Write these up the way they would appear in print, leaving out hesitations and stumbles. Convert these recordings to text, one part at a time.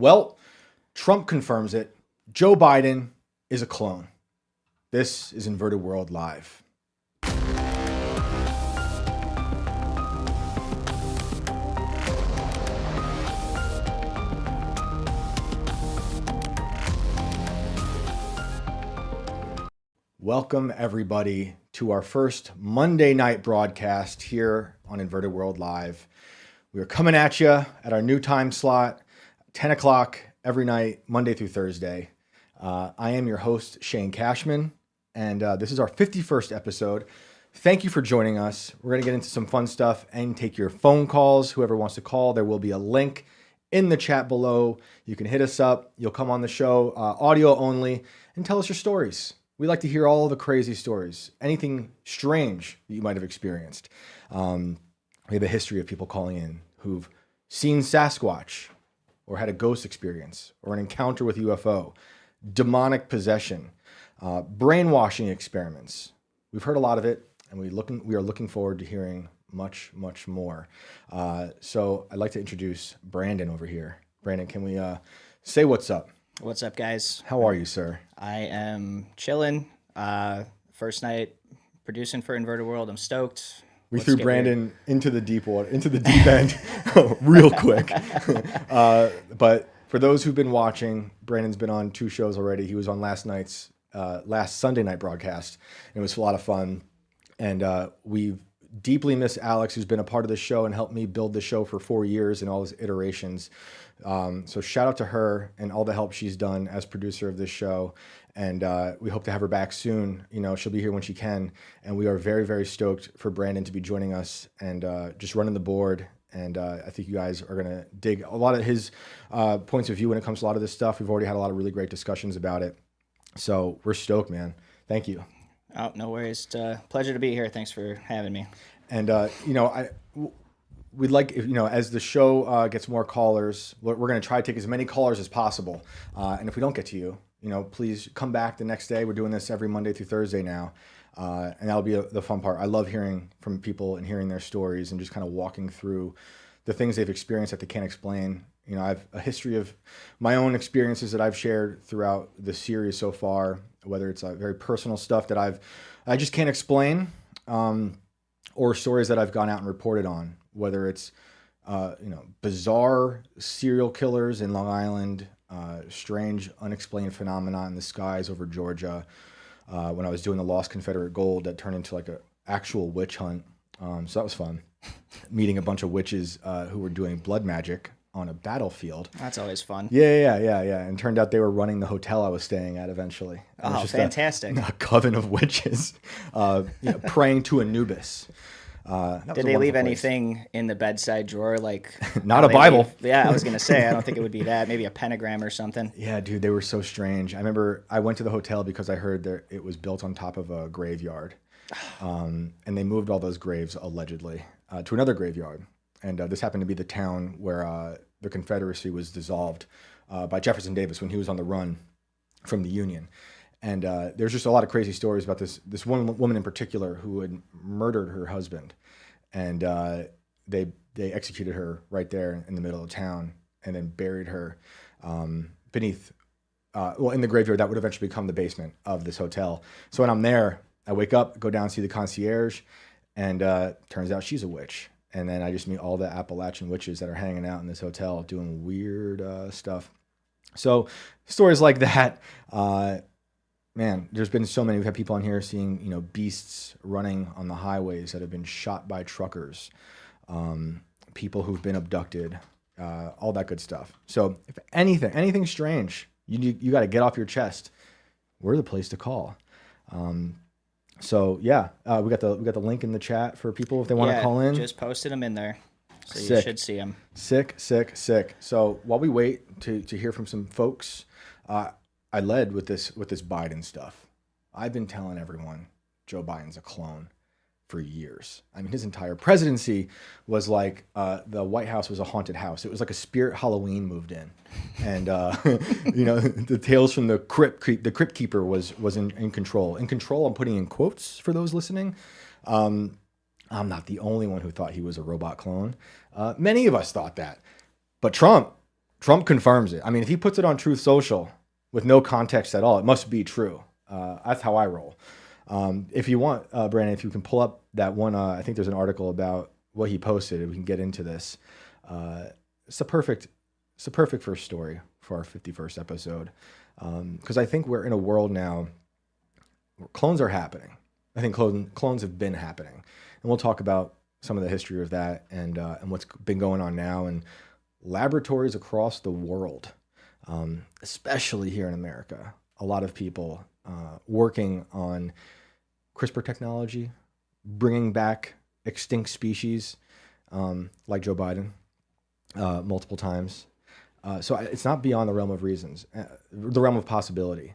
Well, Trump confirms it. Joe Biden is a clone. This is Inverted World Live. Welcome, everybody, to our first Monday night broadcast here on Inverted World Live. We are coming at you at our new time slot, 10 o'clock every night, Monday through Thursday. I am your host, Shane Cashman, and this is our 51st episode. Thank you for joining us. We're going to get into some fun stuff and take your phone calls. Whoever wants to call, there will be a link in the chat below. You can hit us up. You'll come on the show, audio only, and tell us your stories. We like to hear all the crazy stories, anything strange that you might have experienced. We have a history of people calling in who've seen Sasquatch or had a ghost experience or an encounter with UFO, demonic possession, brainwashing experiments. We've heard a lot of it, and we are looking forward to hearing much, much more. So I'd like to introduce Brandon over here. Brandon, can we say what's up? What's up, guys? How are you, sir? I am chilling. First night producing for Inverted World. I'm stoked. We threw Brandon into the deep water, into the deep end real quick. But for those who've been watching, Brandon's been on 2 shows already. He was on last Sunday night broadcast. And it was a lot of fun. And we've deeply missed Alex, who's been a part of the show and helped me build the show for 4 years and all his iterations. So shout out to her and all the help she's done as producer of this show. And we hope to have her back soon. You know, she'll be here when she can. And we are very, very stoked for Brandon to be joining us and just running the board. And I think you guys are going to dig a lot of his points of view when it comes to a lot of this stuff. We've already had a lot of really great discussions about it. So we're stoked, man. Thank you. Oh, no worries. It's a pleasure to be here. Thanks for having me. And, we'd like, as the show gets more callers, we're going to try to take as many callers as possible. And if we don't get to you, please come back the next day. We're doing this every Monday through Thursday now. And that'll be the fun part. I love hearing from people and hearing their stories and just kind of walking through the things they've experienced that they can't explain. I have a history of my own experiences that I've shared throughout the series so far, whether it's very personal stuff that I just can't explain, or stories that I've gone out and reported on, whether it's, bizarre serial killers in Long Island, strange unexplained phenomena in the skies over Georgia, when I was doing the Lost Confederate Gold that turned into like an actual witch hunt. So that was fun. Meeting a bunch of witches who were doing blood magic on a battlefield. That's always fun. Yeah. And turned out they were running the hotel I was staying at eventually. Oh, just fantastic. A coven of witches praying to Anubis. Did they leave anything in the bedside drawer? Like not a Bible. Yeah, I was going to say, I don't think it would be that. Maybe a pentagram or something. Yeah, dude, they were so strange. I remember I went to the hotel because I heard that it was built on top of a graveyard. And they moved all those graves, allegedly, to another graveyard. And this happened to be the town where the Confederacy was dissolved by Jefferson Davis when he was on the run from the Union. And there's just a lot of crazy stories about this one woman in particular who had murdered her husband. And they executed her right there in the middle of town and then buried her beneath, in the graveyard that would eventually become the basement of this hotel. So when I'm there, I wake up, go down, see the concierge, and turns out she's a witch. And then I just meet all the Appalachian witches that are hanging out in this hotel doing weird stuff. So stories like that, man, there's been so many. We've had people on here seeing, beasts running on the highways that have been shot by truckers, people who've been abducted, all that good stuff. So if anything strange, you got to get off your chest. We're the place to call. So yeah, we got the link in the chat for people if they want to call in. Just posted them in there, so Sick. You should see them. Sick. So while we wait to hear from some folks, I led with this Biden stuff. I've been telling everyone Joe Biden's a clone for years. I mean, his entire presidency was like the White House was a haunted house. It was like a spirit Halloween moved in, and the tales from the crypt keeper was in control. In control, I'm putting in quotes for those listening. I'm not the only one who thought he was a robot clone. Many of us thought that, but Trump Trump confirms it. I mean, if he puts it on Truth Social with no context at all, it must be true. That's how I roll. If you want, Brandon, if you can pull up that one, I think there's an article about what he posted. We can get into this. It's a perfect first story for our 51st episode. Because I think we're in a world now where clones are happening. I think clones have been happening. And we'll talk about some of the history of that and what's been going on now in laboratories across the world, especially here in America. A lot of people working on CRISPR technology, bringing back extinct species, like Joe Biden, multiple times. So it's not beyond the realm of reasons, the realm of possibility.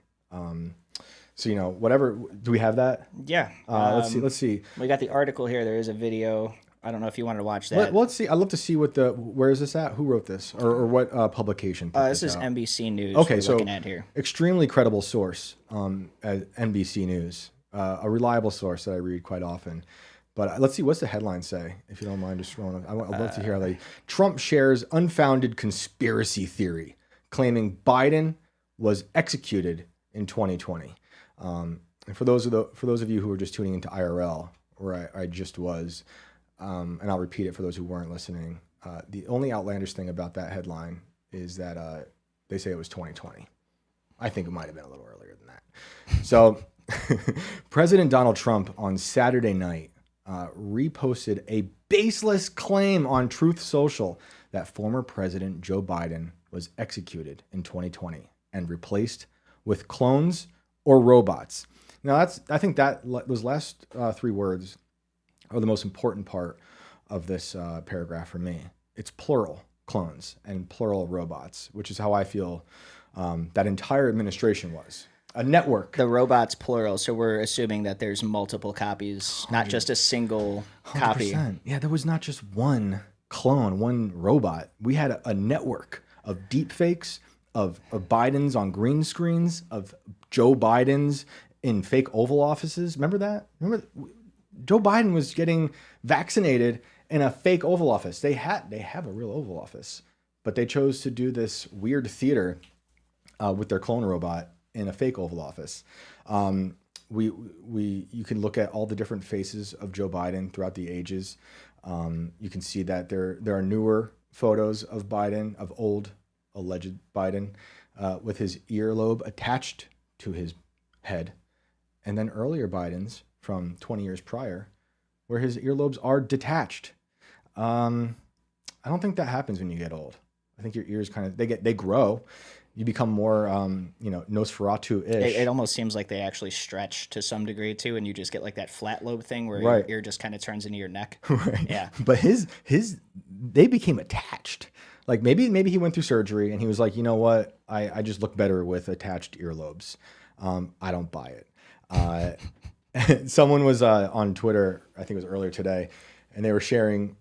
So, whatever, do we have that? Yeah. Let's see. We got the article here. There is a video. I don't know if you wanted to watch that. Let's see. I'd love to see where is this at? Who wrote this? Or what publication? This is out? NBC News. Okay, so looking at here. Extremely credible source, at NBC News, a reliable source that I read quite often. But let's see, what's the headline say, if you don't mind just scrolling. I'd love to hear Trump shares unfounded conspiracy theory, claiming Biden was executed in 2020. And for those of you who are just tuning into IRL, where I just was, and I'll repeat it for those who weren't listening, the only outlandish thing about that headline is that they say it was 2020. I think it might have been a little earlier than that. So President Donald Trump on Saturday night reposted a baseless claim on Truth Social that former President Joe Biden was executed in 2020 and replaced with clones or robots. Now, I think that those last three words are the most important part of this paragraph for me. It's plural clones and plural robots, which is how I feel that entire administration was. A network. The robots plural, so we're assuming that there's multiple copies, not just a single 100%. Copy. Yeah, there was not just one clone, one robot. We had a network of deep fakes, of Bidens on green screens, of Joe Bidens in fake Oval offices. Remember that? Remember Joe Biden was getting vaccinated in a fake Oval office. They have a real Oval office, but they chose to do this weird theater with their clone robot in a fake Oval office. You can look at all the different faces of Joe Biden throughout the ages. You can see that there are newer photos of Biden, of old alleged Biden, with his earlobe attached to his head, and then earlier Bidens from 20 years prior, where his earlobes are detached. I don't think that happens when you get old. I think your ears they grow. You become more, Nosferatu-ish. It almost seems like they actually stretch to some degree too, and you just get like that flat lobe thing where right. your ear just kind of turns into your neck. Right. Yeah. But they became attached. Like maybe he went through surgery and he was like, you know what? I just look better with attached earlobes. I don't buy it. Someone was on Twitter, I think it was earlier today, and they were sharing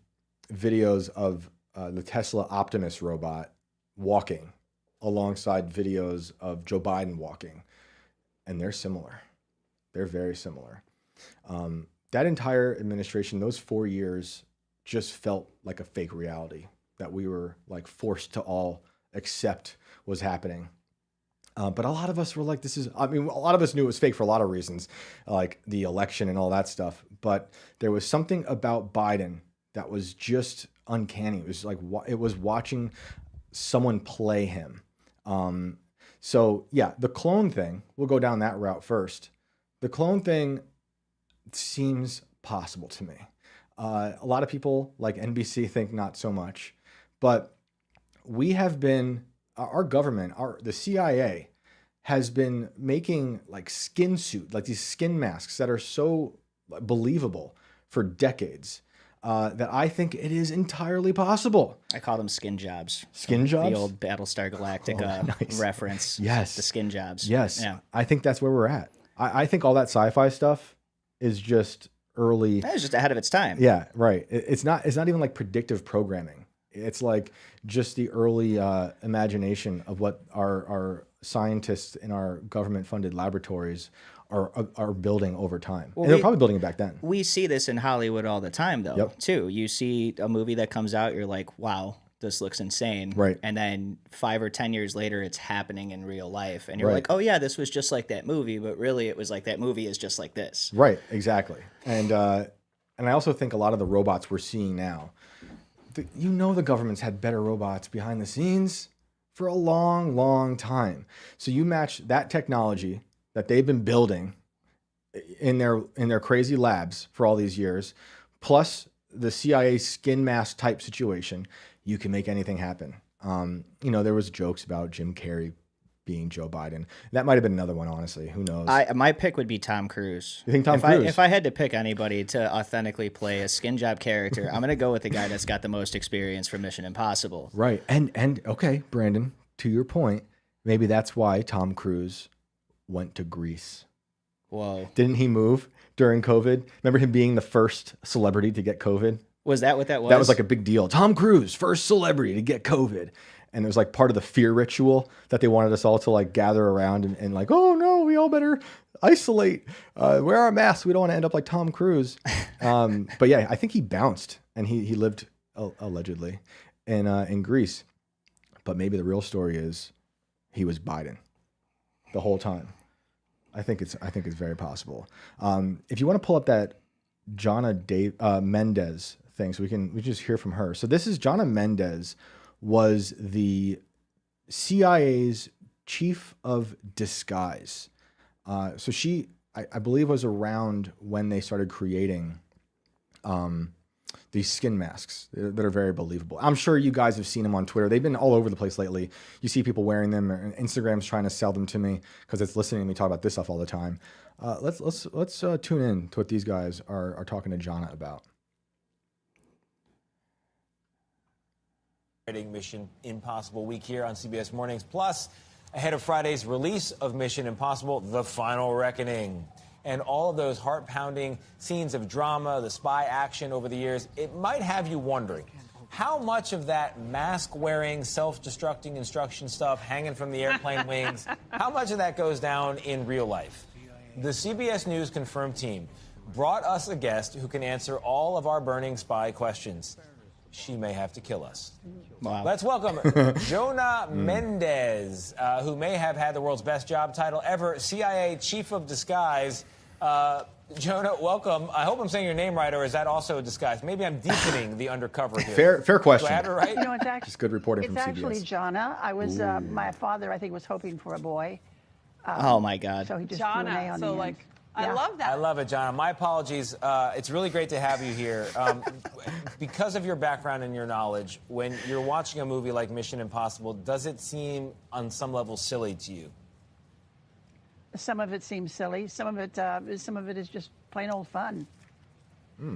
videos of the Tesla Optimus robot walking alongside videos of Joe Biden walking, and they're similar. They're very similar. That entire administration, those 4 years, just felt like a fake reality that we were like forced to all accept was happening. But a lot of us were like, a lot of us knew it was fake for a lot of reasons, like the election and all that stuff. But there was something about Biden that was just uncanny. It was like, it was watching someone play him. So yeah, the clone thing, we'll go down that route first. The clone thing seems possible to me. A lot of people like NBC think not so much, but we have been, our government, the CIA has been making like skin suit, like these skin masks that are so believable for decades. That I think it is entirely possible. I call them skin jobs. Skin jobs? The old Battlestar Galactica nice. reference. Yes. The skin jobs. Yes. Yeah. I think that's where we're at. I think all that sci-fi stuff is just early. That was just ahead of its time. Yeah, right. It's not even like predictive programming. It's like just the early imagination of what our scientists in our government-funded laboratories are building over time. Well, and they're probably building it back then. We see this in Hollywood all the time, though, too. You see a movie that comes out, you're like, wow, this looks insane. Right. And then 5 or 10 years later, it's happening in real life. And you're Right. like, oh, yeah, this was just like that movie. But really, it was like that movie is just like this. Right, exactly. And I also think a lot of the robots we're seeing now, the government's had better robots behind the scenes for a long, long time. So you match that technology that they've been building in their crazy labs for all these years, plus the CIA skin mask type situation, you can make anything happen. There was jokes about Jim Carrey being Joe Biden. That might have been another one, honestly. Who knows? My pick would be Tom Cruise. You think Tom Cruise? If I had to pick anybody to authentically play a skin job character, I'm going to go with the guy that's got the most experience for Mission Impossible. Right. And okay, Brandon, to your point, maybe that's why Tom Cruise went to Greece. Whoa. Didn't he move during COVID? Remember him being the first celebrity to get COVID? Was that what that was? That was like a big deal. Tom Cruise, first celebrity to get COVID. And it was like part of the fear ritual that they wanted us all to like gather around and like, oh no, we all better isolate, wear our masks. We don't want to end up like Tom Cruise. But yeah, I think he bounced and he lived allegedly in Greece. But maybe the real story is he was Biden the whole time. I think it's very possible. If you want to pull up that Jonna Mendez thing, so we just hear from her. So this is Jonna Mendez, was the CIA's chief of disguise. So she, I believe, was around when they started creating these skin masks that are very believable. I'm sure you guys have seen them on Twitter. They've been all over the place lately. You see people wearing them, and Instagram's trying to sell them to me because it's listening to me talk about this stuff all the time. Let's tune in to what these guys are talking to Jonna about. Mission Impossible week here on CBS Mornings. Plus, ahead of Friday's release of Mission Impossible, The Final Reckoning. And all of those heart-pounding scenes of drama, the spy action over the years, it might have you wondering, how much of that mask-wearing, self-destructing instruction stuff hanging from the airplane wings, how much of that goes down in real life? The CBS News Confirmed team brought us a guest who can answer all of our burning spy questions. She may have to kill us. Wow. Let's welcome Jonna Mendez, who may have had the world's best job title ever, CIA Chief of Disguise. Jonna, welcome. I hope I'm saying your name right, or is that also a disguise? Maybe I'm deepening the undercover here. Fair question. Do I have it right? You know, it's actually, Just good reporting it's from CBS. actually Jonna. I was, my father, I think, was hoping for a boy. Oh, my God. So he just threw an A on the end. like, Yeah. I love that. I love it, Jonna. My apologies. It's really great to have you here. Because of your background and your knowledge, when you're watching a movie like Mission Impossible, does it seem on some level silly to you? Some of it seems silly. Some of it is just plain old fun.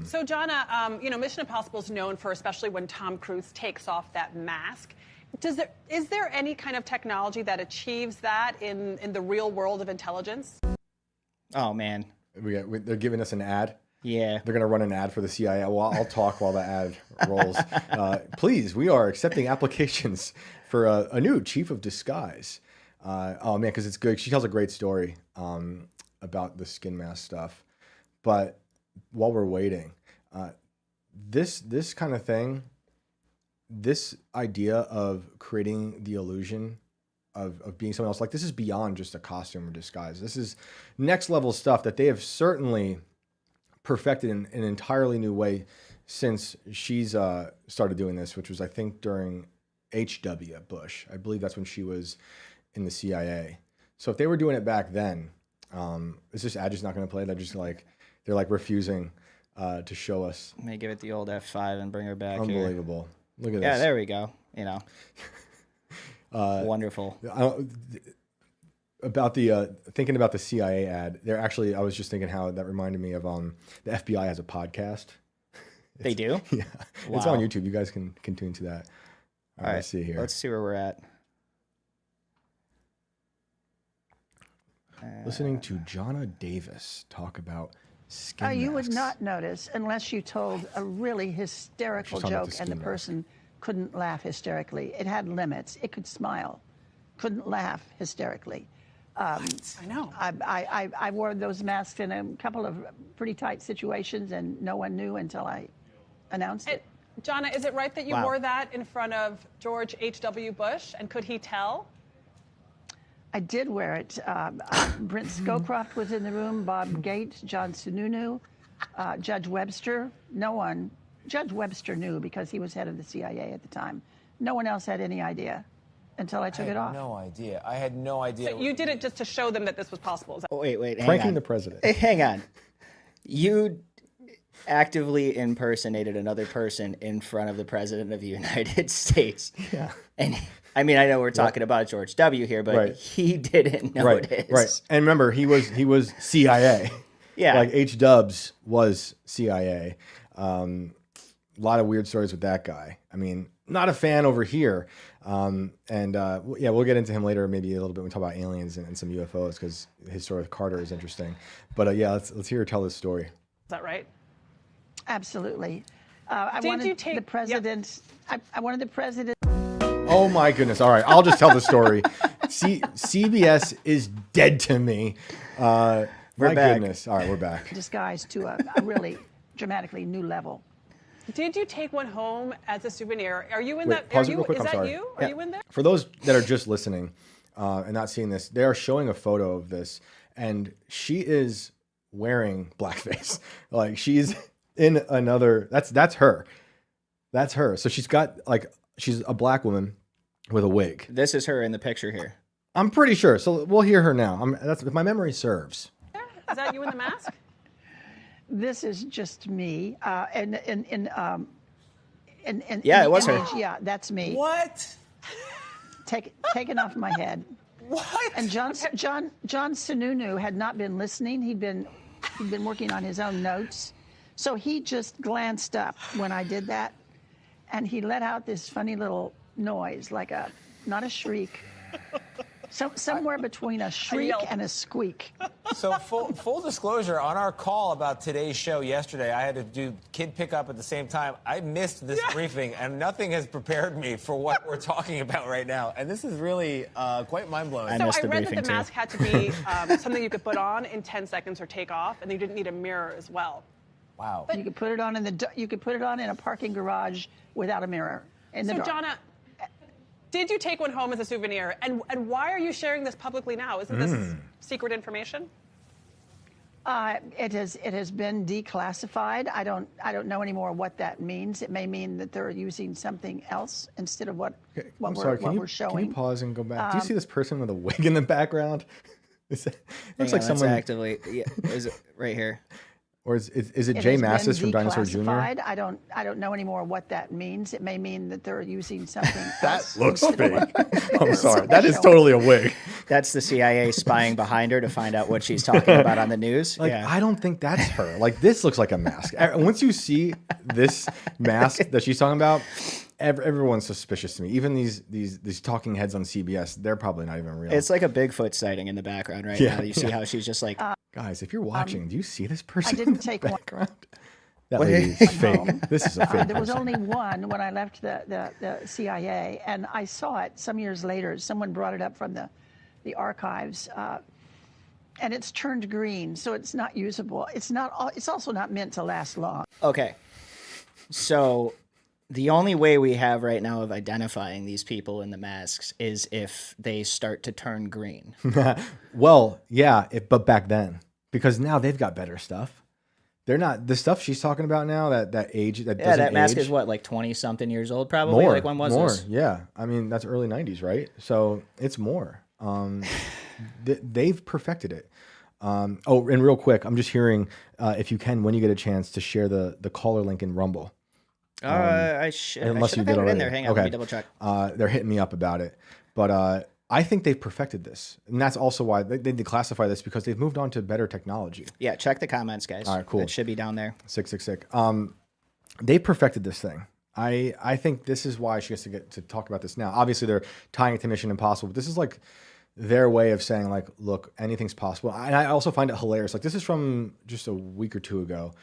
So, Jonna, Mission Impossible is known for, especially when Tom Cruise takes off that mask. Is there any kind of technology that achieves that in the real world of intelligence? Oh, man. They're giving us an ad. Yeah. They're going to run an ad for the CIA. Well, I'll talk while the ad rolls. Please, we are accepting applications for a new chief of disguise. Oh, man, because it's good. She tells a great story about the skin mask stuff. But while we're waiting, this kind of thing, this idea of creating the illusion of being someone else, like this is beyond just a costume or disguise. This is next level stuff that they have certainly perfected in an entirely new way since she's started doing this, which was, I think, during H.W. Bush. I believe that's when she was in the CIA. So if they were doing it back then, is this ad just not going to play? They're like refusing to show us. May give it the old F5 and bring her back here. Unbelievable. Look at this. Yeah, there we go. Wonderful. About the thinking about the CIA ad, I was just thinking how that reminded me of the FBI has a podcast. They do? Yeah, Wow. It's on YouTube. You guys can tune to that. All right, let's see here. Let's see where we're at. Listening to Jonna Davis talk about skin You would masks. not notice unless you told a really hysterical She's talking about joke the and the skin person couldn't laugh hysterically. It had limits. It could smile, couldn't laugh hysterically. I know. I wore those masks in a couple of pretty tight situations, and no one knew until I announced it. Jonna, is it right that you Wow. wore that in front of George H.W. Bush, and could he tell? I did wear it. Brent Scowcroft was in the room, Bob Gates, John Sununu, Judge Webster. No one, Judge Webster knew because he was head of the CIA at the time. No one else had any idea until I took it off. No idea. I had no idea. So you did it just to show them that this was possible. Is that Oh, wait, hang Pranking on. the president. Hey, hang on. You actively impersonated another person in front of the president of the United States. Yeah. And I mean, I know we're talking about George W. here, but Right. he didn't notice. Right. And remember, he was CIA. Yeah. Like H-Dubs was CIA. A lot of weird stories with that guy. I mean, not a fan over here. Yeah, we'll get into him later, maybe a little bit when we talk about aliens and some UFOs, because his story with Carter is interesting. But yeah, let's hear her tell his story. Is that right? Absolutely. I Did wanted you take- the president. I wanted the president. Oh my goodness. All right, I'll just tell the story. CBS is dead to me. My back. goodness. All right, we're back. Disguised to a really dramatically new level. Did you take one home as a souvenir? Are you in Wait, that? pause Are it you, real quick, is I'm that sorry. you? Are Yeah. you in there? For those that are just listening and not seeing this, they are showing a photo of this, and she is wearing blackface. Like she's in another. That's her. That's her. So she's a black woman with a wig. This is her in the picture here. I'm pretty sure. So we'll hear her now. That's if my memory serves. Is that you in the mask? This is just me. Yeah, it was her. Yeah, that's me. What? Taken off my head. What? And John Sununu had not been listening. He'd been working on his own notes. So he just glanced up when I did that, and he let out this funny little noise, like not a shriek, somewhere between a shriek yelp. and a squeak. So full disclosure, on our call about today's show yesterday, I had to do kid pickup at the same time. I missed this briefing, and nothing has prepared me for what we're talking about right now. And this is really quite mind-blowing. So missed I the read that briefing, the too. mask had to be something you could put on in 10 seconds or take off, and you didn't need a mirror as well. Wow. You could put it on in a parking garage without a mirror in the So, dark. Jonna, did you take one home as a souvenir? And why are you sharing this publicly now? Isn't this secret information? It has been declassified. I don't know anymore what that means. It may mean that they're using something else instead of what I'm sorry. we're showing. Can you pause and go back? Do you see this person with a wig in the background? Looks like someone. actively. Yeah, is it right here? Or is it It Jay has been Massis from Dinosaur Jr.? declassified. I don't know anymore what that means. It may mean that they're using something else. Looks instead of fake. what I'm we're sorry. That is showing. totally a wig. That's the CIA spying behind her to find out what she's talking about on the news. Like, yeah. I don't think that's her. Like, this looks like a mask. Once you see this mask that she's talking about, everyone's suspicious to me. Even these talking heads on CBS, they're probably not even real. It's like a Bigfoot sighting in the background right Yeah, now. You see how she's just like, Guys, if you're watching, do you see this person didn't in the take one. background? That What? lady is fake. This is a fake There was person. only one when I left the CIA, and I saw it some years later. Someone brought it up from the archives, and it's turned green, so it's not usable. It's also not meant to last long. okay. So the only way we have right now of identifying these people in the masks is if they start to turn green. Well, yeah, but back then, because now they've got better stuff. They're not the stuff she's talking about now. That age that Yeah, doesn't that mask age. is what, like 20-something years old probably? More, Like when was more. this? Yeah, I mean that's early '90s, right? So it's more. They've perfected it. And real quick, I'm just hearing if you can, when you get a chance, to share the caller link in Rumble. I should have Unless you had did it in already. there. Hang on, let me double check. They're hitting me up about it, but I think they've perfected this, and that's also why they declassify this, because they've moved on to better technology. Yeah, check the comments, guys. All right, cool. It should be down there. 666. They perfected this thing. I think this is why she has to get to talk about this now. Obviously, they're tying it to Mission Impossible, but this is like their way of saying, like, look, anything's possible. And I also find it hilarious. Like, this is from just a week or two ago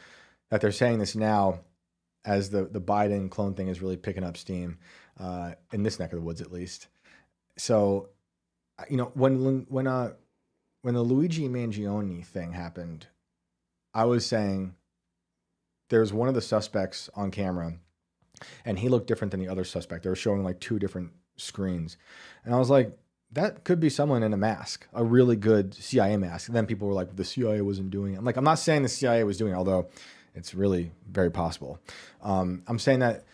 that they're saying this now, as the Biden clone thing is really picking up steam in this neck of the woods, at least. So, you know, when the Luigi Mangione thing happened, I was saying there's one of the suspects on camera and he looked different than the other suspect. They were showing like 2 different screens, and I was like, that could be someone in a mask, a really good CIA mask. And then people were like, the CIA wasn't doing it. I'm like, I'm not saying the CIA was doing it, although it's really very possible. I'm saying that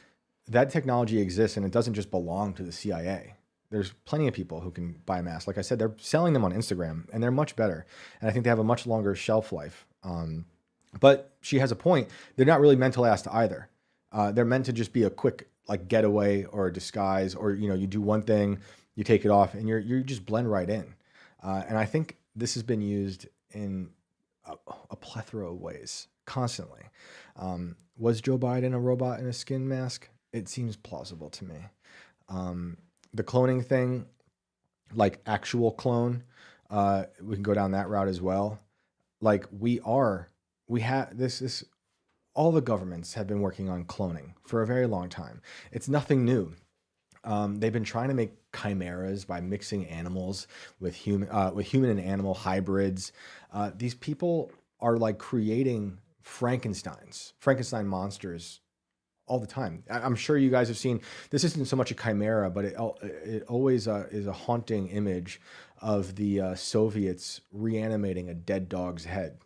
that technology exists, and it doesn't just belong to the CIA. There's plenty of people who can buy a mask. Like I said, they're selling them on Instagram, and they're much better. And I think they have a much longer shelf life. But she has a point. They're not really meant to last either. They're meant to just be a quick like getaway or a disguise, or you do one thing, you take it off, and you just blend right in. And I think this has been used in a plethora of ways constantly. Was Joe Biden a robot in a skin mask? It seems plausible to me. The cloning thing, like actual clone, we can go down that route as well. Like we have this. All the governments have been working on cloning for a very long time. It's nothing new. They've been trying to make chimeras by mixing animals with human and animal hybrids. These people are like creating Frankenstein monsters all the time. I'm sure you guys have seen, this isn't so much a chimera, but it always is a haunting image of the Soviets reanimating a dead dog's head.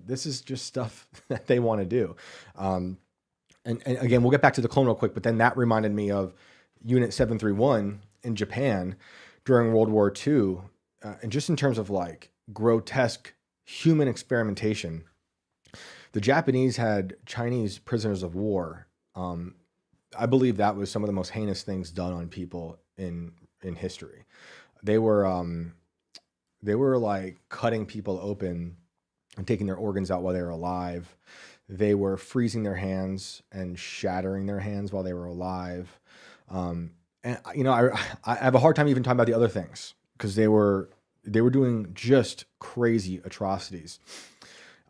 This is just stuff that they want to do. And again, we'll get back to the clone real quick, but then that reminded me of Unit 731 in Japan during World War II. And just in terms of like grotesque human experimentation, the Japanese had Chinese prisoners of war. I believe that was some of the most heinous things done on people in history. They were like cutting people open and taking their organs out while they were alive. They were freezing their hands and shattering their hands while they were alive. And I have a hard time even talking about the other things because they were doing just crazy atrocities.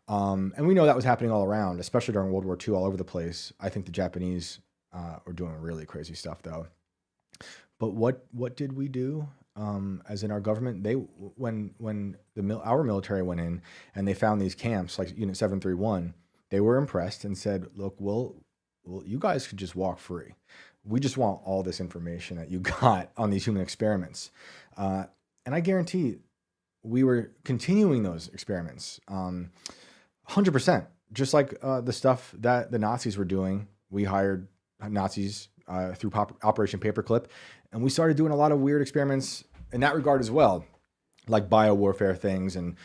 And we know that was happening all around, especially during World War II, all over the place. I think the Japanese were doing really crazy stuff, though. But what did we do? As in our government, when our military went in and they found these camps like Unit 731, they were impressed and said, "Look, you guys could just walk free. We just want all this information that you got on these human experiments." And I guarantee we were continuing those experiments, 100%. Just like the stuff that the Nazis were doing, we hired Nazis through Operation Paperclip. And we started doing a lot of weird experiments in that regard as well, like biowarfare things and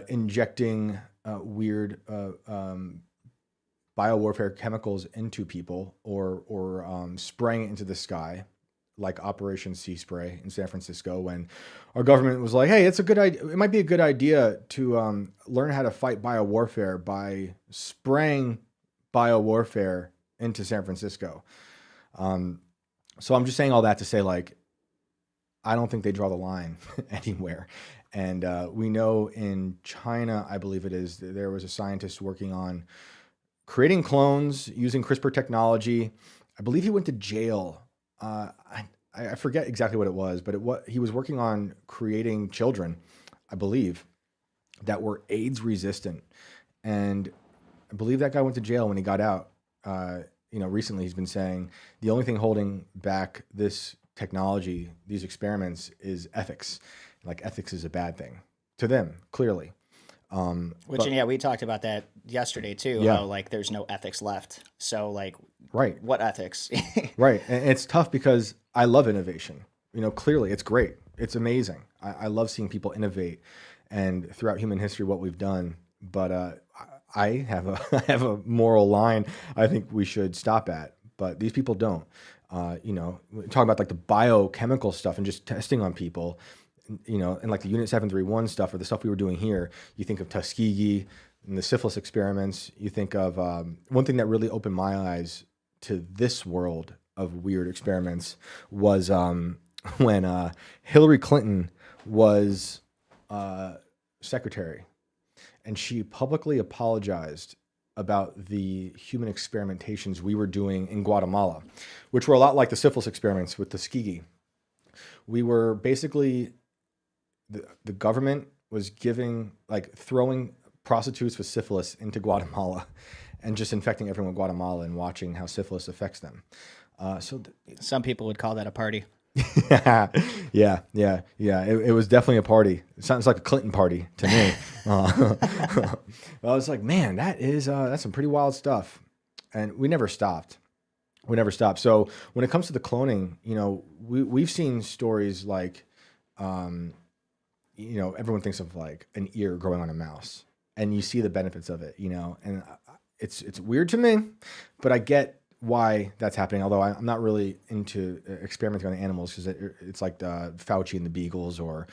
injecting weird biowarfare chemicals into people or spraying it into the sky, like Operation Sea Spray in San Francisco, when our government was like, hey, it's a good idea. It might be a good idea to learn how to fight biowarfare by spraying biowarfare into San Francisco. So I'm just saying all that to say, like, I don't think they draw the line anywhere. And we know in China, I believe it is, there was a scientist working on creating clones using CRISPR technology. I believe he went to jail. I forget exactly what it was, but he was working on creating children, I believe, that were AIDS resistant. And I believe that guy went to jail when he got out. Recently he's been saying the only thing holding back this technology, these experiments, is ethics. Like ethics is a bad thing to them, clearly. We talked about that yesterday too. Yeah. How like there's no ethics left. So like, right, what ethics? Right, and it's tough because I love innovation. Clearly it's great. It's amazing. I love seeing people innovate, and throughout human history, what we've done. But I have a moral line I think we should stop at. But these people don't. Talking about like the biochemical stuff and just testing on people. And like the Unit 731 stuff or the stuff we were doing here, you think of Tuskegee and the syphilis experiments. You think of one thing that really opened my eyes to this world of weird experiments was when Hillary Clinton was secretary, and she publicly apologized about the human experimentations we were doing in Guatemala, which were a lot like the syphilis experiments with Tuskegee. We were basically... The government was throwing prostitutes with syphilis into Guatemala and just infecting everyone in Guatemala and watching how syphilis affects them. Some people would call that a party. Yeah. It was definitely a party. It sounds like a Clinton party to me. I was like, man, that's some pretty wild stuff. And we never stopped. So when it comes to the cloning, we've seen stories like, everyone thinks of like an ear growing on a mouse, and you see the benefits of it, and it's weird to me, but I get why that's happening. Although I'm not really into experimenting on animals, because it's like the Fauci and the Beagles, or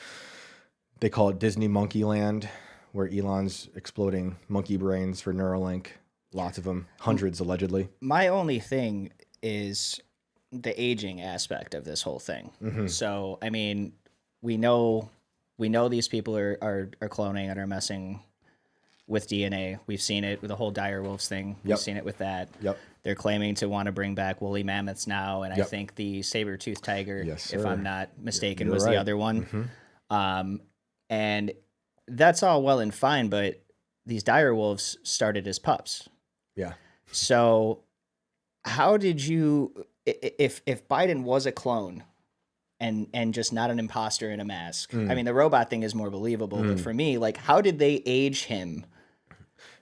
they call it Disney Monkey Land, where Elon's exploding monkey brains for Neuralink. Lots of them, hundreds allegedly. My only thing is the aging aspect of this whole thing. Mm-hmm. So, I mean, we know these people are cloning and are messing with DNA. We've seen it with the whole direwolves thing. We've seen it with that. Yep. They're claiming to want to bring back woolly mammoths now, and I think the saber-toothed tiger, if I'm not mistaken, was the other one. Mm-hmm. And that's all well and fine, but these direwolves started as pups. Yeah. So how did you, if Biden was a clone and just not an imposter in a mask, I mean, the robot thing is more believable, but for me, like, how did they age him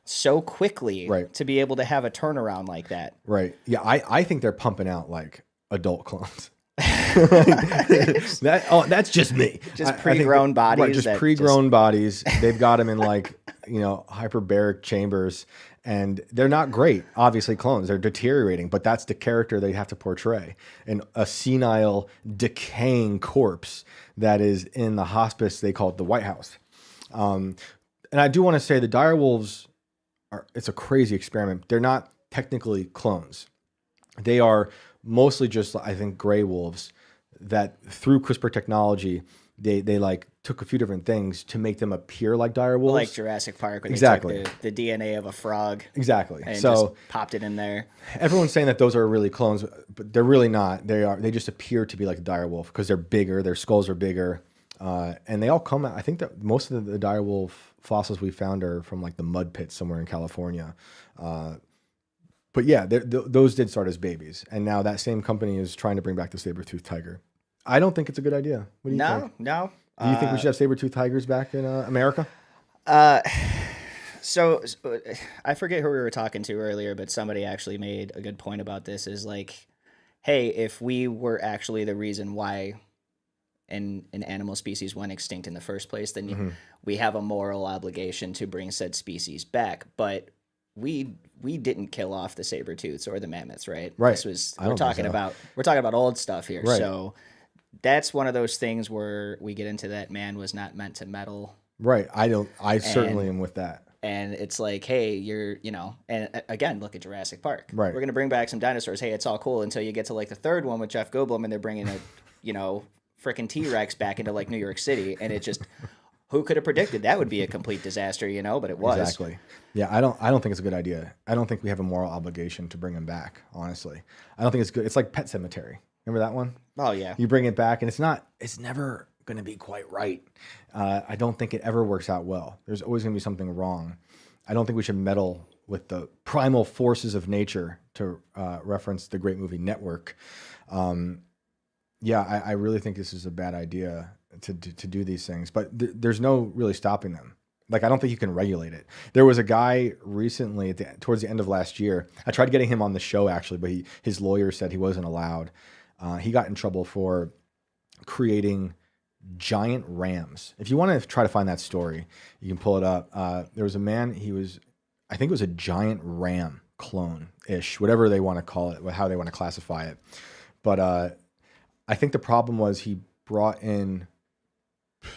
so quickly to be able to have a turnaround like that? Right. Yeah. I think they're pumping out like adult clones. That's just me. Just pre-grown bodies. Right, just pre-grown bodies. They've got them in like, hyperbaric chambers, and they're not great. Obviously, clones, they're deteriorating, but that's the character they have to portray. And a senile, decaying corpse that is in the hospice, they call it the White House. And I do want to say the direwolves it's a crazy experiment. They're not technically clones. They are mostly just, I think, gray wolves that through CRISPR technology, they like took a few different things to make them appear like dire wolves. Like Jurassic Park, when exactly. they took the DNA of a frog. Exactly. And so just popped it in there. Everyone's saying that those are really clones, but they're really not. They just appear to be like a dire wolf because they're bigger, their skulls are bigger. And they all come out. I think that most of the dire wolf fossils we found are from like the mud pits somewhere in California. But yeah, those did start as babies. And now that same company is trying to bring back the saber-toothed tiger. I don't think it's a good idea. What do you think? No. Do you think we should have saber-toothed tigers back in America? So I forget who we were talking to earlier, but somebody actually made a good point about this is like, hey, if we were actually the reason why an animal species went extinct in the first place, then we have a moral obligation to bring said species back. But we didn't kill off the saber-tooths or the mammoths, right? Right. We're talking about old stuff here. Right. So that's one of those things where we get into that man was not meant to meddle. Right. I certainly am with that. And it's like, hey, and again, look at Jurassic Park. Right. We're going to bring back some dinosaurs. Hey, it's all cool until you get to like the third one with Jeff Goldblum and they're bringing a, freaking T-Rex back into like New York City. And it just, who could have predicted that would be a complete disaster, but it was. Exactly. Yeah. I don't think it's a good idea. I don't think we have a moral obligation to bring them back. Honestly, I don't think it's good. It's like Pet Cemetery. Remember that one? Oh yeah. You bring it back and it's never going to be quite right. I don't think it ever works out well. There's always going to be something wrong. I don't think we should meddle with the primal forces of nature, to reference the great movie Network. I really think this is a bad idea to do these things, but there's no really stopping them. Like, I don't think you can regulate it. There was a guy recently towards the end of last year. I tried getting him on the show actually, but his lawyer said he wasn't allowed. He got in trouble for creating giant rams. If you want to try to find that story, you can pull it up. There was a man, I think it was a giant ram clone-ish, whatever they want to call it, how they want to classify it. But I think the problem was he brought in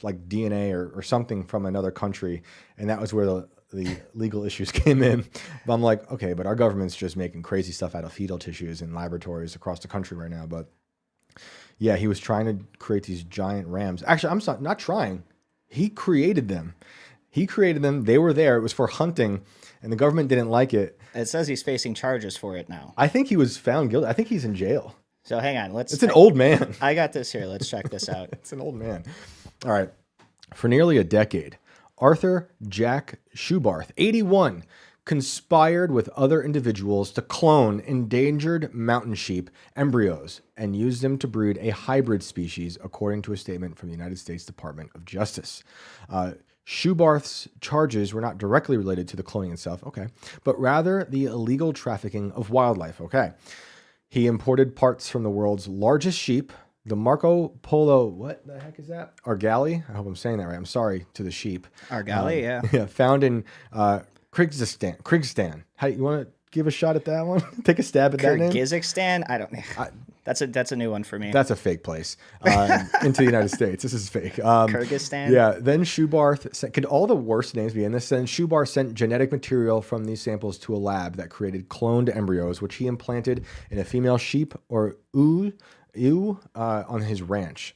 like DNA or something from another country, and that was where the legal issues came in. But I'm like, okay, but our government's just making crazy stuff out of fetal tissues in laboratories across the country right now. But yeah, he was trying to create these giant rams. Actually, I'm not trying. He created them. They were there. It was for hunting, and the government didn't like it. It says he's facing charges for it now. I think he was found guilty. I think he's in jail. So hang on. It's an old man. I got this here. Let's check this out. It's an old man. All right. For nearly a decade, Arthur Jack Schubarth, 81, conspired with other individuals to clone endangered mountain sheep embryos and use them to breed a hybrid species, according to a statement from the United States Department of Justice. Schubarth's charges were not directly related to the cloning itself, okay, but rather the illegal trafficking of wildlife, okay. He imported parts from the world's largest sheep, the Marco Polo, what the heck is that? Argali? I hope I'm saying that right. I'm sorry to the sheep. Argali, yeah. Yeah, found in Kyrgyzstan. How you want to give a shot at that one? Take a stab at that name? Kyrgyzstan? I don't know. That's a new one for me. That's a fake place into the United States. This is fake. Kyrgyzstan? Yeah. Then Schubarth sent, could all the worst names be in this? Then Schubarth sent genetic material from these samples to a lab that created cloned embryos, which he implanted in a female sheep or ewe on his ranch.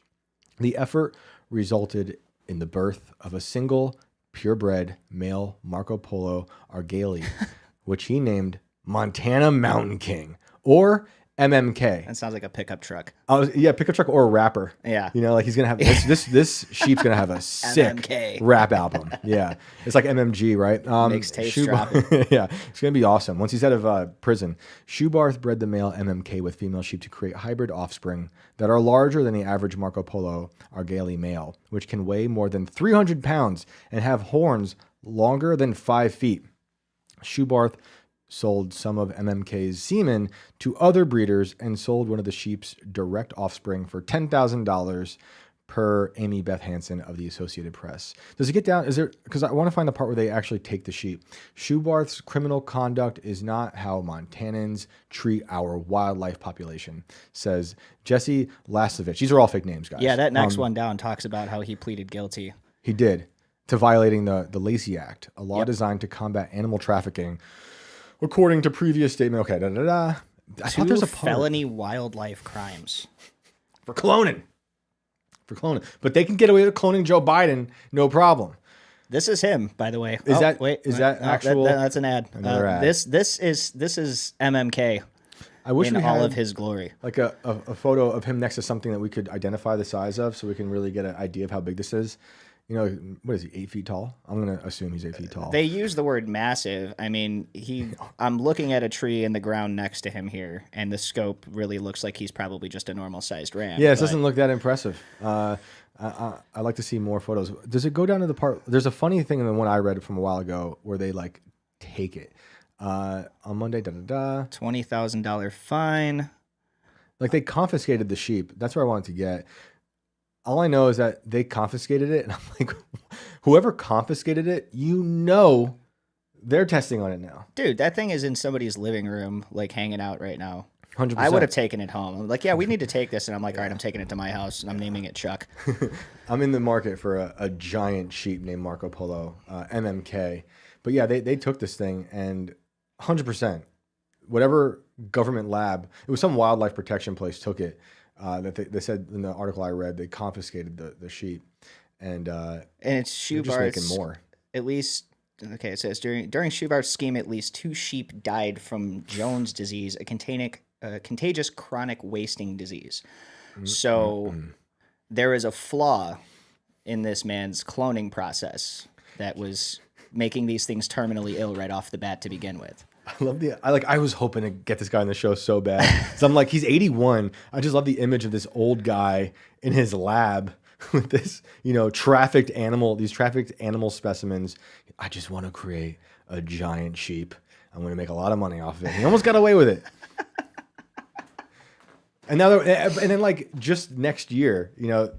The effort resulted in the birth of a single purebred male Marco Polo Argali, which he named Montana Mountain King, or MMK. That sounds like a pickup truck. Yeah, pickup truck or a rapper. Yeah. You know, like he's going to have this sheep's going to have a sick MMK. rap album. Yeah. It's like MMG, right? Mixtapes dropping. Yeah. It's going to be awesome. Once he's out of prison, Schubarth bred the male MMK with female sheep to create hybrid offspring that are larger than the average Marco Polo Argali male, which can weigh more than 300 pounds and have horns longer than 5 feet. Schubarth sold some of MMK's semen to other breeders and sold one of the sheep's direct offspring for $10,000 per Amy Beth Hansen of the Associated Press. Does it get down? Is there, because I want to find the part where they actually take the sheep. Schubarth's criminal conduct is not how Montanans treat our wildlife population, says Jesse Lasovich. These are all fake names, guys. Yeah, that next one down talks about how he pleaded guilty. He did, to violating the Lacey Act, a law designed to combat animal trafficking. According to previous statement, okay, I thought there's a part felony wildlife crimes for cloning. But they can get away with cloning Joe Biden, no problem. This is him, by the way. Is that actual? That's an ad. Another ad. This is MMK. I wish in we had all of his glory. Like a photo of him next to something that we could identify the size of, so we can really get an idea of how big this is. You know, what is he, 8 feet tall? I'm going to assume he's 8 feet tall. They use the word massive. I mean, I'm looking at a tree in the ground next to him here, and the scope really looks like he's probably just a normal-sized ram. Yeah, it doesn't look that impressive. I like to see more photos. Does it go down to the part... There's a funny thing in the one I read from a while ago where they, like, take it. On Monday, $20,000 fine. Like, they confiscated the sheep. That's where I wanted to get... All I know is that they confiscated it, and I'm like, whoever confiscated it, you know they're testing on it now. Dude, that thing is in somebody's living room, like, hanging out right now. 100%. I would have taken it home. I'm like, yeah, we need to take this. And I'm like, all right, I'm taking it to my house, and I'm naming it Chuck. I'm in the market for a giant sheep named Marco Polo, MMK. But yeah, they took this thing, and 100%, whatever government lab, it was some wildlife protection place took it. That they said in the article I read, they confiscated the sheep, and it's Schubarth's, just making more. At least, okay, it says during Schubarth's scheme, at least 2 sheep died from Jones disease, a contagious chronic wasting disease. So there is a flaw in this man's cloning process that was making these things terminally ill right off the bat to begin with. I was hoping to get this guy on the show so bad. So I'm like, he's 81. I just love the image of this old guy in his lab with this, trafficked animal specimens. I just want to create a giant sheep. I'm going to make a lot of money off of it. He almost got away with it. And now, and then like just next year,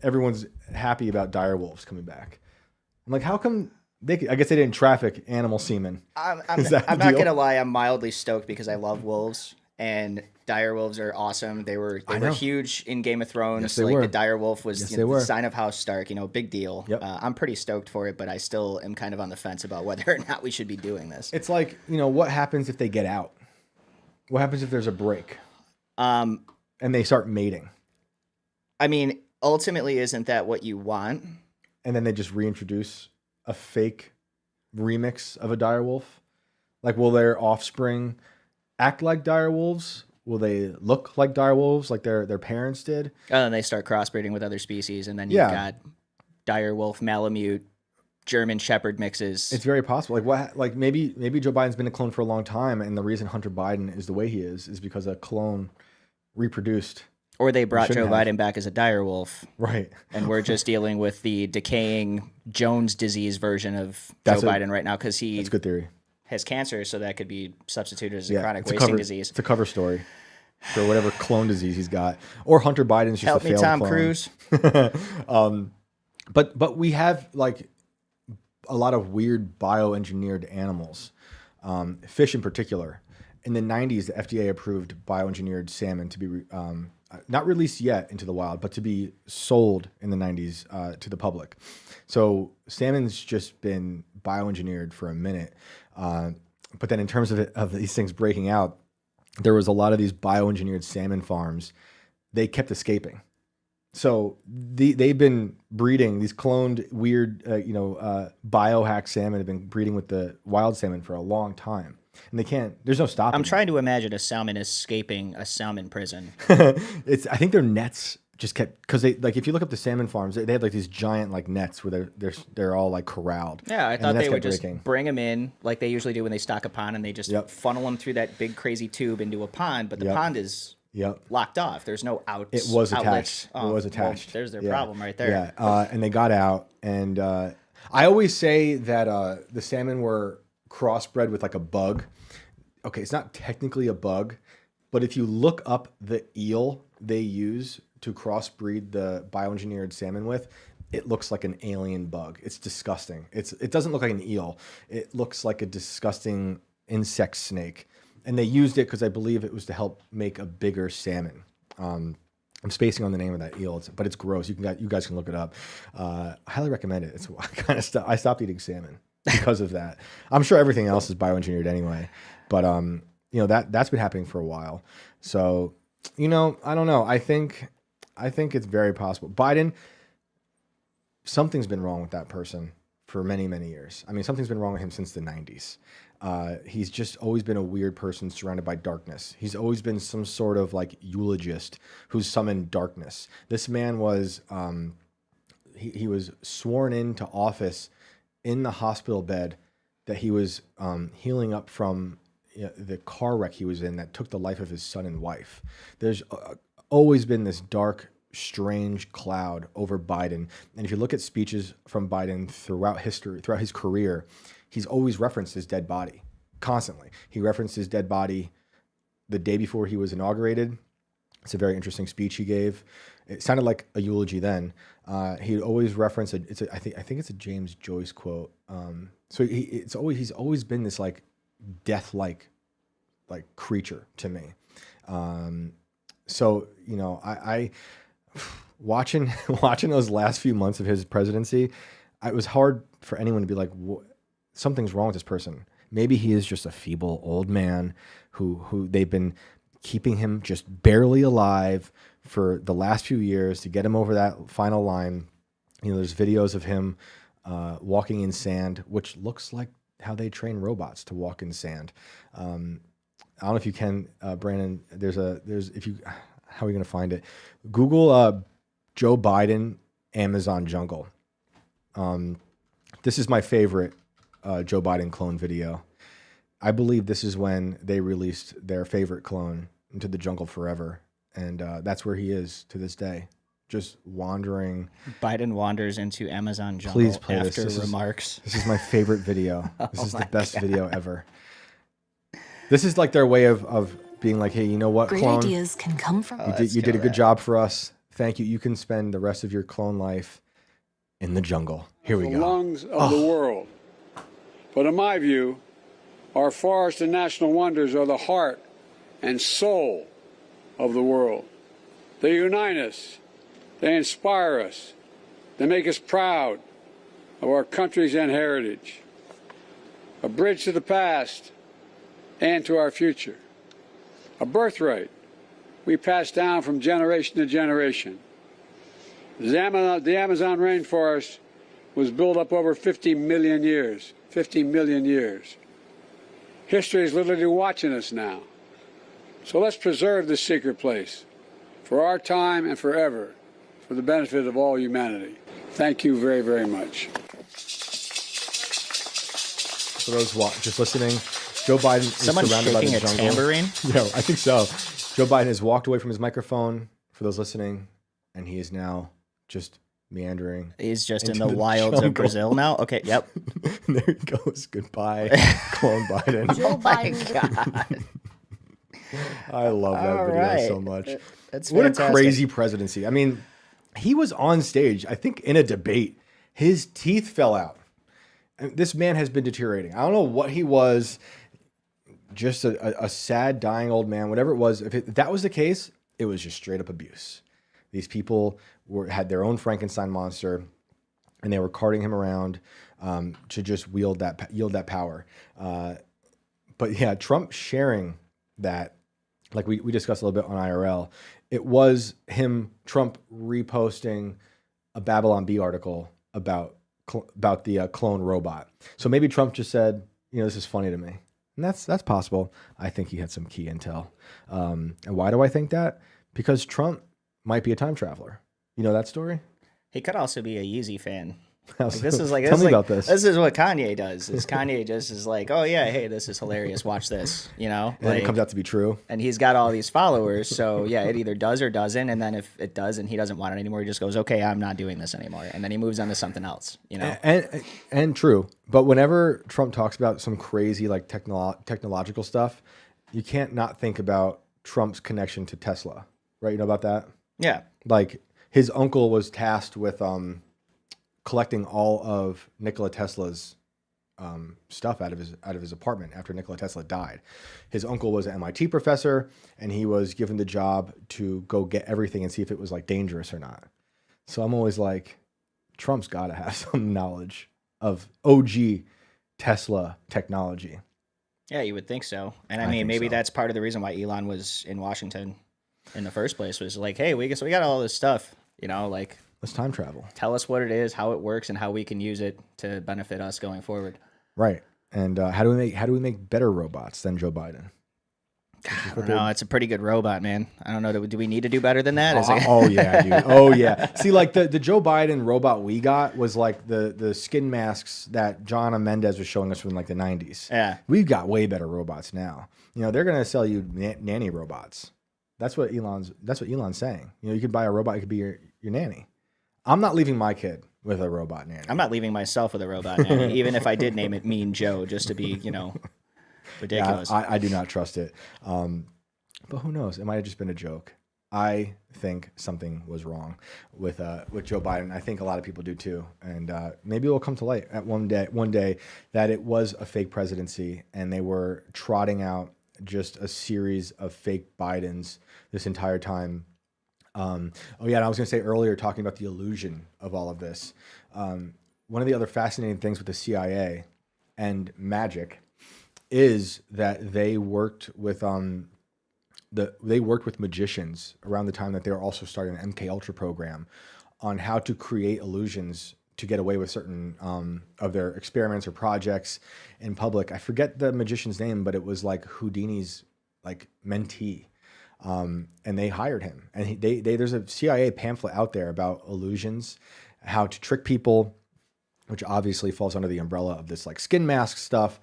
everyone's happy about dire wolves coming back. I'm like, how come? I guess they didn't traffic animal semen. I'm not going to lie. I'm mildly stoked because I love wolves, and dire wolves are awesome. They were huge in Game of Thrones. Yes, they were. The dire wolf was the sign of House Stark, big deal. Yep. I'm pretty stoked for it, but I still am kind of on the fence about whether or not we should be doing this. It's like, what happens if they get out? What happens if there's a break? And they start mating? I mean, ultimately, isn't that what you want? And then they just reintroduce a fake remix of a dire wolf? Like, will their offspring act like dire wolves? Will they look like dire wolves like their parents did? And then they start crossbreeding with other species, and then you've got dire wolf Malamute German Shepherd mixes. It's very possible. Like maybe Joe Biden's been a clone for a long time, and the reason Hunter Biden is the way he is because a clone reproduced. Or they brought Joe Biden back as a direwolf. Right. And we're just dealing with the decaying Jones disease version of Joe Biden right now because that's a good theory. Has cancer, so that could be substituted as a chronic wasting disease. It's a cover story for whatever clone disease he's got. Or Hunter Biden's just a failed Tom clone. Cruise. But we have like a lot of weird bioengineered animals, fish in particular. In the 90s, the FDA approved bioengineered salmon to be not released yet into the wild, but to be sold in the 90s to the public. So salmon's just been bioengineered for a minute. But then in terms of these things breaking out, there was a lot of these bioengineered salmon farms. They kept escaping. So they've been breeding these cloned weird, biohack salmon have been breeding with the wild salmon for a long time. And they can't, there's no stopping. I'm trying to imagine a salmon escaping a salmon prison. I think their nets just kept, because they, like, if you look up the salmon farms, they have like these giant like nets where they're all like corralled. Yeah, I thought they would just bring them in like they usually do when they stock a pond, and they just funnel them through that big crazy tube into a pond, but the pond is locked off. There's no outlets. It was attached. It was attached. Well, there's their problem right there. Yeah, and they got out. And I always say that the salmon were crossbred with like a bug. Okay, it's not technically a bug, but if you look up the eel they use to crossbreed the bioengineered salmon with, it looks like an alien bug. It's disgusting. It doesn't look like an eel. It looks like a disgusting insect snake. And they used it because I believe it was to help make a bigger salmon. I'm spacing on the name of that eel, but it's gross. You guys can look it up. I highly recommend it. It's kind of stuff. I stopped eating salmon because of that. I'm sure everything else is bioengineered anyway, but that's been happening for a while. So I don't know. I think it's very possible. Biden, something's been wrong with that person for many, many years. I mean, something's been wrong with him since the 90s. He's just always been a weird person surrounded by darkness. He's always been some sort of like eulogist who's summoned darkness. This man was, he was sworn into office in the hospital bed that he was healing up from the car wreck he was in that took the life of his son and wife. There's always been this dark, strange cloud over Biden. And if you look at speeches from Biden throughout history, throughout his career, he's always referenced his dead body constantly. He referenced his dead body the day before he was inaugurated. It's a very interesting speech he gave. It sounded like a eulogy then. He'd always reference I think it's a James Joyce quote. So he's always been this like death-like like creature to me. So I watching those last few months of his presidency, it was hard for anyone to be like, something's wrong with this person. Maybe he is just a feeble old man who they've been keeping him just barely alive for the last few years to get him over that final line. There's videos of him walking in sand, which looks like how they train robots to walk in sand. I don't know if you can, Brandon. How are you going to find it? Google Joe Biden Amazon jungle. This is my favorite Joe Biden clone video. I believe this is when they released their favorite clone into the jungle forever. And that's where he is to this day, just wandering. Biden wanders into Amazon jungle. Please play after this. remarks. This is my favorite video. This is the best video ever. This is like their way of being like, hey, you know what, Great clone? ideas can come from You did a good job for us. Thank you. You can spend the rest of your clone life in the jungle. Here we go. The lungs of the world. But in my view, our forests and national wonders are the heart and soul of the world. They unite us. They inspire us. They make us proud of our countries and heritage. A bridge to the past and to our future. A birthright we pass down from generation to generation. The Amazon rainforest was built up over 50 million years. 50 million years. History is literally watching us now. So let's preserve this secret place for our time and forever, for the benefit of all humanity. Thank you very, very much. For those just listening, Joe Biden is Someone surrounded by the shaking a jungle. tambourine? Yeah, I think so. Joe Biden has walked away from his microphone, for those listening, and he is now just meandering. He's just in into the the wilds jungle. of Brazil now? Okay, yep. There he goes. Goodbye, clone Biden. Joe My Biden. God. I love that All video right. so much. That's What fantastic. a crazy presidency. I mean, he was on stage, I think, in a debate. His teeth fell out. And this man has been deteriorating. I don't know what he was, just a sad, dying old man, whatever it was. If that was the case, it was just straight up abuse. These people had their own Frankenstein monster, and they were carting him around to just yield that power. But yeah, Trump sharing that, like we discussed a little bit on IRL, it was Trump reposting a Babylon Bee article about the clone robot. So maybe Trump just said, this is funny to me. And that's possible. I think he had some key intel. And why do I think that? Because Trump might be a time traveler. You know that story? He could also be a Yeezy fan. Tell me about this. This is what Kanye does. Kanye just is like, oh yeah, hey, this is hilarious. Watch this, And then it comes out to be true. And he's got all these followers, so yeah, it either does or doesn't. And then if it does and he doesn't want it anymore, he just goes, okay, I'm not doing this anymore, and then he moves on to something else. And true. But whenever Trump talks about some crazy like technological stuff, you can't not think about Trump's connection to Tesla, right? You know about that? Yeah. Like his uncle was tasked with collecting all of Nikola Tesla's stuff out of his apartment after Nikola Tesla died. His uncle was an MIT professor, and he was given the job to go get everything and see if it was like dangerous or not. So I'm always like, Trump's got to have some knowledge of OG Tesla technology. Yeah, you would think so. And I I mean, think maybe so. that's part of the reason why Elon was in Washington in the first place, was like, hey, we got all this stuff, like, Let's time travel. tell us what it is, how it works, and how we can use it to benefit us going forward. Right. And how do we make better robots than Joe Biden? I don't know. It's a pretty good robot, man. I don't know. Do we need to do better than that? Oh yeah, dude. Oh yeah. See, like the Joe Biden robot we got was like the skin masks that John Mendez was showing us from like the 90s. Yeah. We've got way better robots now. They're gonna sell you nanny robots. That's what Elon's saying. You could buy a robot. It could be your nanny. I'm not leaving my kid with a robot nanny. I'm not leaving myself with a robot nanny, even if I did name it Mean Joe, just to be, ridiculous. Yeah, I do not trust it. But who knows? It might have just been a joke. I think something was wrong with Joe Biden. I think a lot of people do too. And maybe it will come to light at one day that it was a fake presidency and they were trotting out just a series of fake Bidens this entire time. And I was going to say earlier, talking about the illusion of all of this. One of the other fascinating things with the CIA and magic is that they worked with magicians around the time that they were also starting an MK Ultra program on how to create illusions to get away with certain of their experiments or projects in public. I forget the magician's name, but it was like Houdini's like mentee. And they hired him, and there's a CIA pamphlet out there about illusions, how to trick people, which obviously falls under the umbrella of this like skin mask stuff,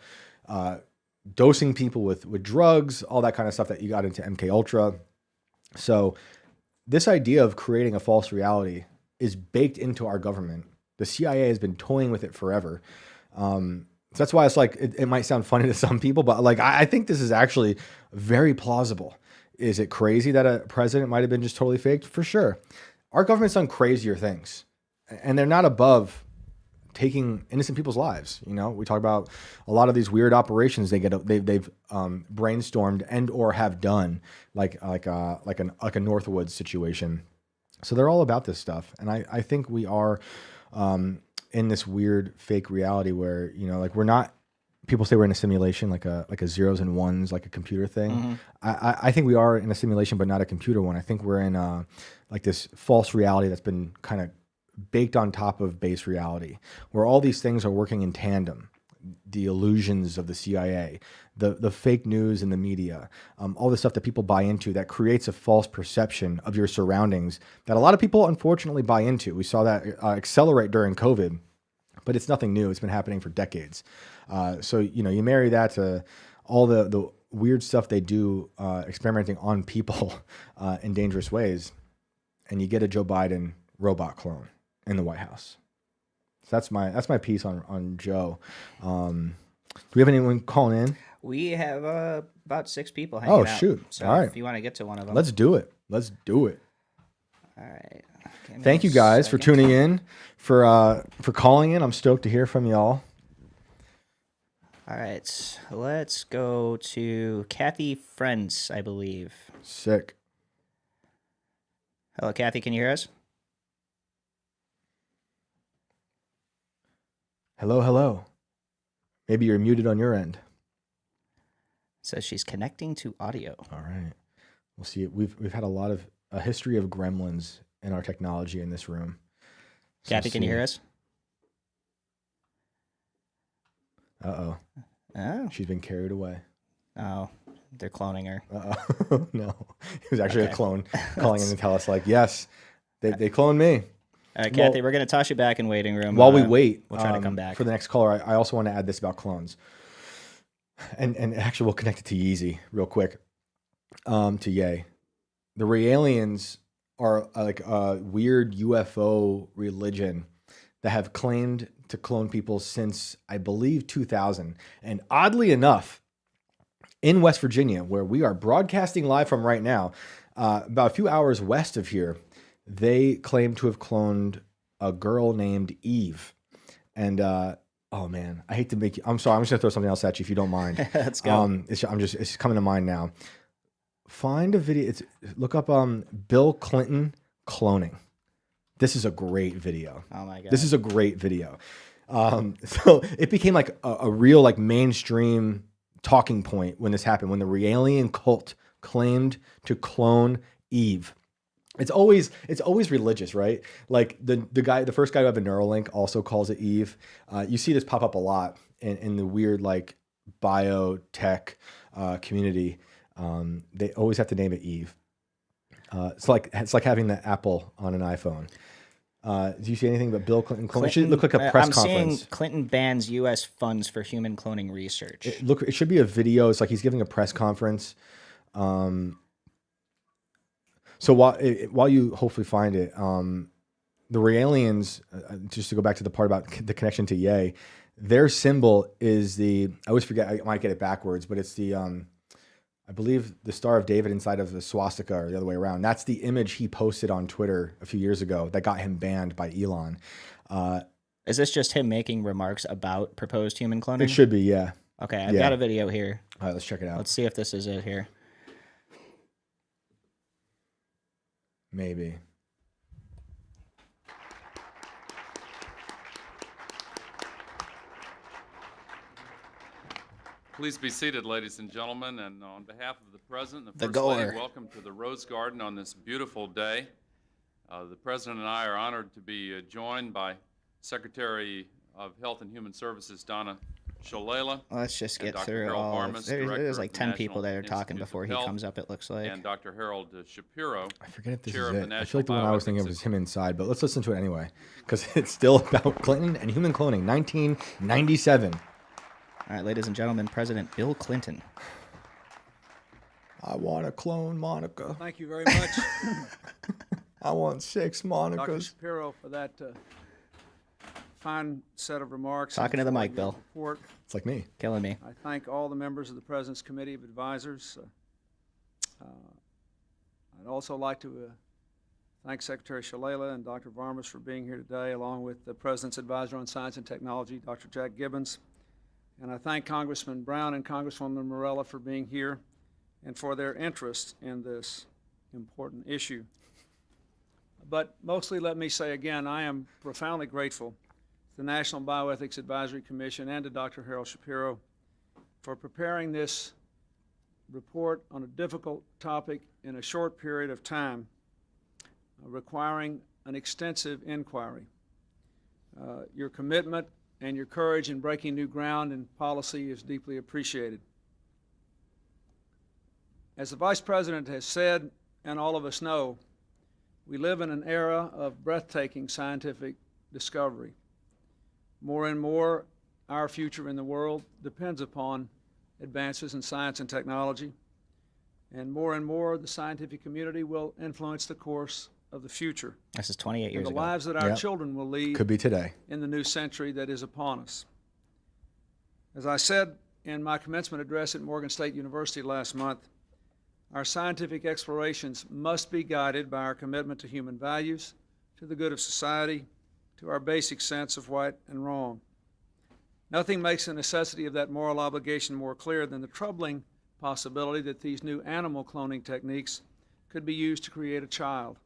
dosing people with drugs, all that kind of stuff that you got into MK Ultra. So this idea of creating a false reality is baked into our government. The CIA has been toying with it forever. So that's why it's like, it might sound funny to some people, but like, I think this is actually very plausible. Is it crazy that a president might have been just totally faked? For sure. Our government's done crazier things, and they're not above taking innocent people's lives. We talk about a lot of these weird operations they've brainstormed and or have done, like a Northwoods situation. So they're all about this stuff, and I think we are in this weird fake reality where like we're not. People say we're in a simulation, like a zeros and ones, like a computer thing. Mm-hmm. I think we are in a simulation, but not a computer one. I think we're in like this false reality that's been kind of baked on top of base reality, where all these things are working in tandem. The illusions of the CIA, the fake news in the media, all the stuff that people buy into that creates a false perception of your surroundings that a lot of people unfortunately buy into. We saw that accelerate during COVID. but it's nothing new. It's been happening for decades. So, you marry that to all the weird stuff they do, experimenting on people in dangerous ways, and you get a Joe Biden robot clone in the White House. So that's my piece on Joe. Do we have anyone calling in? We have about 6 people hanging out. Oh, shoot. So all right. if you want to get to one of them. Let's do it. All right. Thank you guys for tuning in, for calling in. I'm stoked to hear from y'all. All right. Let's go to Kathy Friends, I believe. Sick. Hello, Kathy. Can you hear us? Hello. Maybe you're muted on your end. Says she's connecting to audio. All right. We'll see. We've had a history of gremlins in our technology in this room. Kathy, can you hear us? Uh-oh. Oh. She's been carried away. Oh, they're cloning her. Uh-oh. No. It was actually a clone calling in to tell us, like, yes, they cloned me. All right, Kathy, we're going to toss you back in waiting room. While we wait, we'll try to come back. For the next caller, I also want to add this about clones. And actually, we'll connect it to Yeezy real quick. To Ye. The Realians are like a weird UFO religion that have claimed to clone people since, I believe, 2000. And oddly enough, in West Virginia, where we are broadcasting live from right now, about a few hours west of here, they claim to have cloned a girl named Eve. And oh man, I hate to make you. I'm sorry. I'm just gonna throw something else at you if you don't mind. Let's go. It's coming to mind now. Find a video. Look up Bill Clinton cloning. This is a great video. Oh my god. This is a great video. So it became like a real like mainstream talking point when this happened. When the Realian cult claimed to clone Eve. It's always religious, right? Like the first guy who had a Neuralink also calls it Eve. You see this pop up a lot in the weird like biotech community. They always have to name it Eve. It's like having the Apple on an iPhone. Do you see anything but Bill Clinton cloning? It should look like a press conference. Seeing Clinton bans U.S. funds for human cloning research. It should be a video. It's like he's giving a press conference. So while you hopefully find it, the Realians, just to go back to the part about the connection to Ye, their symbol is I always forget, I might get it backwards, but it's I believe the Star of David inside of the swastika, or the other way around. That's the image he posted on Twitter a few years ago that got him banned by Elon. Is this just him making remarks about proposed human cloning? It should be, yeah. Okay, I've got a video here. All right, let's check it out. Let's see if this is it here. Maybe. Please be seated, ladies and gentlemen, and on behalf of the President and The First Lady, goer. welcome to the Rose Garden on this beautiful day. The President and I are honored to be joined by Secretary of Health and Human Services Donna Shalala. Let's just and get Dr. through Harold all. Varmus, There's Director like of the 10 National people that are talking Institutes of before he Health, comes up, it looks like. and Dr. Harold Shapiro. I forget if this Chair is of the it. I National feel like the one I was thinking of Bioethics was him inside, but let's listen to it anyway, because it's still about Clinton and human cloning, 1997. All right, ladies and gentlemen, President Bill Clinton. I want to clone Monica. Thank you very much, I want 6 Dr. Monicas. Shapiro, for that fine set of remarks. Talking to the and for mic, your Bill. report. It's like me. Killing me. I thank all the members of the President's Committee of Advisors. I'd also like to thank Secretary Shalala and Dr. Varmus for being here today, along with the President's Advisor on Science and Technology, Dr. Jack Gibbons. And I thank Congressman Brown and Congresswoman Morella for being here and for their interest in this important issue. But mostly, let me say again, I am profoundly grateful to the National Bioethics Advisory Commission and to Dr. Harold Shapiro for preparing this report on a difficult topic in a short period of time, requiring an extensive inquiry. Your commitment and your courage in breaking new ground in policy is deeply appreciated. As the Vice President has said, and all of us know, we live in an era of breathtaking scientific discovery. More and more, our future in the world depends upon advances in science and technology, and more, the scientific community will influence the course of the future. This is 28 years the ago. lives that our Yep. children will lead Could be today. in the new century that is upon us. As I said in my commencement address at Morgan State University last month, our scientific explorations must be guided by our commitment to human values, to the good of society, to our basic sense of right and wrong. Nothing makes the necessity of that moral obligation more clear than the troubling possibility that these new animal cloning techniques could be used to create a child.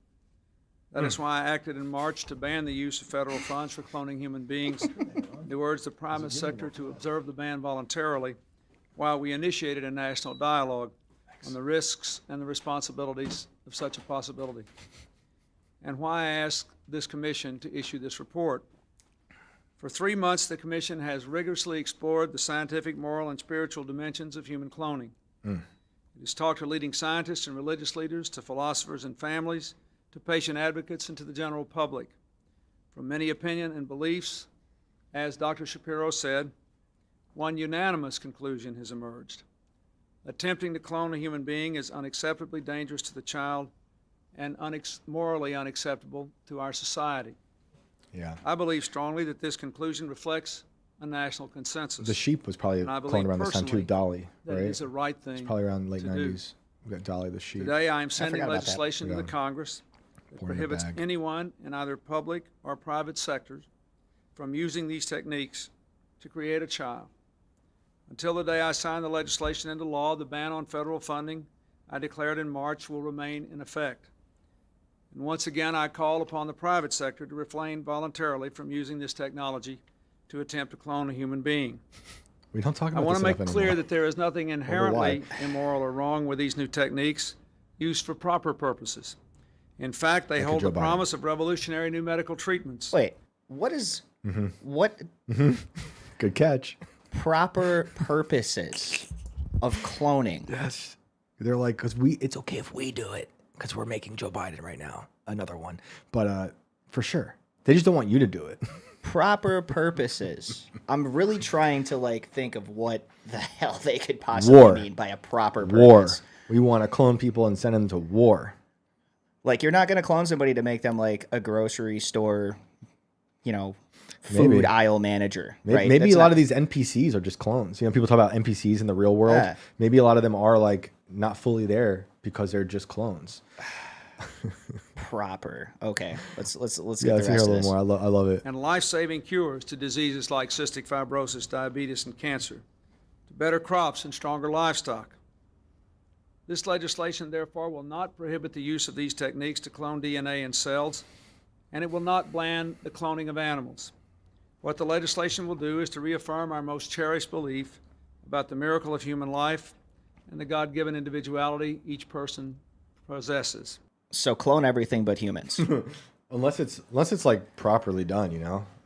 That is why I acted in March to ban the use of federal funds for cloning human beings. I urged the private sector to observe the ban voluntarily while we initiated a national dialogue on the risks and the responsibilities of such a possibility. And why I asked this commission to issue this report. For 3 months, the commission has rigorously explored the scientific, moral, and spiritual dimensions of human cloning. It has talked to leading scientists and religious leaders, to philosophers and families, to patient advocates, and to the general public. From many opinions and beliefs, as Dr. Shapiro said, one unanimous conclusion has emerged. Attempting to clone a human being is unacceptably dangerous to the child and morally unacceptable to our society. Yeah. I believe strongly that this conclusion reflects a national consensus. The sheep was probably And I cloned believe around this time too. personally Dolly, that right? it is the right thing It's probably around late to do. 90s. We got Dolly the sheep. Today, I am sending forgot about that. legislation to Yeah. the Congress that Pour in the prohibits bag. anyone in either public or private sectors from using these techniques to create a child. Until the day I sign the legislation into law, the ban on federal funding I declared in March will remain in effect. And once again, I call upon the private sector to refrain voluntarily from using this technology to attempt to clone a human being. We don't talk I about want this to make enough clear anymore. that there is nothing inherently immoral or wrong with these new techniques used for proper purposes. In fact, they Like hold Joe the Biden. promise of revolutionary new medical treatments. Wait, what is what Good catch. proper purposes of cloning? Yes. They're like, it's okay if we do it because we're making Joe Biden right now. Another one. But for sure. They just don't want you to do it. Proper purposes. I'm really trying to like think of what the hell they could possibly War. mean by a proper purpose. War. We want to clone people and send them to war. Like you're not going to clone somebody to make them like a grocery store, food Maybe. aisle manager. Maybe, right? maybe That's a lot not- of these NPCs are just clones. People talk about NPCs in the real world. Yeah. Maybe a lot of them are like not fully there because they're just clones. proper. Okay, let's get Yeah, the let's hear rest a of little this. more. I love it. And life-saving cures to diseases like cystic fibrosis, diabetes, and cancer, to better crops and stronger livestock. This legislation, therefore, will not prohibit the use of these techniques to clone DNA in cells, and it will not ban the cloning of animals. What the legislation will do is to reaffirm our most cherished belief about the miracle of human life and the God-given individuality each person possesses. So clone everything but humans. Unless it's like properly done,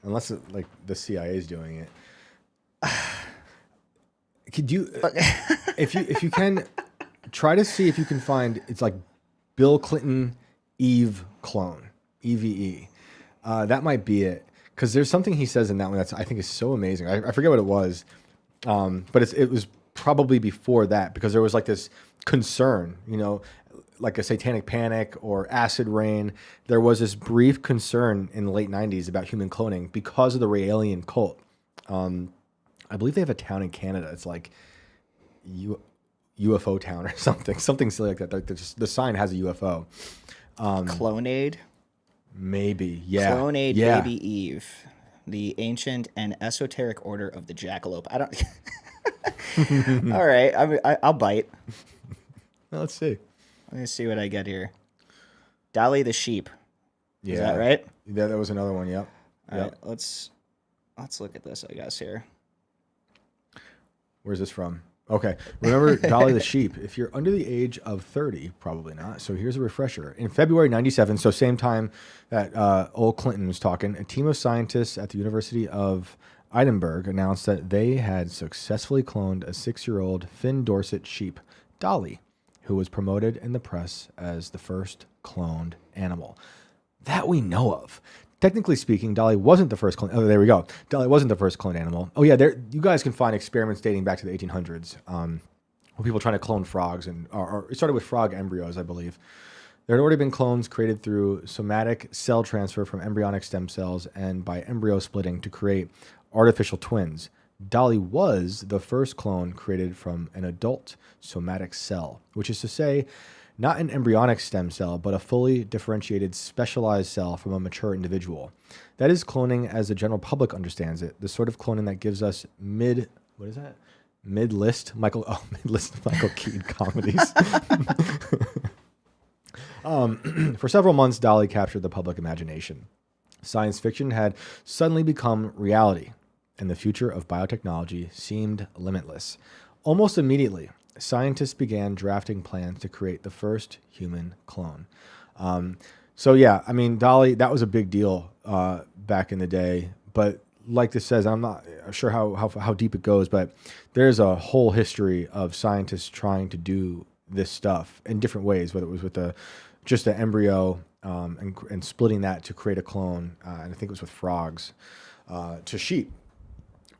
unless like the CIA is doing it. Could you, if you can, try to see if you can find it's like Bill Clinton Eve clone, EVE. That might be it, because there's something he says in that one that's I think is so amazing. I forget what it was, but it was probably before that, because there was like this concern, like a satanic panic or acid rain. There was this brief concern in the late 90s about human cloning because of the Raelian cult. I believe they have a town in Canada. It's like UFO town or something silly like that. Like the sign has a UFO. Clonade. Maybe, yeah. Clonade yeah. Baby Eve, the ancient and esoteric order of the jackalope. I don't. All right, I'll bite. Let's see. Let me see what I get here. Dolly the sheep. Yeah. Is that right? Yeah, that was another one. Yep. All Yep. right, let's look at this, I guess, here. Where's this from? Okay. Remember Dolly the sheep. If you're under the age of 30, probably not. So here's a refresher. In February 97, so same time that old Clinton was talking, a team of scientists at the University of Edinburgh announced that they had successfully cloned a 6-year-old Finn Dorset sheep, Dolly, who was promoted in the press as the first cloned animal that we know of. technically speaking, Dolly wasn't the first clone. Oh, there we go. Dolly wasn't the first cloned animal. Oh yeah, you guys can find experiments dating back to the 1800s. With people trying to clone frogs, or it started with frog embryos, I believe. There had already been clones created through somatic cell transfer from embryonic stem cells and by embryo splitting to create artificial twins. Dolly was the first clone created from an adult somatic cell, which is to say, not an embryonic stem cell, but a fully differentiated, specialized cell from a mature individual. That is cloning as the general public understands it, the sort of cloning that gives us mid-list Michael Keaton comedies. For several months, Dolly captured the public imagination. Science fiction had suddenly become reality, and the future of biotechnology seemed limitless. Almost immediately, scientists began drafting plans to create the first human clone. So yeah, I mean, Dolly, that was a big deal back in the day, but like this says, I'm not sure how deep it goes, but there's a whole history of scientists trying to do this stuff in different ways, whether it was with just the embryo and splitting that to create a clone, and I think it was with frogs, to sheep,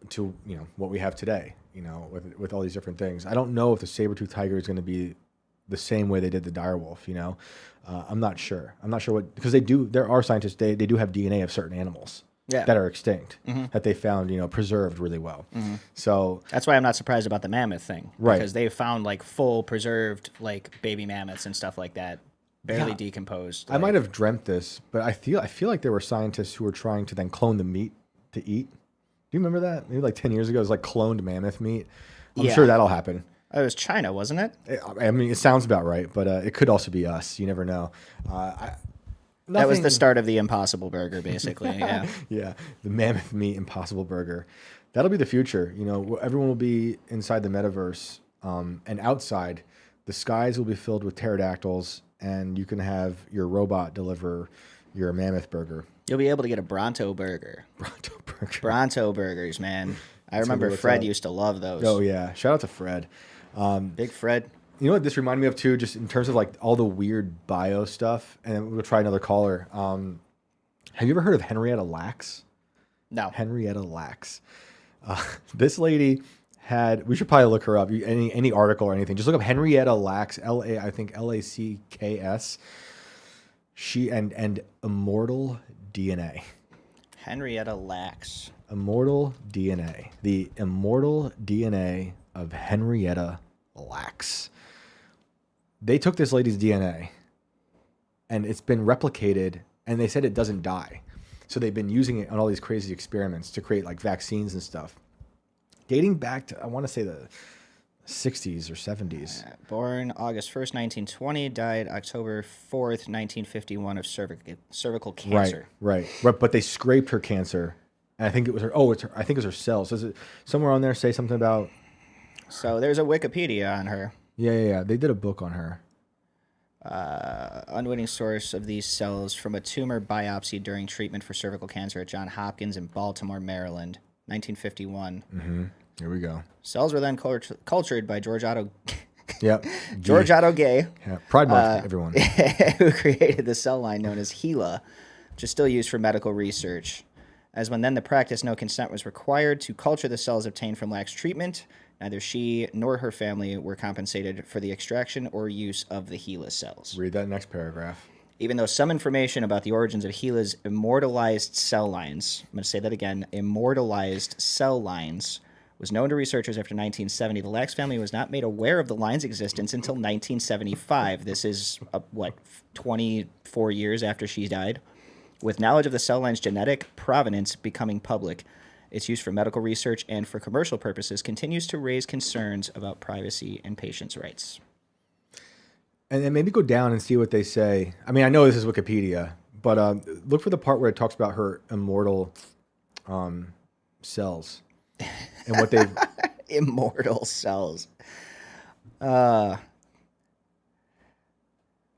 to what we have today, with all these different things. I don't know if the saber-toothed tiger is going to be the same way they did the direwolf. I'm not sure. I'm not sure what, because there are scientists, they do have DNA of certain animals. Yeah. That are extinct, that they found, preserved really well. So that's why I'm not surprised about the mammoth thing, right? Because they found like full preserved like baby mammoths and stuff like that, barely decomposed. I might have dreamt this, but I feel like there were scientists who were trying to then clone the meat to eat. Do you remember that? Maybe like 10 years ago, it was like cloned mammoth meat. I'm sure that'll happen. It was China, wasn't it? I mean, it sounds about right, but it could also be us. You never know. That was the start of the Impossible Burger, basically. Yeah. Yeah, the mammoth meat Impossible Burger. That'll be the future. Everyone will be inside the metaverse, and outside, the skies will be filled with pterodactyls, and you can have your robot deliver your mammoth burger. You'll be able to get a Bronto burger. Bronto burgers, man. I remember Fred used to love those. Oh yeah, shout out to Fred. Big Fred. You know what this reminded me of too, just in terms of like all the weird bio stuff, and we'll try another caller. Have you ever heard of Henrietta Lacks? No. Henrietta Lacks. This lady we should probably look her up. Any article or anything, just look up Henrietta Lacks, I think Lacks. She and immortal DNA. Henrietta Lacks. Immortal DNA. The immortal DNA of Henrietta Lacks. They took this lady's DNA and it's been replicated, and they said it doesn't die. So they've been using it on all these crazy experiments to create like vaccines and stuff. Dating back to, I want to say the 60s or 70s. Born August 1st, 1920, died October 4th, 1951 of cervical cancer. Right. But they scraped her cancer, and I think it was her, I think it was her cells. Does it somewhere on there say something about? So there's a Wikipedia on her. Yeah. They did a book on her. Unwitting source of these cells from a tumor biopsy during treatment for cervical cancer at Johns Hopkins in Baltimore, Maryland, 1951. Mm-hmm. Here we go. Cells were then cultured by George Otto. Yep. George Otto Gay. Yeah. Pride Month, everyone. Who created the cell line known as HeLa, which is still used for medical research. As when then the practice, no consent was required to culture the cells obtained from Lacks treatment. Neither she nor her family were compensated for the extraction or use of the HeLa cells. Read that next paragraph. Even though some information about the origins of HeLa's immortalized cell lines, I'm going to say that again, immortalized cell lines, was known to researchers after 1970. The Lacks family was not made aware of the line's existence until 1975. This is, 24 years after she died. With knowledge of the cell line's genetic provenance becoming public, its use for medical research and for commercial purposes continues to raise concerns about privacy and patients' rights. And then maybe go down and see what they say. I mean, I know this is Wikipedia, but look for the part where it talks about her immortal cells and what they immortal cells. I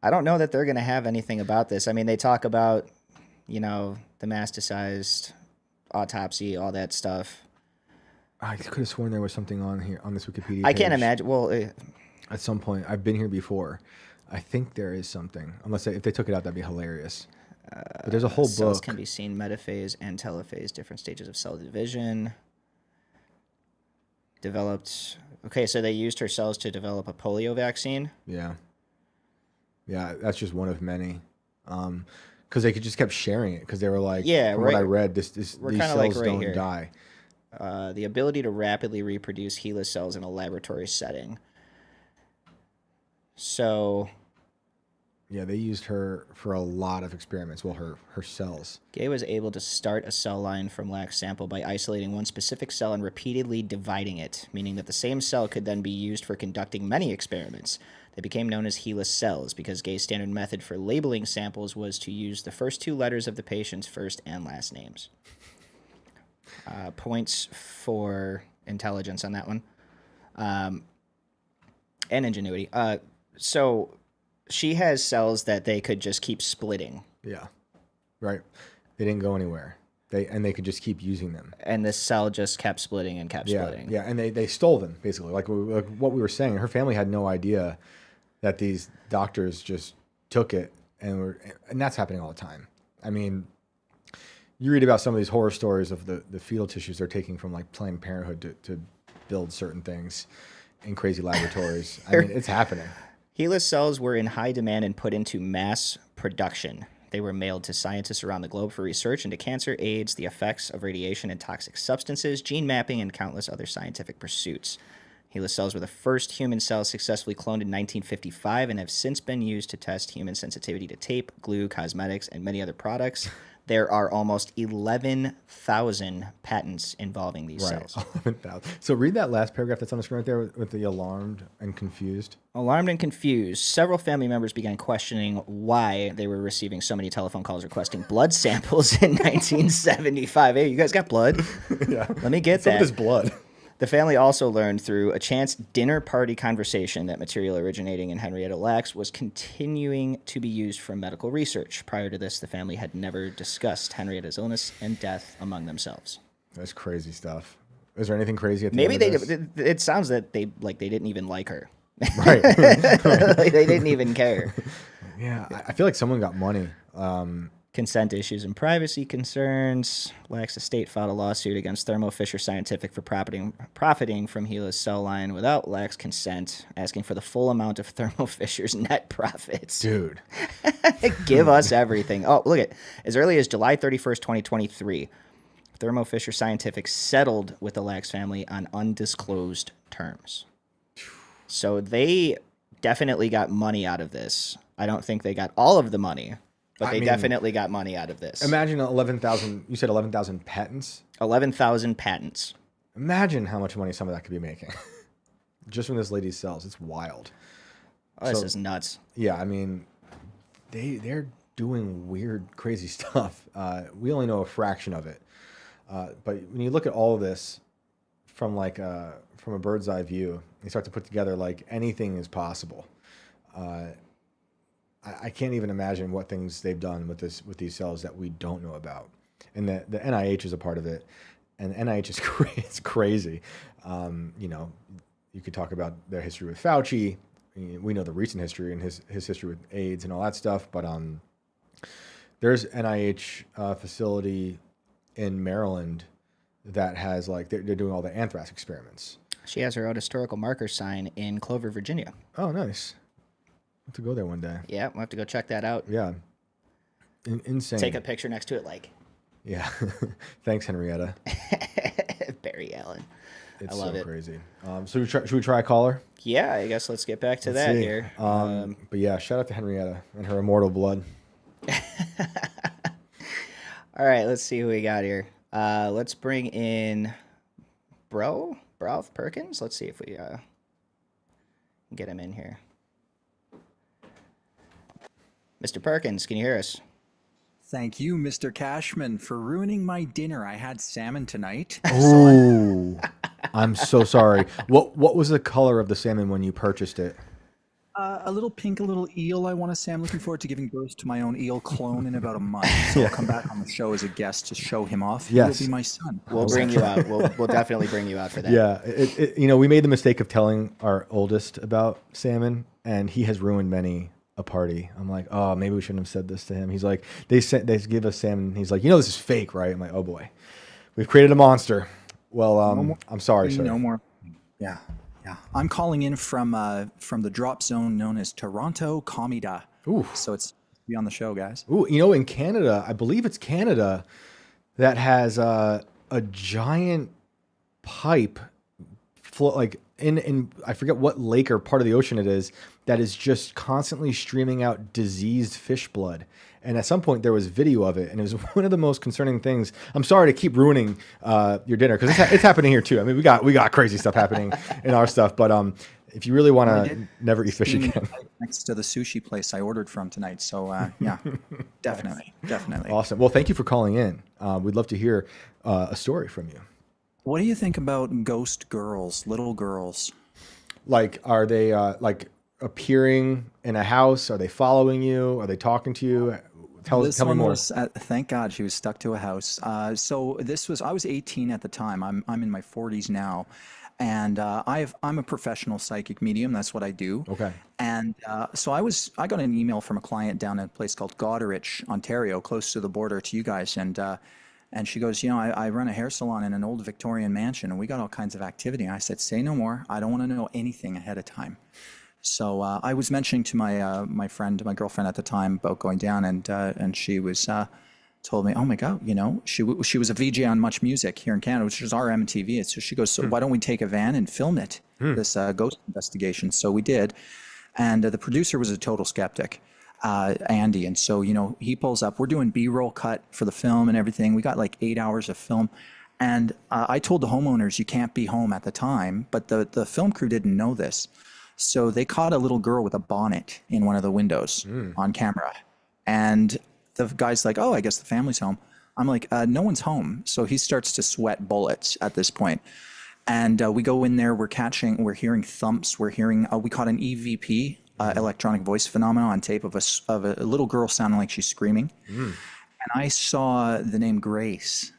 don't know that they're going to have anything about this. I mean, they talk about, the masticized autopsy, all that stuff. I could have sworn there was something on here on this Wikipedia page. I can't imagine. Well, at some point, I've been here before. I think there is something. Unless if they took it out, that'd be hilarious. But there's a whole Cells book. can be seen metaphase and telophase, different stages of cell division. Developed. Okay, so they used her cells to develop a polio vaccine. Yeah. Yeah, that's just one of many. Because they just kept sharing it because they were like, from what I read, these cells don't die. The ability to rapidly reproduce HeLa cells in a laboratory setting. So, yeah, they used her for a lot of experiments. Well, her cells. Gay was able to start a cell line from Lacks' sample by isolating one specific cell and repeatedly dividing it, meaning that the same cell could then be used for conducting many experiments. They became known as HeLa cells because Gay's standard method for labeling samples was to use the first 2 letters of the patient's first and last names. Points for intelligence on that one. And ingenuity. So she has cells that they could just keep splitting. Yeah, right. They didn't go anywhere. They could just keep using them. And this cell just kept splitting and kept splitting. Yeah, and they stole them, basically. Like what we were saying, her family had no idea that these doctors just took it, and that's happening all the time. I mean, you read about some of these horror stories of the fetal tissues they're taking from like Planned Parenthood to build certain things in crazy laboratories. I mean, it's happening. HeLa cells were in high demand and put into mass production. They were mailed to scientists around the globe for research into cancer, AIDS, the effects of radiation and toxic substances, gene mapping, and countless other scientific pursuits. HeLa cells were the first human cells successfully cloned in 1955 and have since been used to test human sensitivity to tape, glue, cosmetics, and many other products. There are almost 11,000 patents involving these cells. 11,000. So read that last paragraph that's on the screen right there with the alarmed and confused. Alarmed and confused, several family members began questioning why they were receiving so many telephone calls requesting blood samples in 1975. Hey, you guys got blood? Yeah. Let me get Some that. of this blood. The family also learned through a chance dinner party conversation that material originating in Henrietta Lacks was continuing to be used for medical research. Prior to this, the family had never discussed Henrietta's illness and death among themselves. That's crazy stuff. Is there anything crazy at the Maybe end of this? it sounds that they didn't even like her. Right. Like, they didn't even care. Yeah, I feel like someone got money. Consent issues and privacy concerns. Lacks estate filed a lawsuit against Thermo Fisher Scientific for profiting from HeLa's cell line without Lacks' consent, asking for the full amount of Thermo Fisher's net profits. Dude. Give us everything. Oh, look at as early as July 31st, 2023, Thermo Fisher Scientific settled with the Lacks family on undisclosed terms. So they definitely got money out of this. I don't think they got all of the money, but they definitely got money out of this. Imagine 11,000, you said 11,000 patents? 11,000 patents. Imagine how much money some of that could be making. Just from this lady's cells. It's wild. Oh, this is nuts. Yeah, I mean, they're doing weird, crazy stuff. We only know a fraction of it. But when you look at all of this from a bird's eye view, you start to put together like anything is possible. I can't even imagine what things they've done with these cells that we don't know about. And the NIH is a part of it. And the NIH is it's crazy. You could talk about their history with Fauci. We know the recent history and his history with AIDS and all that stuff. But there's NIH facility in Maryland that has they're doing all the anthrax experiments. She has her own historical marker sign in Clover, Virginia. Oh, nice. I'll have to go there one day. Yeah, we'll have to go check that out. Yeah. Insane. Take a picture next to it, Yeah. Thanks, Henrietta. Barry Allen. It's I love it. Crazy. So should we try a caller? Yeah, I guess let's get back to that here. But yeah, shout out to Henrietta and her immortal blood. All right, let's see who we got here. Let's bring in Bro Perkins. Let's see if we can get him in here. Mr. Perkins, can you hear us? Thank you, Mr. Cashman, for ruining my dinner. I had salmon tonight. Oh, I'm so sorry. What was the color of the salmon when you purchased it? A little pink, a little eel, I want to say. I'm looking forward to giving birth to my own eel clone in about a month. So I'll come back on the show as a guest to show him off. Yes. He will be my son. We'll bring you out. We'll definitely bring you out for that. Yeah. We made the mistake of telling our oldest about salmon, and he has ruined many a party. I'm like, oh, maybe we shouldn't have said this to him. He's like, they give us Sam, and he's like, this is fake, right? I'm like, oh boy, we've created a monster. Well, I'm sorry, sir. No more. Yeah. I'm calling in from the drop zone known as Toronto, Comida. Ooh. So it's be on the show, guys. Ooh, in Canada, I believe it's Canada that has a giant pipe, like in I forget what lake or part of the ocean it is, that is just constantly streaming out diseased fish blood. And at some point there was video of it, and it was one of the most concerning things. I'm sorry to keep ruining your dinner, because it's happening here too. I mean, we got crazy stuff happening in our stuff, but if you really want to never eat fish again, next to the sushi place I ordered from tonight. So yeah, definitely. Awesome. Well, thank you for calling in. We'd love to hear a story from you. What do you think about ghost girls, little girls? Like, are they like appearing in a house? Are they following you? Are they talking to you? Tell me more. Thank God she was stuck to a house. So I was 18 at the time. I'm in my 40s now, and I'm a professional psychic medium. That's what I do. Okay. And so I got an email from a client down at a place called Goderich, Ontario, close to the border to you guys, and she goes, I run a hair salon in an old Victorian mansion, and we got all kinds of activity. And I said, say no more. I don't want to know anything ahead of time. So I was mentioning to my girlfriend at the time about going down, and she was told me, oh my God, she was a VJ on Much Music here in Canada, which is our MTV. So she goes, so why don't we take a van and film it, this ghost investigation? So we did, and the producer was a total skeptic, Andy, and so he pulls up. We're doing B-roll cut for the film and everything. We got like 8 hours of film. And I told the homeowners you can't be home at the time, but the film crew didn't know this. So they caught a little girl with a bonnet in one of the windows on camera. And the guy's like, oh, I guess the family's home. I'm like, no one's home. So he starts to sweat bullets at this point. And we go in there, we're hearing thumps, we caught an EVP, electronic voice phenomenon, on tape of a little girl sounding like she's screaming. And I saw the name Grace.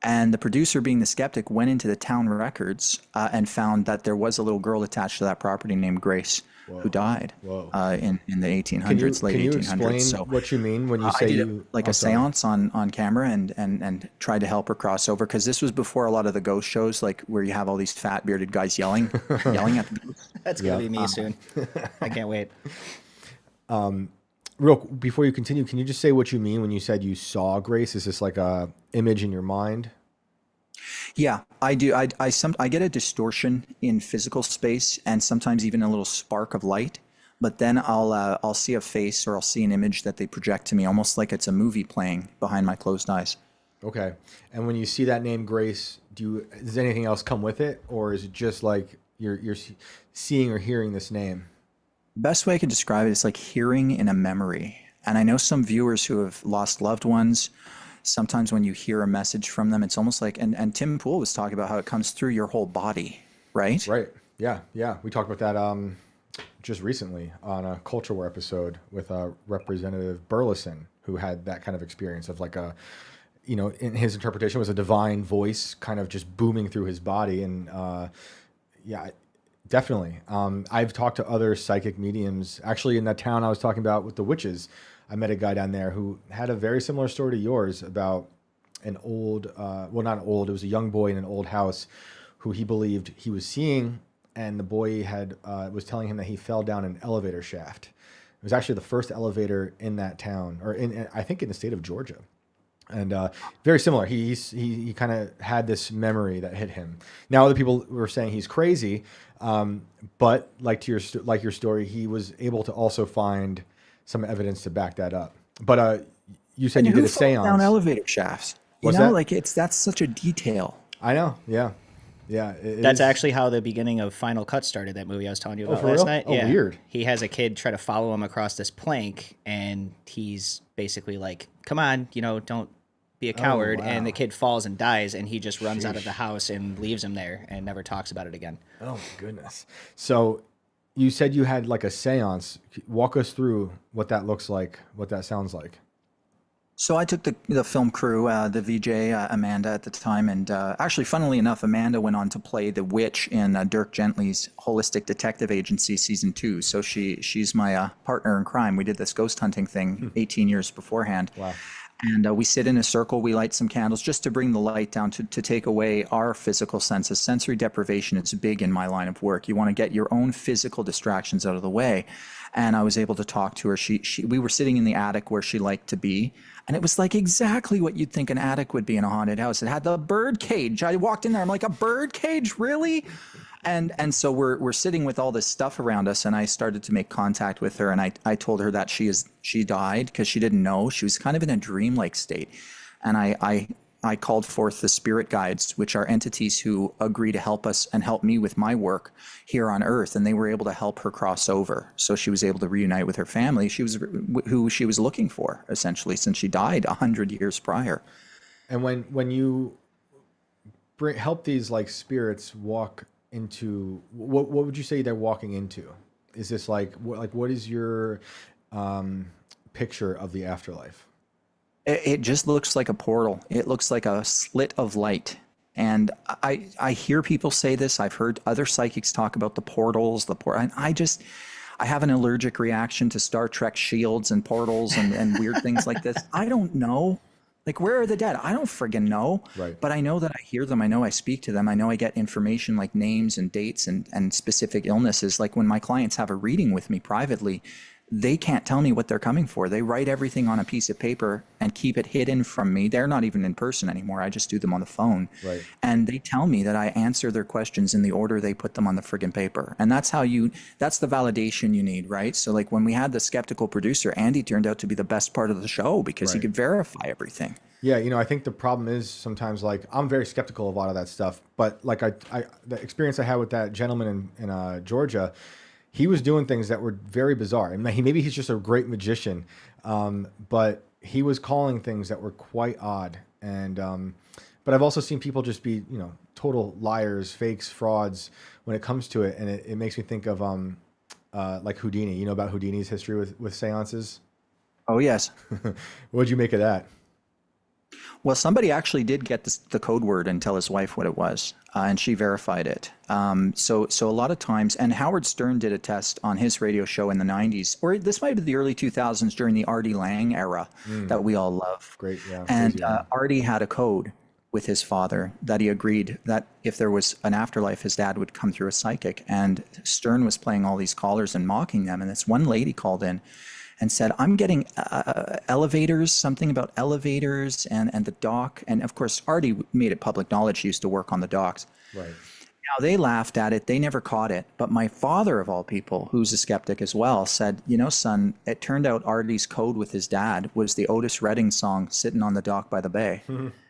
And the producer, being the skeptic, went into the town records and found that there was a little girl attached to that property named Grace, who died in the 1800s, late 1800s. Can you explain what you mean when you say a seance on camera and tried to help her cross over? Because this was before a lot of the ghost shows, like where you have all these fat bearded guys yelling at the ghosts. That's gonna be me soon. I can't wait. Before you continue, can you just say what you mean when you said you saw Grace? Is this like a image in your mind? Yeah, I do. I get a distortion in physical space, and sometimes even a little spark of light. But then I'll see a face, or I'll see an image that they project to me, almost like it's a movie playing behind my closed eyes. Okay. And when you see that name Grace, does anything else come with it, or is it just like you're seeing or hearing this name? The best way I can describe it is like hearing in a memory. And I know some viewers who have lost loved ones, sometimes when you hear a message from them, it's almost like, and Tim Pool was talking about how it comes through your whole body, right? Right. Yeah. We talked about that just recently on a Culture War episode with Representative Burleson, who had that kind of experience of like in his interpretation was a divine voice kind of just booming through his body. And definitely. I've talked to other psychic mediums. Actually, in that town I was talking about with the witches, I met a guy down there who had a very similar story to yours about an old, it was a young boy in an old house who he believed he was seeing, and the boy was telling him that he fell down an elevator shaft. It was actually the first elevator in that town, or I think in the state of Georgia. And very similar. He kind of had this memory that hit him. Now other people were saying he's crazy, but like your story, he was able to also find some evidence to back that up. But you said you did a seance down elevator shafts. That's such a detail. I know. Yeah. That's actually how the beginning of Final Cut started. That movie I was telling you about last night. Oh, weird. He has a kid try to follow him across this plank, and he's basically like, "Come on, don't be a coward." Oh, wow. And the kid falls and dies, and he just runs out of the house and leaves him there and never talks about it again. Oh my goodness. So you said you had like a seance. Walk us through what that looks like, what that sounds like. So I took the film crew, the VJ, Amanda at the time, and actually, funnily enough, Amanda went on to play the witch in Dirk Gently's Holistic Detective Agency season 2. So she's my partner in crime. We did this ghost hunting thing 18 years beforehand. Wow. And we sit in a circle, we light some candles just to bring the light down to take away our physical senses. Sensory deprivation is big in my line of work. You want to get your own physical distractions out of the way. And I was able to talk to her. We were sitting in the attic where she liked to be. And it was like exactly what you'd think an attic would be in a haunted house. It had the bird cage. I walked in there, I'm like, a bird cage, really? And so we're sitting with all this stuff around us, and I started to make contact with her, and I told her that she died because she didn't know. She was kind of in a dreamlike state. And I called forth the spirit guides, which are entities who agree to help us and help me with my work here on Earth, and they were able to help her cross over. So she was able to reunite with her family. Who she was looking for, essentially, since she died 100 years prior. And when you help these like spirits walk into, what would you say they're walking into? Is this like what is your picture of the afterlife? It just looks like a portal. It looks like a slit of light. And I hear people say this. I've heard other psychics talk about the portals, and I have an allergic reaction to Star Trek shields and portals and weird things like this. I don't know. Like, where are the dead? I don't friggin' know. Right. But I know that I hear them. I know I speak to them. I know I get information like names and dates and specific illnesses. Like when my clients have a reading with me privately, they can't tell me what they're coming for. They write everything on a piece of paper and keep it hidden from me. They're not even in person anymore. I just do them on the phone. Right. And they tell me that I answer their questions in the order they put them on the friggin' paper. And that's the validation you need, right? So like when we had the skeptical producer, Andy turned out to be the best part of the show because he could verify everything. Yeah, I think the problem is sometimes like I'm very skeptical of a lot of that stuff, but like the experience I had with that gentleman in Georgia, he was doing things that were very bizarre. And maybe he's just a great magician, but he was calling things that were quite odd. And but I've also seen people just be total liars, fakes, frauds when it comes to it, and it makes me think of like Houdini. You know about Houdini's history with seances? Oh yes. What'd you make of that? Well, somebody actually did get the code word and tell his wife what it was, and she verified it. So a lot of times, and Howard Stern did a test on his radio show in the 90s, or this might be the early 2000s during the Artie Lang era that we all love. Great, yeah. And Artie had a code with his father that he agreed that if there was an afterlife, his dad would come through a psychic. And Stern was playing all these callers and mocking them. And this one lady called in and said, I'm getting elevators, something about elevators and the dock. And of course, Artie made it public knowledge he used to work on the docks. Right. Now, they laughed at it. They never caught it. But my father, of all people, who's a skeptic as well, said, son, it turned out Artie's code with his dad was the Otis Redding song, Sitting on the Dock by the Bay.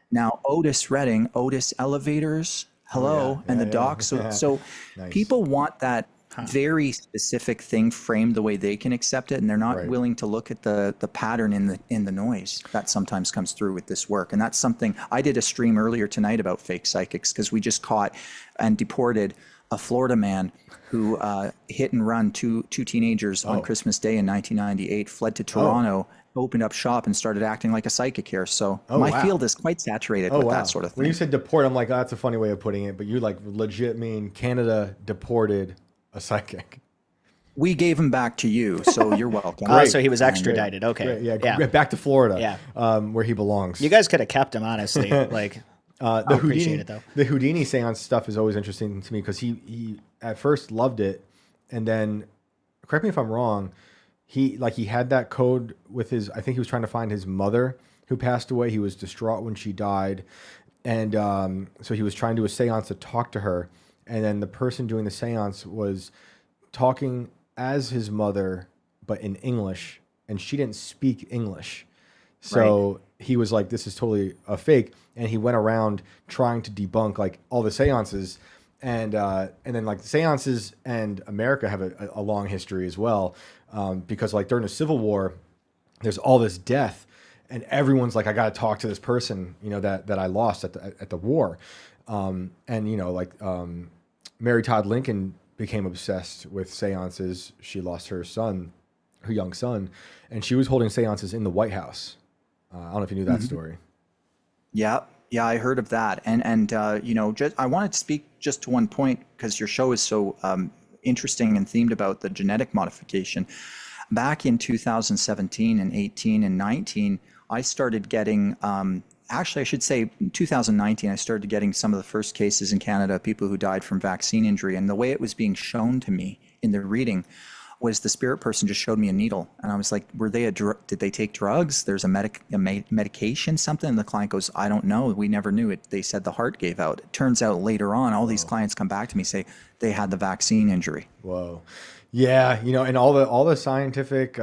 Now, Otis Redding, Otis Elevators, hello, and the dock. So Nice. People want that very specific thing framed the way they can accept it, and they're not willing to look at the pattern in the noise that sometimes comes through with this work. And that's something I did a stream earlier tonight about fake psychics, because we just caught and deported a Florida man who hit and run two teenagers on Christmas Day in 1998, fled to Toronto, opened up shop and started acting like a psychic here. So my field is quite saturated with that sort of thing. When you said deport, I'm like, that's a funny way of putting it, but you like legit mean Canada deported a psychic. We gave him back to you, so you're welcome. So he was extradited. Okay. Great. Yeah, back to Florida, where he belongs. You guys could have kept him, honestly. Like, I appreciate it, though. The Houdini seance stuff is always interesting to me because he at first loved it, and then, correct me if I'm wrong, he had that code with his, I think he was trying to find his mother who passed away. He was distraught when she died, and so he was trying to do a seance to talk to her. And then the person doing the seance was talking as his mother, but in English, and she didn't speak English. So he was like, this is totally a fake. And he went around trying to debunk like all the seances. And then like the seances and America have a long history as well. Because like during the Civil War, there's all this death and everyone's like, I got to talk to this person, that I lost at the war. Mary Todd Lincoln became obsessed with seances. She lost her young son, and she was holding seances in the White House. I don't know if you knew that story. Yeah, yeah, I heard of that, and just I wanted to speak just to one point because your show is so interesting and themed about the genetic modification. Back in 2017 and 18 and 19, I started getting. Actually, I should say 2019, I started getting some of the first cases in Canada, people who died from vaccine injury, and the way it was being shown to me in the reading was the spirit person just showed me a needle, and I was like, "Were they did they take drugs? There's a medication, something?" And the client goes, "I don't know. We never knew it. They said the heart gave out." It turns out later on, all these clients come back to me say they had the vaccine injury. Whoa. Yeah, and all the scientific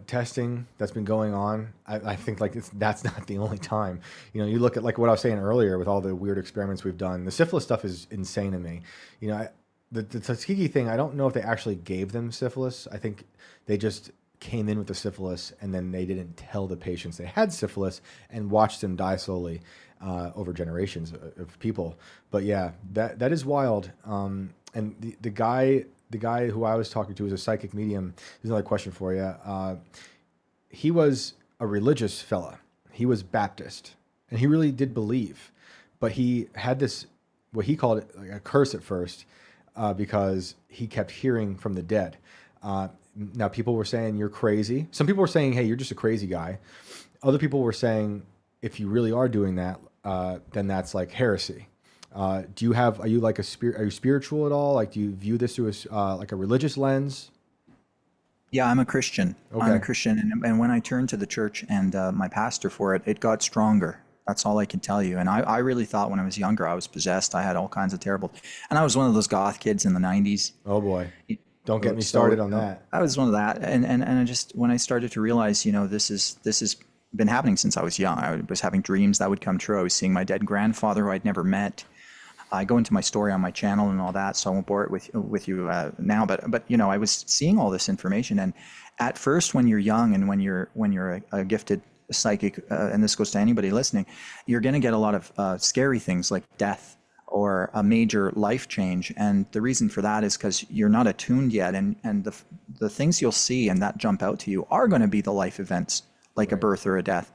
testing that's been going on, I think like that's not the only time. You look at like what I was saying earlier with all the weird experiments we've done. The syphilis stuff is insane to me. The Tuskegee thing, I don't know if they actually gave them syphilis. I think they just came in with the syphilis and then they didn't tell the patients they had syphilis and watched them die slowly over generations of people. But yeah, that is wild. And the guy who I was talking to is a psychic medium. There's another question for you. He was a religious fella. He was Baptist, and he really did believe. But he had this, what he called it, like a curse at first, because he kept hearing from the dead. Now, people were saying, you're crazy. Some people were saying, hey, you're just a crazy guy. Other people were saying, if you really are doing that, then that's like heresy. Are you like are you spiritual at all? Like, do you view this through like a religious lens? Yeah, I'm a Christian. Okay. I'm a Christian. And when I turned to the church and my pastor for it, it got stronger. That's all I can tell you. And I really thought when I was younger, I was possessed. I had all kinds of terrible, and I was one of those goth kids in the 90s. Oh boy. Don't get me started on that. I was one of that. And I just, when I started to realize, this has been happening since I was young. I was having dreams that would come true. I was seeing my dead grandfather who I'd never met. I go into my story on my channel and all that, so I won't bore it with you now. But I was seeing all this information, and at first, when you're young and when you're a gifted psychic, and this goes to anybody listening, you're going to get a lot of scary things like death or a major life change, and the reason for that is because you're not attuned yet, and the things you'll see and that jump out to you are going to be the life events, like a birth or a death.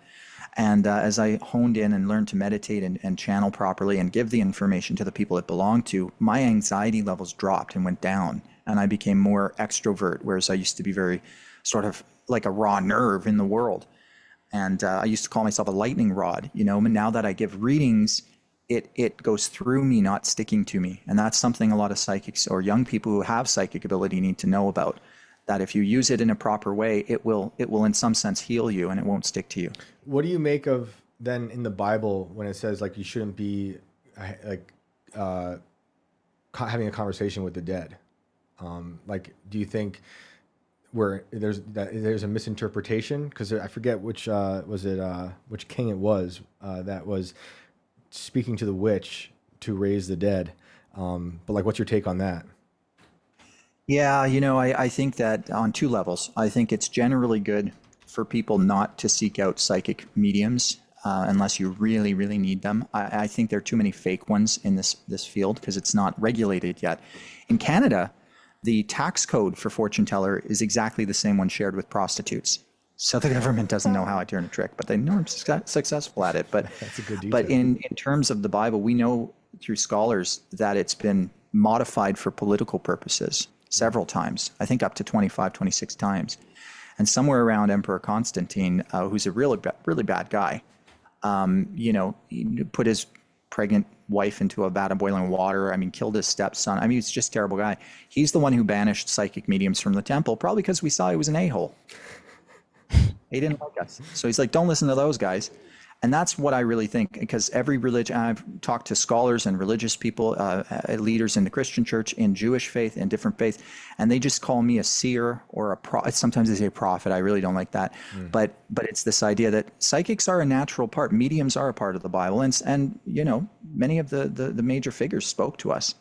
And as I honed in and learned to meditate and channel properly and give the information to the people it belonged to, my anxiety levels dropped and went down. And I became more extrovert, whereas I used to be very sort of like a raw nerve in the world. And I used to call myself a lightning rod, But now that I give readings, it goes through me, not sticking to me. And that's something a lot of psychics or young people who have psychic ability need to know about. That if you use it in a proper way, it will in some sense heal you and it won't stick to you. What do you make of then in the Bible when it says like you shouldn't be like having a conversation with the dead? Like, do you think there's a misinterpretation? Because I forget which king it was that was speaking to the witch to raise the dead. But like, what's your take on that? Yeah, I think that on two levels. I think it's generally good for people not to seek out psychic mediums unless you really, really need them. I think there are too many fake ones in this field because it's not regulated yet. In Canada, the tax code for fortune teller is exactly the same one shared with prostitutes. So the government doesn't know how I turn a trick, but they know I'm successful at it. But that's a good detail. But in terms of the Bible, we know through scholars that it's been modified for political purposes several times, I think up to 25, 26 times. And somewhere around Emperor Constantine, who's a really bad guy, he put his pregnant wife into a vat of boiling water. Killed his stepson. He's just a terrible guy. He's the one who banished psychic mediums from the temple, probably because we saw he was an a-hole. He didn't like us. So he's like, don't listen to those guys. And that's what I really think, because every religion, I've talked to scholars and religious people, leaders in the Christian church, in Jewish faith, in different faiths, and they just call me a seer or a prophet. Sometimes they say prophet. I really don't like that. But it's this idea that psychics are a natural part. Mediums are a part of the Bible. And many of the major figures spoke to us.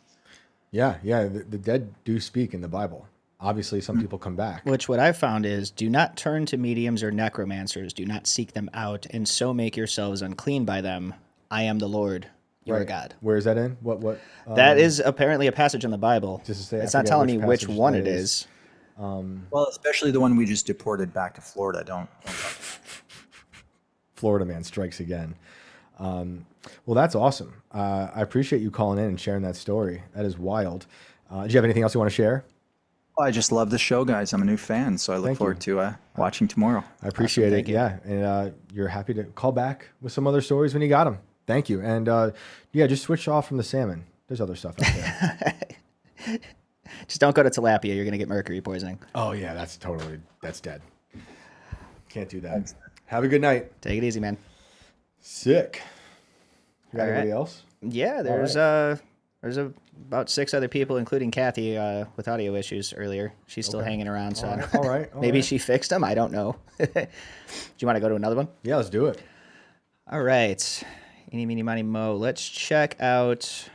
Yeah. The dead do speak in the Bible. Obviously, some people come back. Which what I've found is do not turn to mediums or necromancers. Do not seek them out, and so make yourselves unclean by them. I am the Lord, your God. Where is that in? What? That is apparently a passage in the Bible. Just to say, it's not telling me which one it is. Well, especially the one we just deported back to Florida. Don't Florida man strikes again. Well, that's awesome. I appreciate you calling in and sharing that story. That is wild. Do you have anything else you want to share? Well, I just love the show, guys. I'm a new fan, so I look forward to watching tomorrow. I appreciate it. Yeah, and you're happy to call back with some other stories when you got them. Thank you. And yeah, just switch off from the salmon. There's other stuff out there. Just don't go to tilapia. You're going to get mercury poisoning. Oh, yeah, that's dead. Can't do that. Have a good night. Take it easy, man. Sick. You got All anybody right. else? Yeah, there's about 6 other people, including Kathy, with audio issues earlier. She's still hanging around, so All right. maybe she fixed them. I don't know. Do you want to go to another one? Yeah, let's do it. All right. Eeny, meeny, miny, mo. Let's check out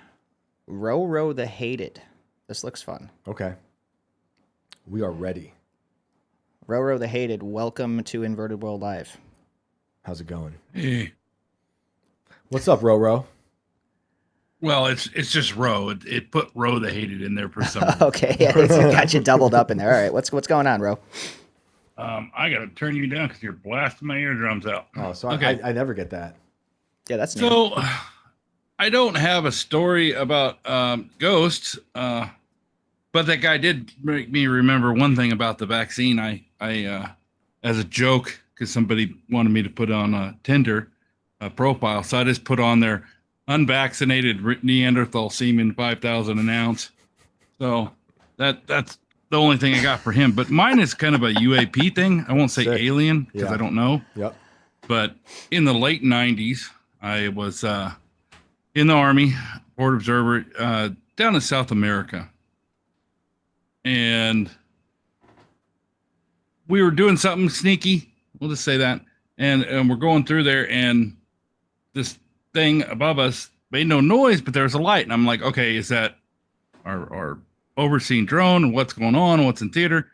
Ro the Hated. This looks fun. Okay. We are ready. Ro the Hated, welcome to Inverted World Live. How's it going? Hey. What's up, Ro? Well, it's just Ro. It put Ro the Hated in there for some reason. Okay, yeah, it's got you doubled up in there. All right, what's going on, Ro? I got to turn you down because you're blasting my eardrums out. Oh, so okay. I never get that. Yeah, that's new. So I don't have a story about ghosts, but that guy did make me remember one thing about the vaccine. I as a joke, because somebody wanted me to put on a Tinder profile, so I just put on there unvaccinated Neanderthal semen, 5,000 an ounce. So that's the only thing I got for him. But mine is kind of a UAP thing. I won't say Sick. alien because I don't know. Yep. But in the late 90s, I was in the Army, board observer, down in South America. And we were doing something sneaky. We'll just say that. And we're going through there, and this thing above us made no noise, but there was a light. And I'm like, okay, is that our overseeing drone? What's going on? What's in theater?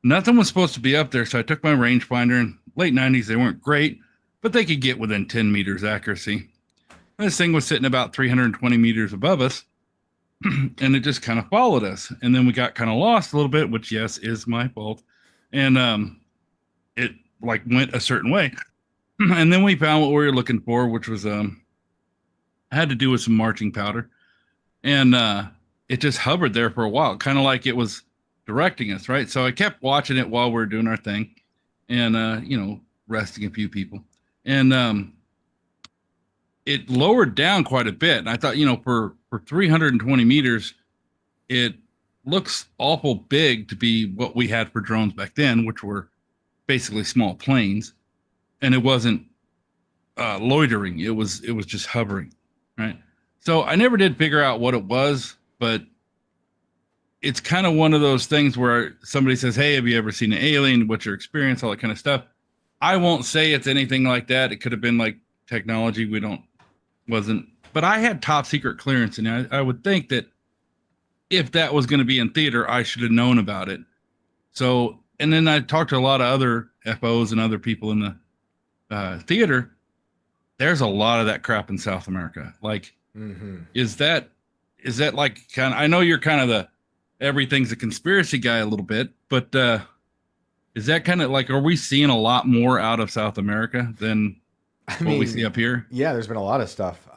Nothing was supposed to be up there. So I took my rangefinder. In late 90s, they weren't great, but they could get within 10 meters accuracy. And this thing was sitting about 320 meters above us, and it just kind of followed us. And then we got kind of lost a little bit, which, yes, is my fault. And it like went a certain way. And then we found what we were looking for, which was had to do with some marching powder. And it just hovered there for a while, kind of like it was directing us, right? So I kept watching it while we were doing our thing and, resting a few people. And it lowered down quite a bit. And I thought, for 320 meters, it looks awful big to be what we had for drones back then, which were basically small planes. And it wasn't loitering. It was just hovering, right? So I never did figure out what it was, but it's kind of one of those things where somebody says, hey, have you ever seen an alien? What's your experience? All that kind of stuff. I won't say it's anything like that. It could have been like technology wasn't, but I had top secret clearance, and I would think that if that was going to be in theater, I should have known about it. So, and then I talked to a lot of other FOs and other people in the theater. There's a lot of that crap in South America. Like, is that like kind of, I know you're kind of the everything's a conspiracy guy a little bit, but is that kind of like, are we seeing a lot more out of South America than what we see up here? Yeah, there's been a lot of stuff.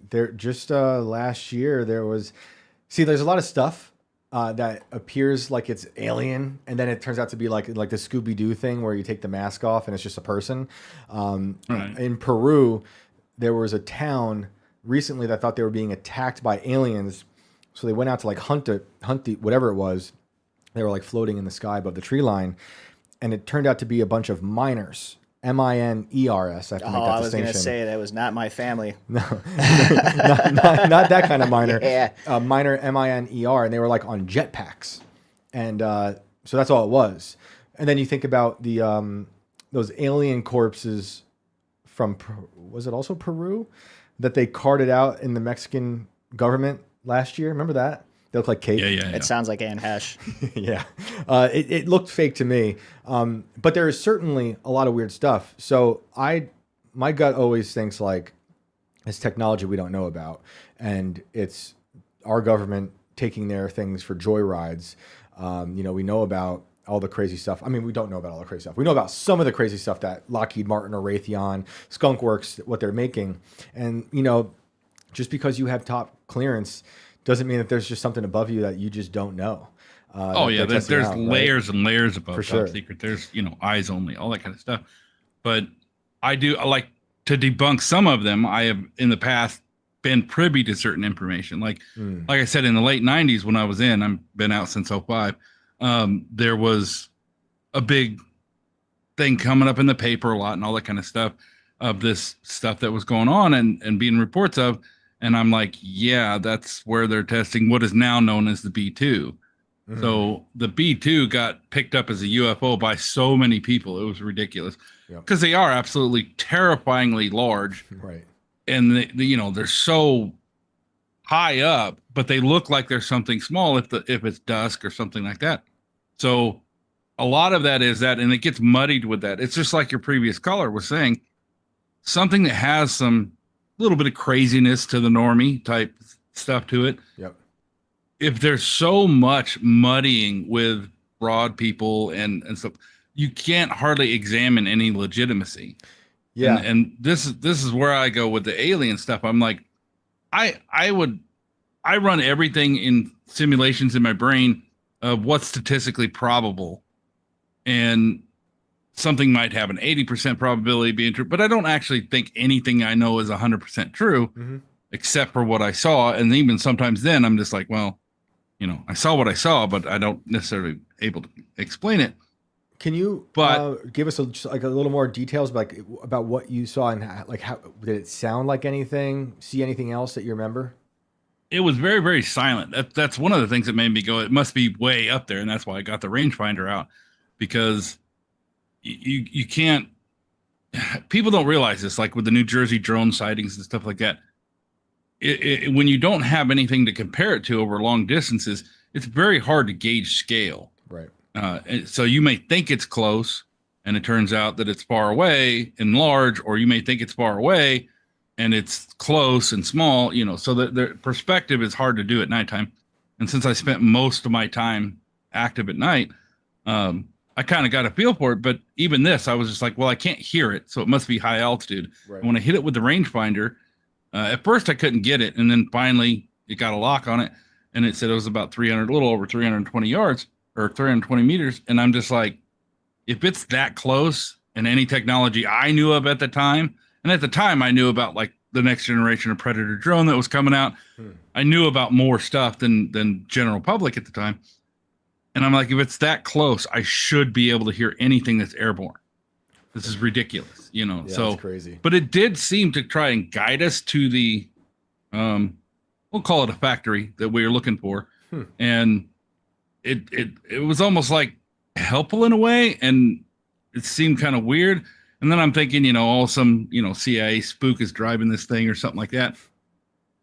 There just last year there's a lot of stuff that appears like it's alien, and then it turns out to be like the Scooby-Doo thing where you take the mask off and it's just a person. Right. In Peru, there was a town recently that thought they were being attacked by aliens, so they went out to like hunt the whatever it was. They were like floating in the sky above the tree line, and it turned out to be a bunch of miners. M-I-N-E-R-S. I have to make that I was going to distinction. say that was not my family. No, not that kind of miner. Yeah. Miner, M-I-N-E-R, and they were like on jetpacks, and so that's all it was. And then you think about the those alien corpses from, was it also Peru, that they carted out in the Mexican government last year? Remember that? They look like cake. Yeah. It sounds like Anne Hesh. Yeah. It looked fake to me. But there is certainly a lot of weird stuff. So my gut always thinks like it's technology we don't know about. And it's our government taking their things for joyrides. We know about all the crazy stuff. I mean, we don't know about all the crazy stuff. We know about some of the crazy stuff that Lockheed Martin or Raytheon, Skunk Works, what they're making. And, you know, just because you have top clearance doesn't mean that there's just something above you that you just don't know. There's layers and layers above top secret. There's, you know, eyes only, all that kind of stuff. But I like to debunk some of them. I have in the past been privy to certain information. Like I said, in the late 90s when I was I've been out since 05. There was a big thing coming up in the paper a lot and all that kind of stuff of this stuff that was going on and being reports of. And I'm like, yeah, that's where they're testing what is now known as the B2. So the B2 got picked up as a UFO by so many people. It was ridiculous because they are absolutely terrifyingly large. Right. And you know, they're so high up, but they look like there's something small if it's dusk or something like that. So a lot of that is that, and it gets muddied with that. It's just like your previous caller was saying, something that has some little bit of craziness to the normie type stuff to it. Yep. If there's so much muddying with broad people and stuff, you can't hardly examine any legitimacy. Yeah. And this is where I go with the alien stuff. I'm like, I run everything in simulations in my brain of what's statistically probable, and something might have an 80% probability of being true, but I don't actually think anything I know is 100% true, except for what I saw. And even sometimes then I'm just like, well, you know, I saw what I saw, but I don't necessarily able to explain it. Can you give us a little more details about what you saw and how did it sound like anything? See anything else that you remember? It was very, very silent. That's one of the things that made me go, it must be way up there. And that's why I got the rangefinder out, because you can't, people don't realize this, like with the New Jersey drone sightings and stuff like that. When you don't have anything to compare it to over long distances, it's very hard to gauge scale. Right. And so you may think it's close and it turns out that it's far away and large, or you may think it's far away and it's close and small, you know, so the perspective is hard to do at nighttime. And since I spent most of my time active at night, I kind of got a feel for it. But even this, I was just like, well, I can't hear it, so it must be high altitude. Right. And when I hit it with the rangefinder, at first I couldn't get it. And then finally it got a lock on it. And it said it was about a little over 320 yards or 320 meters. And I'm just like, if it's that close and any technology I knew of at the time, and at the time I knew about like the next generation of Predator drone that was coming out. I knew about more stuff than general public at the time. And I'm like, if it's that close, I should be able to hear anything that's airborne. This is ridiculous, you know? Yeah, so that's crazy. But it did seem to try and guide us to the, we'll call it a factory that we were looking for. And it was almost like helpful in a way. And it seemed kind of weird. And then I'm thinking, you know, some, you know, CIA spook is driving this thing or something like that.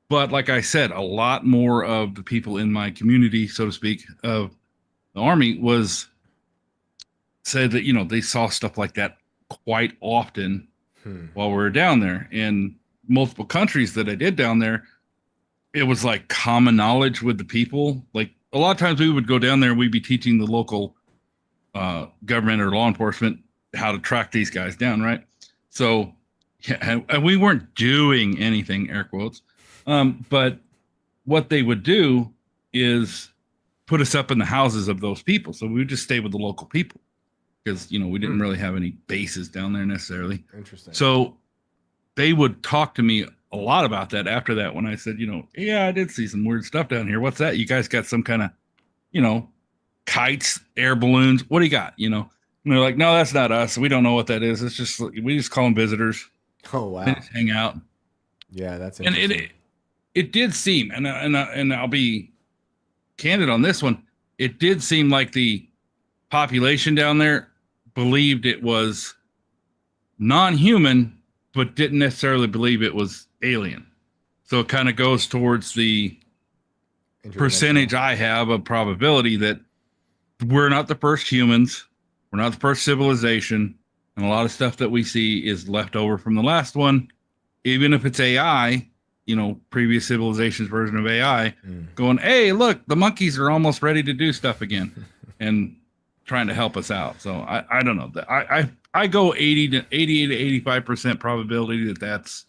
But like I said, a lot more of the people in my community, so to speak, of the Army said that, you know, they saw stuff like that quite often while we were down there. In multiple countries that I did down there, it was like common knowledge with the people. Like a lot of times we would go down there and we'd be teaching the local government or law enforcement how to track these guys down, right? So, yeah, and we weren't doing anything, air quotes, but what they would do is put us up in the houses of those people. So we would just stay with the local people because, you know, we didn't really have any bases down there necessarily. Interesting. So they would talk to me a lot about that after that when I said, you know, yeah, I did see some weird stuff down here. What's that? You guys got some kind of, you know, kites, air balloons? What do you got? You know? And they're like, no, that's not us. We don't know what that is. It's just, we just call them visitors. Oh, wow. They just hang out. Yeah, that's interesting. And it did seem, and I'll be candid on this one, it did seem like the population down there believed it was non-human, but didn't necessarily believe it was alien. So it kind of goes towards the percentage I have of probability that we're not the first humans. We're not the first civilization, and a lot of stuff that we see is left over from the last one. Even if it's AI, you know, previous civilization's version of AI, going, hey, look, the monkeys are almost ready to do stuff again. And trying to help us out. So I don't know. I go 80 to 85% probability that's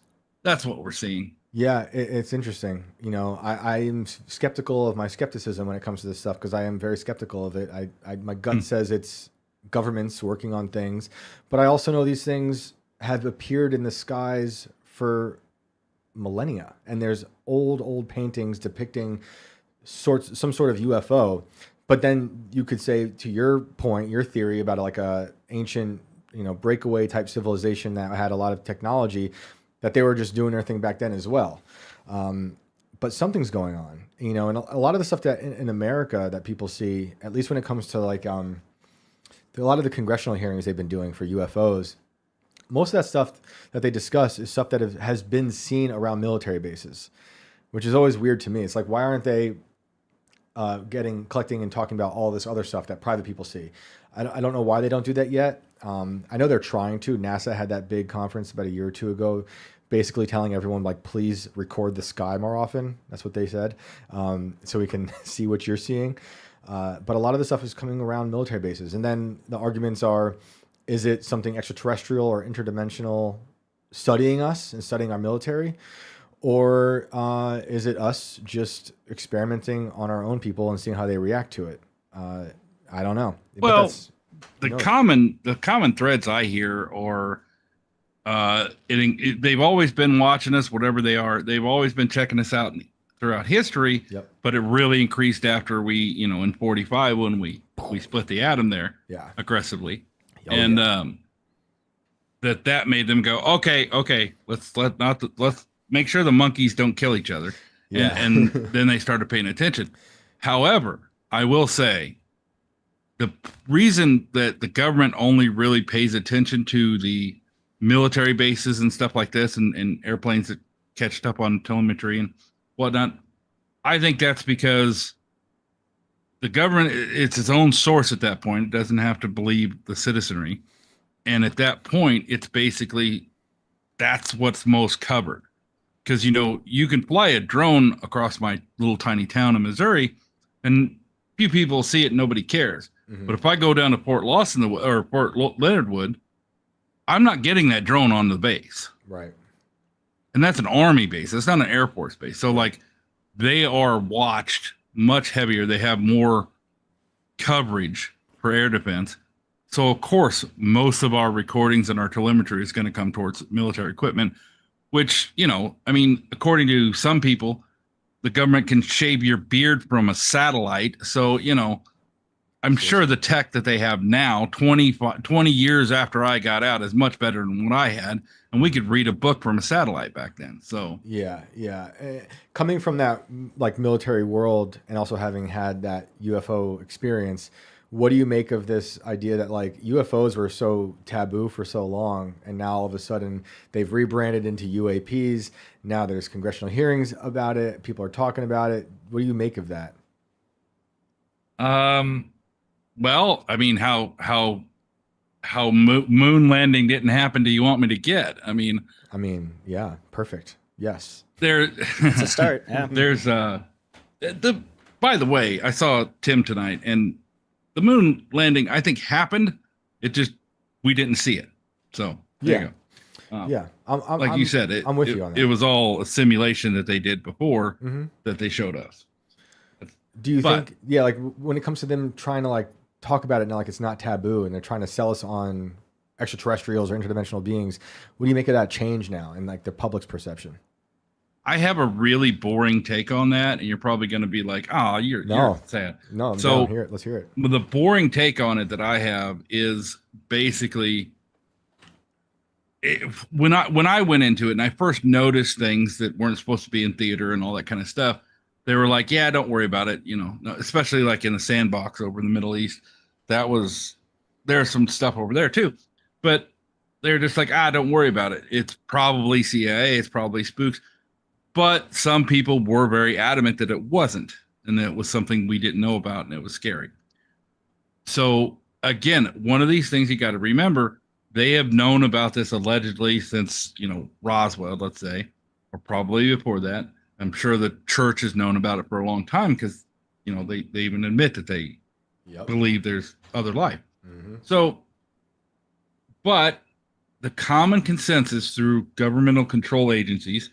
what we're seeing. Yeah, it's interesting. You know, I'm skeptical of my skepticism when it comes to this stuff because I am very skeptical of it. My gut says it's governments working on things, but I also know these things have appeared in the skies for millennia, and there's old paintings depicting some sort of UFO. But then you could say, to your point, your theory about like a ancient, breakaway type civilization that had a lot of technology, that they were just doing their thing back then as well. But something's going on, and a lot of the stuff that in America that people see, at least when it comes to like a lot of the congressional hearings they've been doing for UFOs, most of that stuff that they discuss is stuff that has been seen around military bases, which is always weird to me. It's like, why aren't they collecting and talking about all this other stuff that private people see? I don't know why they don't do that yet. I know they're trying to. NASA had that big conference about a year or two ago, basically telling everyone, like, please record the sky more often. That's what they said, so we can see what you're seeing. But a lot of the stuff is coming around military bases. And then the arguments are, is it something extraterrestrial or interdimensional studying us and studying our military? Or is it us just experimenting on our own people and seeing how they react to it? I don't know. Well, the common threads I hear are they've always been watching us, whatever they are. They've always been checking us out throughout history. Yep. But it really increased after we, in 45 when we split the atom there aggressively. Oh, and that made them go, okay, let's make sure the monkeys don't kill each other. Yeah. And then they started paying attention. However, I will say the reason that the government only really pays attention to the military bases and stuff like this and airplanes that catched up on telemetry and whatnot, I think that's because the government, it's its own source at that point. It doesn't have to believe the citizenry. And at that point, it's basically, that's what's most covered. Because, you can fly a drone across my little tiny town in Missouri and few people see it and nobody cares. Mm-hmm. But if I go down to Port Lawson or Port Leonard Wood, I'm not getting that drone on the base. Right. And that's an Army base. It's not an Air Force base. So, like, they are watched much heavier. They have more coverage for air defense. So, of course, most of our recordings and our telemetry is going to come towards military equipment, which, according to some people, the government can shave your beard from a satellite. So, I'm sure the tech that they have now, 20 years after I got out, is much better than what I had. And we could read a book from a satellite back then. So yeah. Coming from that like military world and also having had that UFO experience, what do you make of this idea that like UFOs were so taboo for so long, and now all of a sudden they've rebranded into UAPs? Now there's congressional hearings about it. People are talking about it. What do you make of that? Well, I mean, how moon landing didn't happen do you want me to get? I mean, yeah, perfect. Yes. It's a start. Yeah. There's by the way, I saw Tim tonight, and the moon landing, I think, happened. It just, we didn't see it. So there you go. Yeah. You said, I'm with you on that. It was all a simulation that they did before that they showed us. Do you think, like when it comes to them trying to like talk about it now, like it's not taboo and they're trying to sell us on extraterrestrials or interdimensional beings, what do you make of that change now and like the public's perception? I have a really boring take on that, and you're probably going to be like, "Oh, you're sad." No, let's hear it. The boring take on it that I have is basically when I went into it and I first noticed things that weren't supposed to be in theater and all that kind of stuff. They were like, "Yeah, don't worry about it." Especially like in the sandbox over in the Middle East, there's some stuff over there too, but they're just like, "Don't worry about it. It's probably CIA. It's probably spooks." But some people were very adamant that it wasn't, and that it was something we didn't know about, and it was scary. So again, one of these things you got to remember, they have known about this allegedly since, Roswell, let's say, or probably before that. I'm sure the church has known about it for a long time because, they even admit that they believe there's other life. So, but the common consensus through governmental control agencies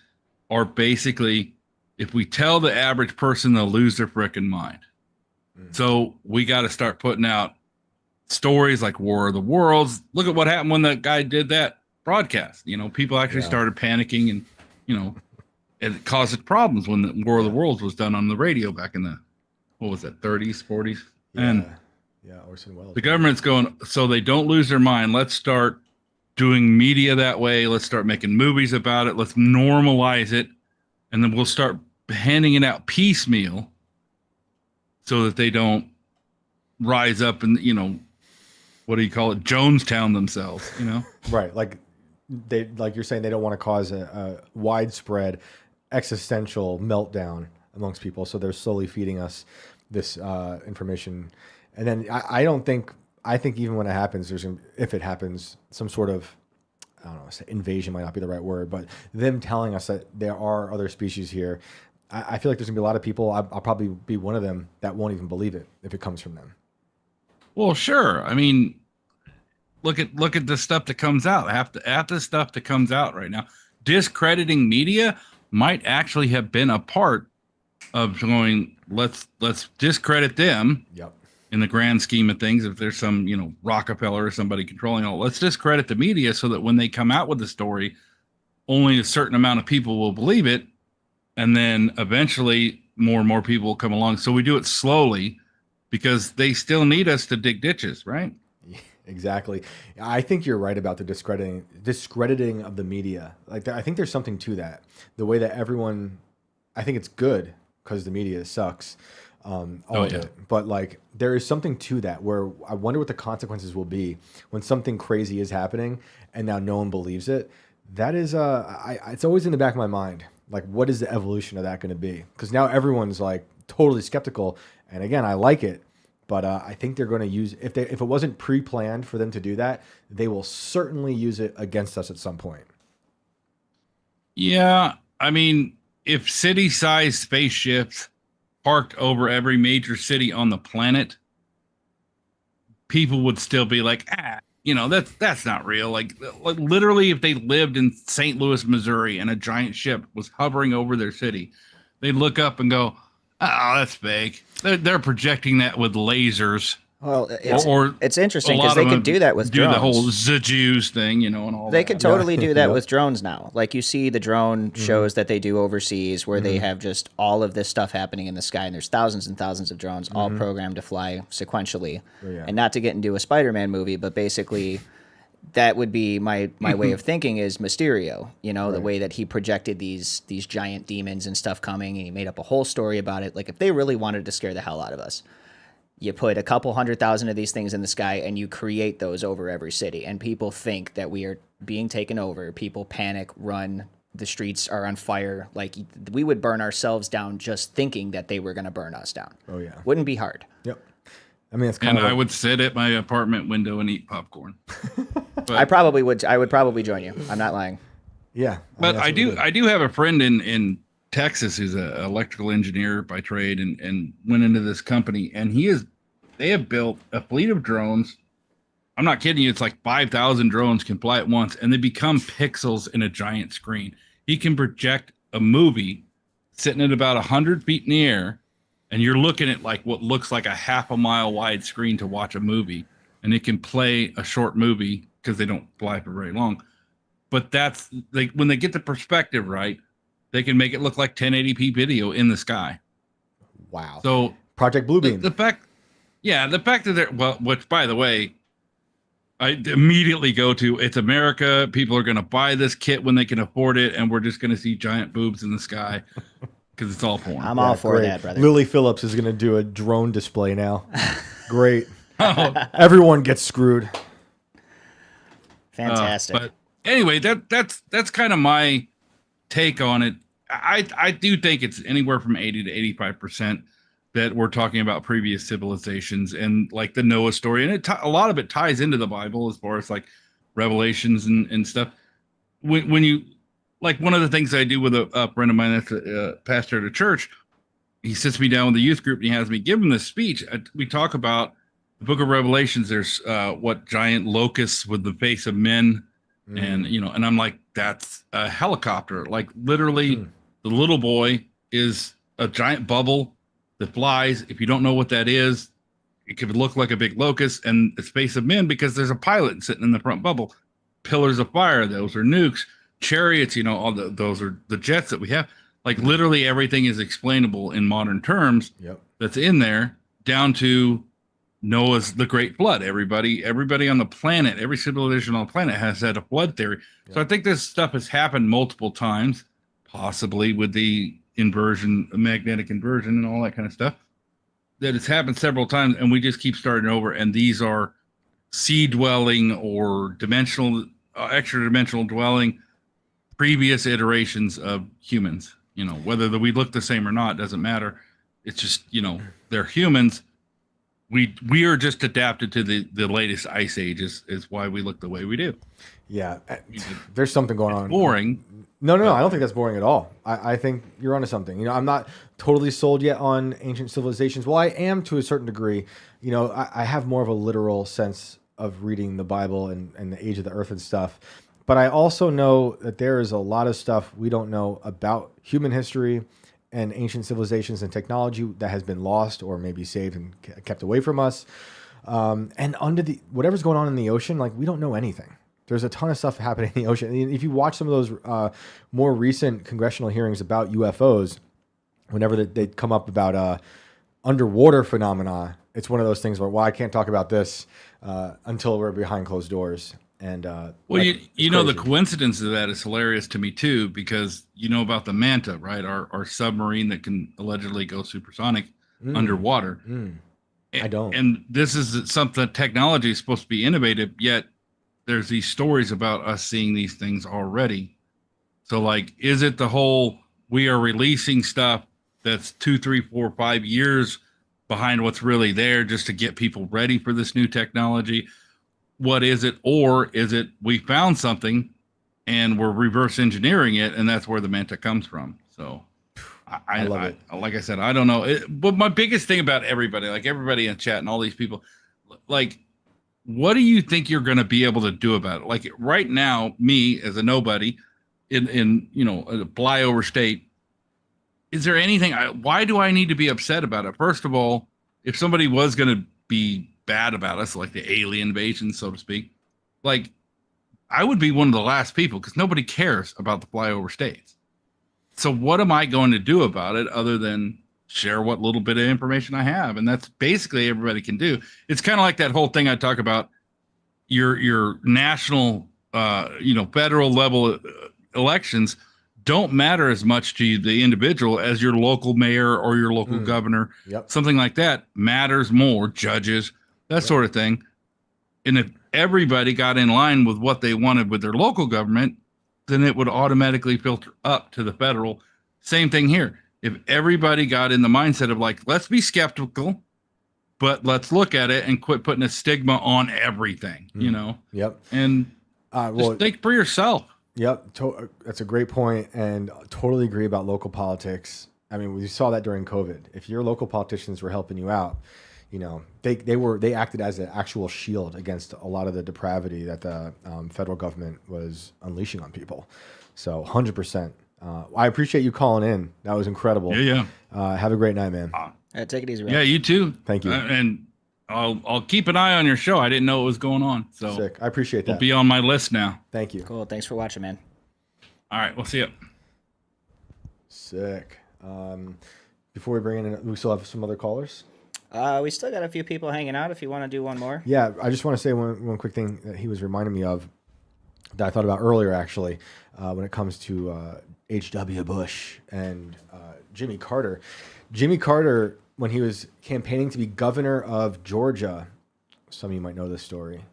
are basically, if we tell the average person, they'll lose their frickin' mind. So we got to start putting out stories like War of the Worlds. Look at what happened when that guy did that broadcast. You know, people actually started panicking, and, you know, it caused problems when the War of the Worlds was done on the radio back in the, what was that, 30s, 40s? And Orson Welles. The government's going, so they don't lose their mind. Let's start doing media that way. Let's start making movies about it. Let's normalize it. And then we'll start handing it out piecemeal so that they don't rise up and, you know, what do you call it? Jonestown themselves, you know? Right. Like you're saying, they don't want to cause a widespread existential meltdown amongst people. So they're slowly feeding us this information. And then I think even when it happens, if it happens, some sort of, I don't know, invasion might not be the right word, but them telling us that there are other species here, I feel like there's gonna be a lot of people, I'll probably be one of them, that won't even believe it if it comes from them. Well, sure. I mean, look at the stuff that comes out. Half the stuff that comes out right now, discrediting media might actually have been a part of going, let's discredit them. Yep. In the grand scheme of things, if there's some, you know, Rockefeller or somebody controlling all, let's discredit the media so that when they come out with the story, only a certain amount of people will believe it. And then eventually more and more people will come along. So we do it slowly because they still need us to dig ditches, right? Exactly. I think you're right about the discrediting of the media. Like, I think there's something to that. The way that everyone, I think it's good because the media sucks. Of it. But like, there is something to that where I wonder what the consequences will be when something crazy is happening and now no one believes it. That is, it's always in the back of my mind. Like, what is the evolution of that going to be? Because now everyone's like totally skeptical. And again, I like it, but I think they're going to use, if it wasn't pre-planned for them to do that, they will certainly use it against us at some point. Yeah. I mean, if city-sized spaceships parked over every major city on the planet, people would still be like, you know, that's not real. Like literally, if they lived in St. Louis, Missouri, and a giant ship was hovering over their city, they'd look up and go, oh, that's fake. They're projecting that with lasers. Well, it's interesting because they could do that with drones. Do the whole Jews thing, you know, and all they that. could totally do that with drones now. Like, you see the drone shows that they do overseas where they have just all of this stuff happening in the sky, and there's thousands and thousands of drones all programmed to fly sequentially. And not to get into a Spider-Man movie, but basically that would be my way of thinking is Mysterio, you know, the way that he projected these giant demons and stuff coming, and he made up a whole story about it. Like, if they really wanted to scare the hell out of us, you put a couple 100,000 of these things in the sky and you create those over every city, and people think that we are being taken over. People panic, run, the streets are on fire. Like, we would burn ourselves down just thinking that they were going to burn us down. Oh yeah. Wouldn't be hard. Yep. I mean, it's kind of I would sit at my apartment window and eat popcorn. But, I would probably join you. I'm not lying. Yeah. But I do have a friend in Texas who's an electrical engineer by trade and went into this company, and they have built a fleet of drones. I'm not kidding you. It's like 5,000 drones can fly at once, and they become pixels in a giant screen. He can project a movie sitting at about 100 feet in the air, and you're looking at like what looks like a half a mile wide screen to watch a movie, and it can play a short movie because they don't fly for very long. But that's like, when they get the perspective right, they can make it look like 1080p video in the sky. Wow. So Project Bluebeam. The fact that they're, well, which by the way, I immediately go to, it's America. People are going to buy this kit when they can afford it, and we're just going to see giant boobs in the sky because it's all porn. I'm all for that, brother. Lily Phillips is going to do a drone display now. Great. Everyone gets screwed. Fantastic. But anyway, that's kind of my take on it. I do think it's anywhere from 80 to 85% that we're talking about previous civilizations, and like the Noah story, and a lot of it ties into the Bible as far as like Revelations and stuff. When you, like, one of the things I do with a friend of mine that's a pastor at a church, he sits me down with the youth group and he has me give him this speech. We talk about the Book of Revelations, there's what giant locusts with the face of men, and and I'm like, that's a helicopter. Like literally, the little boy is a giant bubble that flies. If you don't know what that is, it could look like a big locust, and the face of men because there's a pilot sitting in the front bubble. Pillars of fire, those are nukes. Chariots, those are the jets that we have. Like literally everything is explainable in modern terms. Yep. That's in there, down to Noah's the Great Flood. Everybody on the planet, every civilization on the planet has had a flood theory. Yep. So I think this stuff has happened multiple times, possibly with the inversion, magnetic inversion, and all that kind of stuff. That it's happened several times, and we just keep starting over. And these are sea dwelling or dimensional, extra dimensional dwelling, previous iterations of humans. Whether we look the same or not doesn't matter. It's just they're humans. We are just adapted to the latest ice age is why we look the way we do. Yeah, there's something going on. Boring. No, I don't think that's boring at all. I think you're onto something. I'm not totally sold yet on ancient civilizations. Well, I am to a certain degree. I have more of a literal sense of reading the Bible and the age of the earth and stuff. But I also know that there is a lot of stuff we don't know about human history and ancient civilizations and technology that has been lost or maybe saved and kept away from us. And under whatever's going on in the ocean, like we don't know anything. There's a ton of stuff happening in the ocean. And if you watch some of those more recent congressional hearings about UFOs, whenever they come up about underwater phenomena, it's one of those things where, well, I can't talk about this until we're behind closed doors. And the coincidence of that is hilarious to me too, because about the Manta, right? Our submarine that can allegedly go supersonic underwater. I don't. And this is something technology is supposed to be innovative, yet there's these stories about us seeing these things already. So like, is it the whole we are releasing stuff that's 2, 3, 4, 5 years behind what's really there just to get people ready for this new technology? What is it? Or is it we found something and we're reverse engineering it, and that's where the Manta comes from? So I love it. Like I said, I don't know. But my biggest thing about everybody, like everybody in chat and all these people, like, what do you think you're going to be able to do about it? Like right now, me as a nobody in a flyover state, is there anything? Why do I need to be upset about it? First of all, if somebody was going to be bad about us, like the alien invasion, so to speak, like I would be one of the last people because nobody cares about the flyover states. So what am I going to do about it other than share what little bit of information I have? And that's basically everybody can do. It's kind of like that whole thing I talk about, your national, federal level elections don't matter as much to you, the individual, as your local mayor or your local governor. Yep. Something like that matters more, judges, that sort of thing. And if everybody got in line with what they wanted with their local government, then it would automatically filter up to the federal. Same thing here. If everybody got in the mindset of like, let's be skeptical, but let's look at it and quit putting a stigma on everything, Yep. And just think for yourself. Yep. That's a great point, and totally agree about local politics. I mean, we saw that during COVID. If your local politicians were helping you out, they acted as an actual shield against a lot of the depravity that the federal government was unleashing on people. So 100%. I appreciate you calling in. That was incredible. Yeah. Have a great night, man. Take it easy, Rob. Yeah, you too. Thank you. And I'll keep an eye on your show. I didn't know what was going on. So sick. I appreciate that. It'll be on my list now. Thank you. Cool. Thanks for watching, man. All right. We'll see you. Sick. Before we bring in, we still have some other callers. We still got a few people hanging out if you want to do one more. Yeah, I just want to say one quick thing that he was reminding me of that I thought about earlier, actually, when it comes to H.W. Bush and Jimmy Carter. Jimmy Carter, when he was campaigning to be governor of Georgia, some of you might know this story,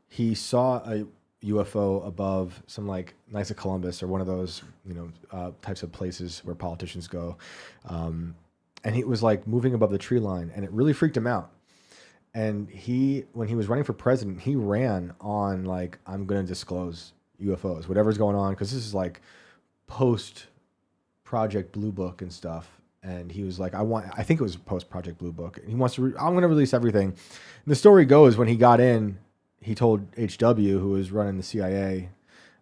he saw a UFO above some like Knights of Columbus or one of those types of places where politicians go. And he was like moving above the tree line, and it really freaked him out. And when he was running for president, he ran on like, I'm going to disclose UFOs, whatever's going on. Cause this is like post Project Blue Book and stuff. and he was like, I think it was post Project Blue Book. And he wants to. I'm going to release everything. And the story goes, when he got in, he told HW, who was running the CIA,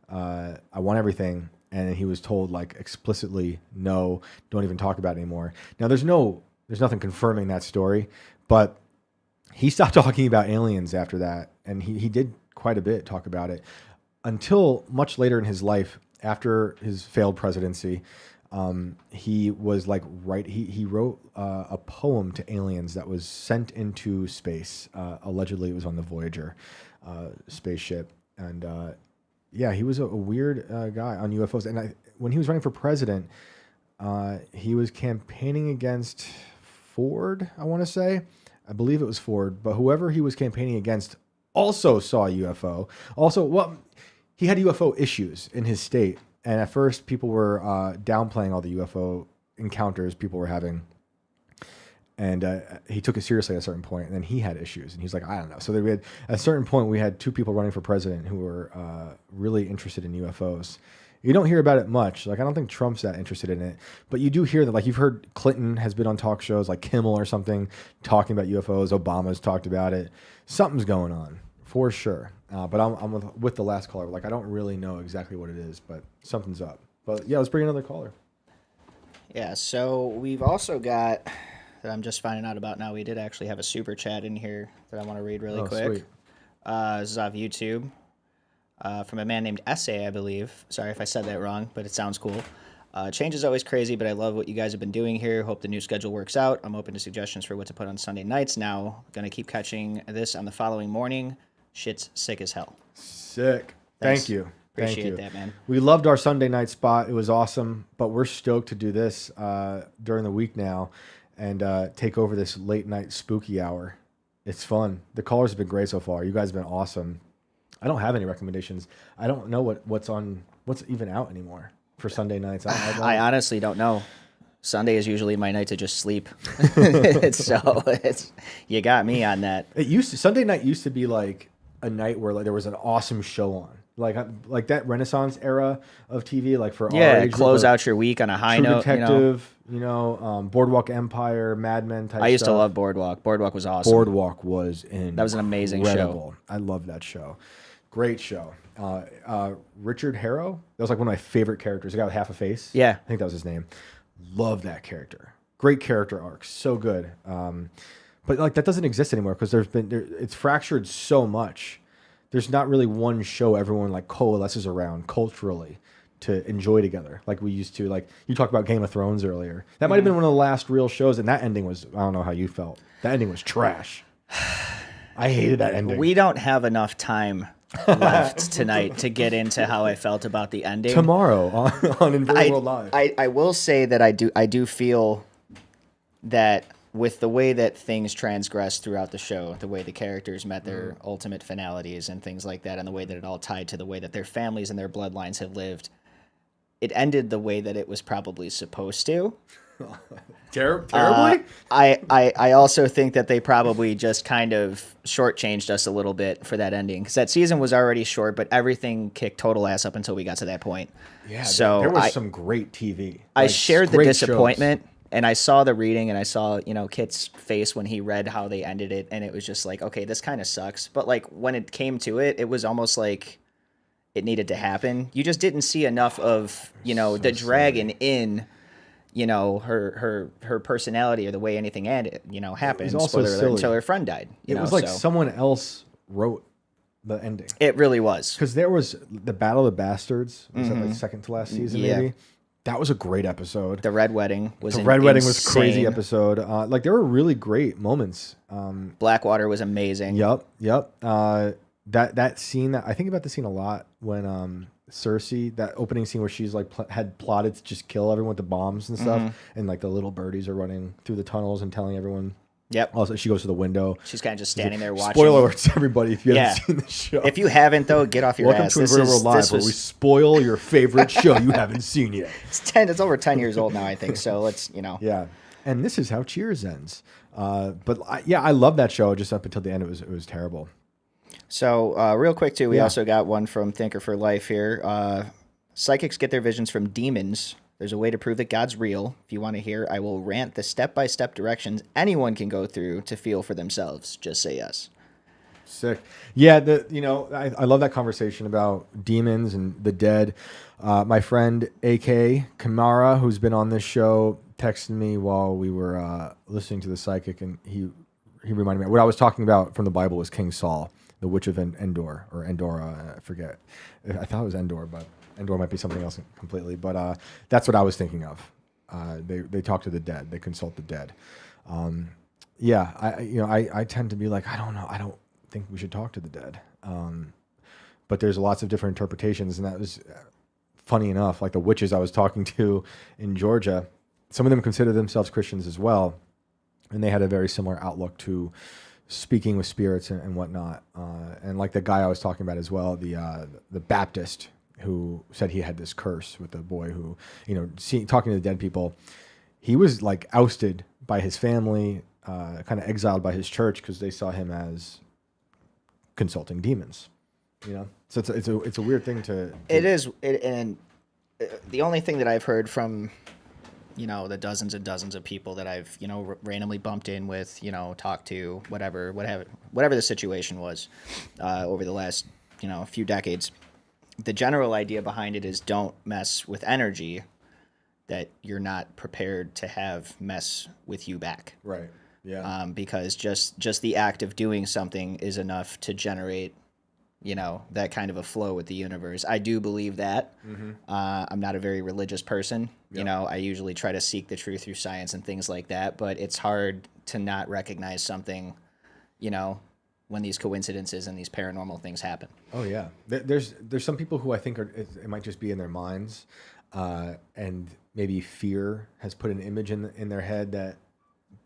I want everything. And he was told like explicitly, no, don't even talk about it anymore. Now there's nothing confirming that story, but he stopped talking about aliens after that. And he did quite a bit talk about it until much later in his life, after his failed presidency. He was like, he wrote a poem to aliens that was sent into space. Allegedly it was on the Voyager spaceship. And, yeah, he was a weird guy on UFOs. And when he was running for president, he was campaigning against Ford, I want to say. I believe it was Ford. But whoever he was campaigning against also saw a UFO. Also, well, he had UFO issues in his state. And at first, people were downplaying all the UFO encounters people were having. And he took it seriously at a certain point, and then he had issues, and he's like, I don't know. So we had, at a certain point, we had 2 people running for president who were really interested in UFOs. You don't hear about it much. Like, I don't think Trump's that interested in it, but you do hear that. Like, you've heard Clinton has been on talk shows like Kimmel or something talking about UFOs. Obama's talked about it. Something's going on for sure. But I'm with the last caller. Like, I don't really know exactly what it is, but something's up. But yeah, let's bring another caller. Yeah. So we've also got, that I'm just finding out about now, we did actually have a super chat in here that I want to read really quick. Sweet. This is off YouTube from a man named Essay, I believe. Sorry if I said that wrong, but it sounds cool. Change is always crazy, but I love what you guys have been doing here. Hope the new schedule works out. I'm open to suggestions for what to put on Sunday nights now. Going to keep catching this on the following morning. Shit's sick as hell. Sick. Thanks. Thank you. Appreciate that, man. We loved our Sunday night spot. It was awesome, but we're stoked to do this during the week now. And take over this late night spooky hour. It's fun. The callers have been great so far. You guys have been awesome. I don't have any recommendations. I don't know what's even out anymore for Sunday nights. I honestly don't know. Sunday is usually my night to just sleep. So you got me on that. Sunday night used to be like a night where like there was an awesome show on. Like that Renaissance era of TV, like for our age close group, out your week on a high True note. Detective, Boardwalk Empire, Mad Men type. I used to stuff. love Boardwalk. Boardwalk was awesome. Boardwalk was that was an amazing show. I love that show. Great show. Richard Harrow. That was like one of my favorite characters. The guy with half a face. Yeah, I think that was his name. Love that character. Great character arc. So good. But like that doesn't exist anymore because it's fractured so much. There's not really one show everyone like coalesces around culturally to enjoy together like we used to. Like you talked about Game of Thrones earlier. That might have been one of the last real shows, and that ending was, I don't know how you felt. That ending was trash. I hated that ending. We don't have enough time left tonight to get into how I felt about the ending. Tomorrow on Inverted World Live. I will say that I do feel that with the way that things transgress throughout the show, the way the characters met their ultimate finalities and things like that, and the way that it all tied to the way that their families and their bloodlines have lived, it ended the way that it was probably supposed to. Terribly? I also think that they probably just kind of shortchanged us a little bit for that ending, because that season was already short, but everything kicked total ass up until we got to that point. Yeah, so there was some great TV. I shared the disappointment. Shows. And I saw the reading, and I saw, Kit's face when he read how they ended it, and it was just like, okay, this kind of sucks. But like when it came to it, it was almost like it needed to happen. You just didn't see enough of, the dragon in, her personality or the way anything happened. Spoiler alert, until her friend died. It was like someone else wrote the ending. It really was. Because there was the Battle of the Bastards. Was that like second to last season? Yeah. Maybe. That was a great episode. The Red Wedding was crazy episode. Like there were really great moments. Blackwater was amazing. Yep. That scene, I think about the scene a lot when Cersei, that opening scene where she's like had plotted to just kill everyone with the bombs and stuff, and like the little birdies are running through the tunnels and telling everyone. Yep. Also, she goes to the window. She's kind of just standing there watching. Spoiler alerts, everybody, if you haven't seen the show. If you haven't, though, get off your Welcome ass. to Inverted World Live, where we spoil your favorite show you haven't seen yet. It's over 10 years old now, I think. So let's, Yeah. And this is how Cheers ends. But I love that show. Just up until the end, it was terrible. So real quick, too, we also got one from Thinker for Life here. Psychics get their visions from demons There's a way to prove that God's real. If you want to hear, I will rant the step-by-step directions anyone can go through to feel for themselves. Just say yes. Sick. Yeah, I love that conversation about demons and the dead. My friend AK Kamara, who's been on this show, texted me while we were listening to the psychic, and he reminded me what I was talking about from the Bible was King Saul, the witch of Endor or Endora. I forget. I thought it was Endor, but Endor might be something else completely. But that's what I was thinking of. They talk to the dead. They consult the dead. I tend to be like, I don't know. I don't think we should talk to the dead. But there's lots of different interpretations, and that was funny enough. Like the witches I was talking to in Georgia, some of them consider themselves Christians as well, and they had a very similar outlook to speaking with spirits and whatnot. And like the guy I was talking about as well, the Baptist who said he had this curse with the boy who, talking to the dead people, he was like ousted by his family, kind of exiled by his church because they saw him as consulting demons, So it's a weird thing to. It is, and the only thing that I've heard from, the dozens and dozens of people that I've randomly bumped in with, talked to, whatever the situation was, over the last few decades, the general idea behind it is don't mess with energy that you're not prepared to have mess with you back. Right. Yeah. Because just the act of doing something is enough to generate, that kind of a flow with the universe. I do believe that. Mm-hmm. I'm not a very religious person. Yep. I usually try to seek the truth through science and things like that, but it's hard to not recognize something, when these coincidences and these paranormal things happen. Oh yeah. There's some people who I think it might just be in their minds, and maybe fear has put an image in their head that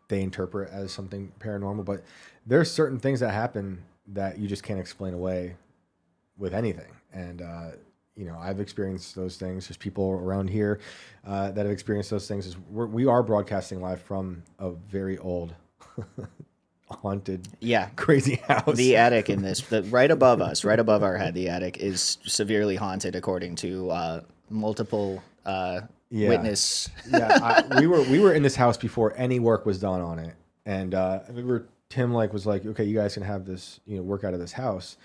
they interpret as something paranormal, but there's certain things that happen that you just can't explain away with anything. And, I've experienced those things. There's people around here that have experienced those things. We are broadcasting live from a very old haunted, crazy house. The attic in this, right above us, right above our head, the attic is severely haunted according to multiple witness. We were in this house before any work was done on it, and Tim was like, okay, you guys can have this, work out of this house.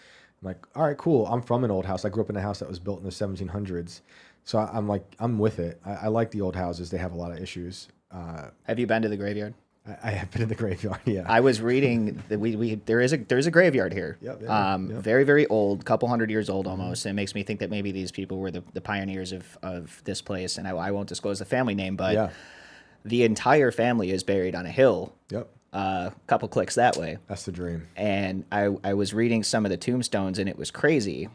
I'm like, all right, cool. I'm from an old house. I grew up in a house that was built in the 1700s, so I'm like, I'm with it. I like the old houses. They have a lot of issues. Have you been to the graveyard? I have been in the graveyard. Yeah, I was reading that there's a graveyard here. Yep. Very, very old, couple hundred years old almost. And it makes me think that maybe these people were the pioneers of this place. And I won't disclose the family name, but the entire family is buried on a hill. Yep. A couple clicks that way. That's the dream. And I was reading some of the tombstones, and it was crazy.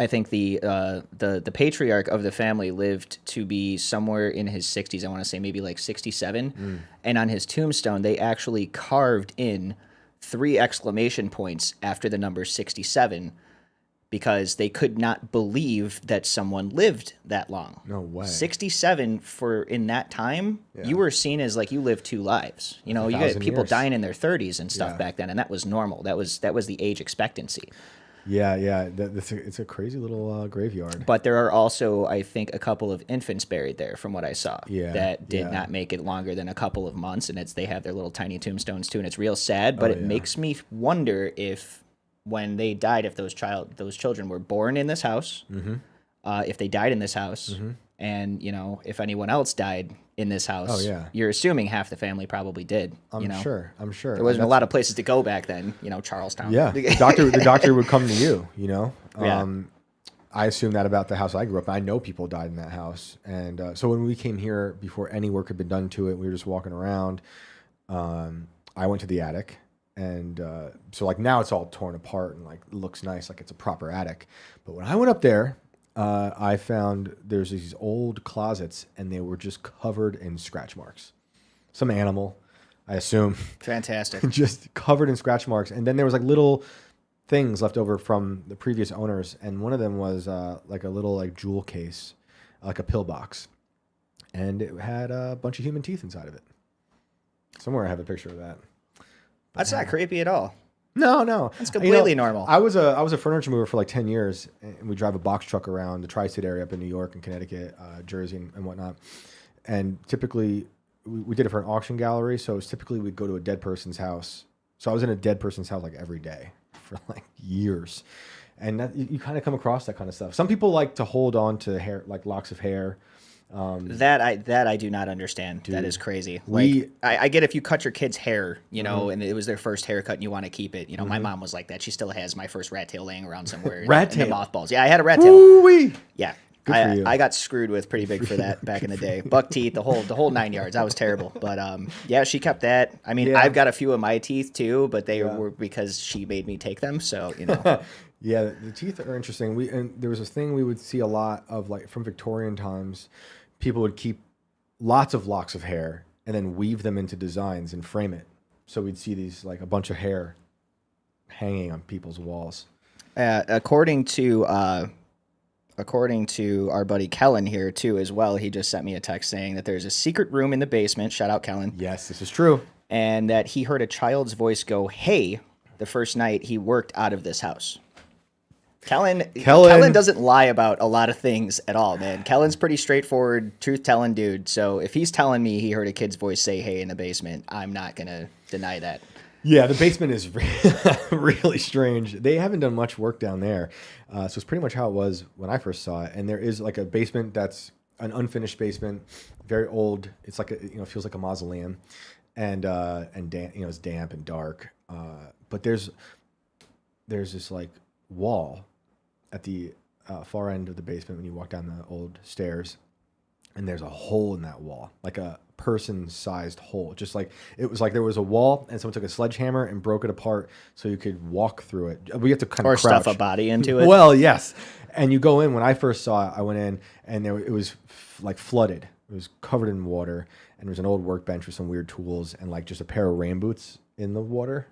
I think the patriarch of the family lived to be somewhere in his 60s. I want to say maybe like 67. And on his tombstone, they actually carved in 3 exclamation points after the number 67 because they could not believe that someone lived that long. No way. 67 in that time, you were seen as like you lived 2 lives. You get people dying in their 30s and stuff back then, and that was normal. That was the age expectancy. Yeah. It's a crazy little graveyard. But there are also, I think, a couple of infants buried there, from what I saw. That did not make it longer than a couple of months, and they have their little tiny tombstones too, and it's real sad. But it makes me wonder if, when they died, if those children were born in this house, if they died in this house, and if anyone else died in this house, you're assuming half the family probably did. I'm sure. There wasn't a lot of places to go back then. Charlestown. Yeah, the doctor would come to you. I assume that about the house I grew up in. I know people died in that house, and so when we came here, before any work had been done to it, we were just walking around. I went to the attic. And so now it's all torn apart and looks nice, like it's a proper attic. But when I went up there, I found there's these old closets, and they were just covered in scratch marks. Some animal, I assume. Fantastic. Just covered in scratch marks. And then there was little things left over from the previous owners, and one of them was a little jewel case, like a pillbox, and it had a bunch of human teeth inside of it. Somewhere I have a picture of that. That's not creepy at all. No. That's completely normal. I was a furniture mover for like 10 years, and we drive a box truck around the tri-state area up in New York and Connecticut, Jersey, and whatnot. And typically, we did it for an auction gallery, so it was typically we'd go to a dead person's house. So I was in a dead person's house like every day for like years, and you kind of come across that kind of stuff. Some people like to hold on to hair, like locks of hair. That I do not understand. Dude, that is crazy. Like I get if you cut your kid's hair, you know, and it was their first haircut and you want to keep it. You know, my mom was like that. She still has my first rat tail laying around somewhere. Rat in tail? the mothballs. Yeah, I had a rat tail. Woo-wee. Yeah. Good for you. I got screwed with pretty big for that back in the day. Buck teeth, the whole 9 yards. I was terrible. But yeah, she kept that. I mean, I've got a few of my teeth too, but they were because she made me take them. So, you know. Yeah, the teeth are interesting. And there was a thing we would see a lot of, like from Victorian times. People would keep lots of locks of hair and then weave them into designs and frame it. So we'd see these, like a bunch of hair hanging on people's walls. According to our buddy Kellen here too as well, he just sent me a text saying that there's a secret room in the basement. Shout out Kellen. Yes, this is true. And that he heard a child's voice go, "Hey," the first night he worked out of this house. Kellen doesn't lie about a lot of things at all, man. Kellen's pretty straightforward, truth-telling dude. So if he's telling me he heard a kid's voice say "hey" in the basement, I'm not gonna deny that. Yeah, the basement is really strange. They haven't done much work down there, so it's pretty much how it was when I first saw it. And there is like a basement that's an unfinished basement, very old. It's like feels like a mausoleum, and damp, it's damp and dark. But there's this like wall at the far end of the basement when you walk down the old stairs, and there's a hole in that wall, like a person-sized hole. Just like it was like there was a wall, and someone took a sledgehammer and broke it apart so you could walk through it. We have to kind of crouch. Stuff a body into it. Well, yes. And you go in. When I first saw it, I went in, and it was like flooded. It was covered in water, and there was an old workbench with some weird tools, and like just a pair of rain boots in the water.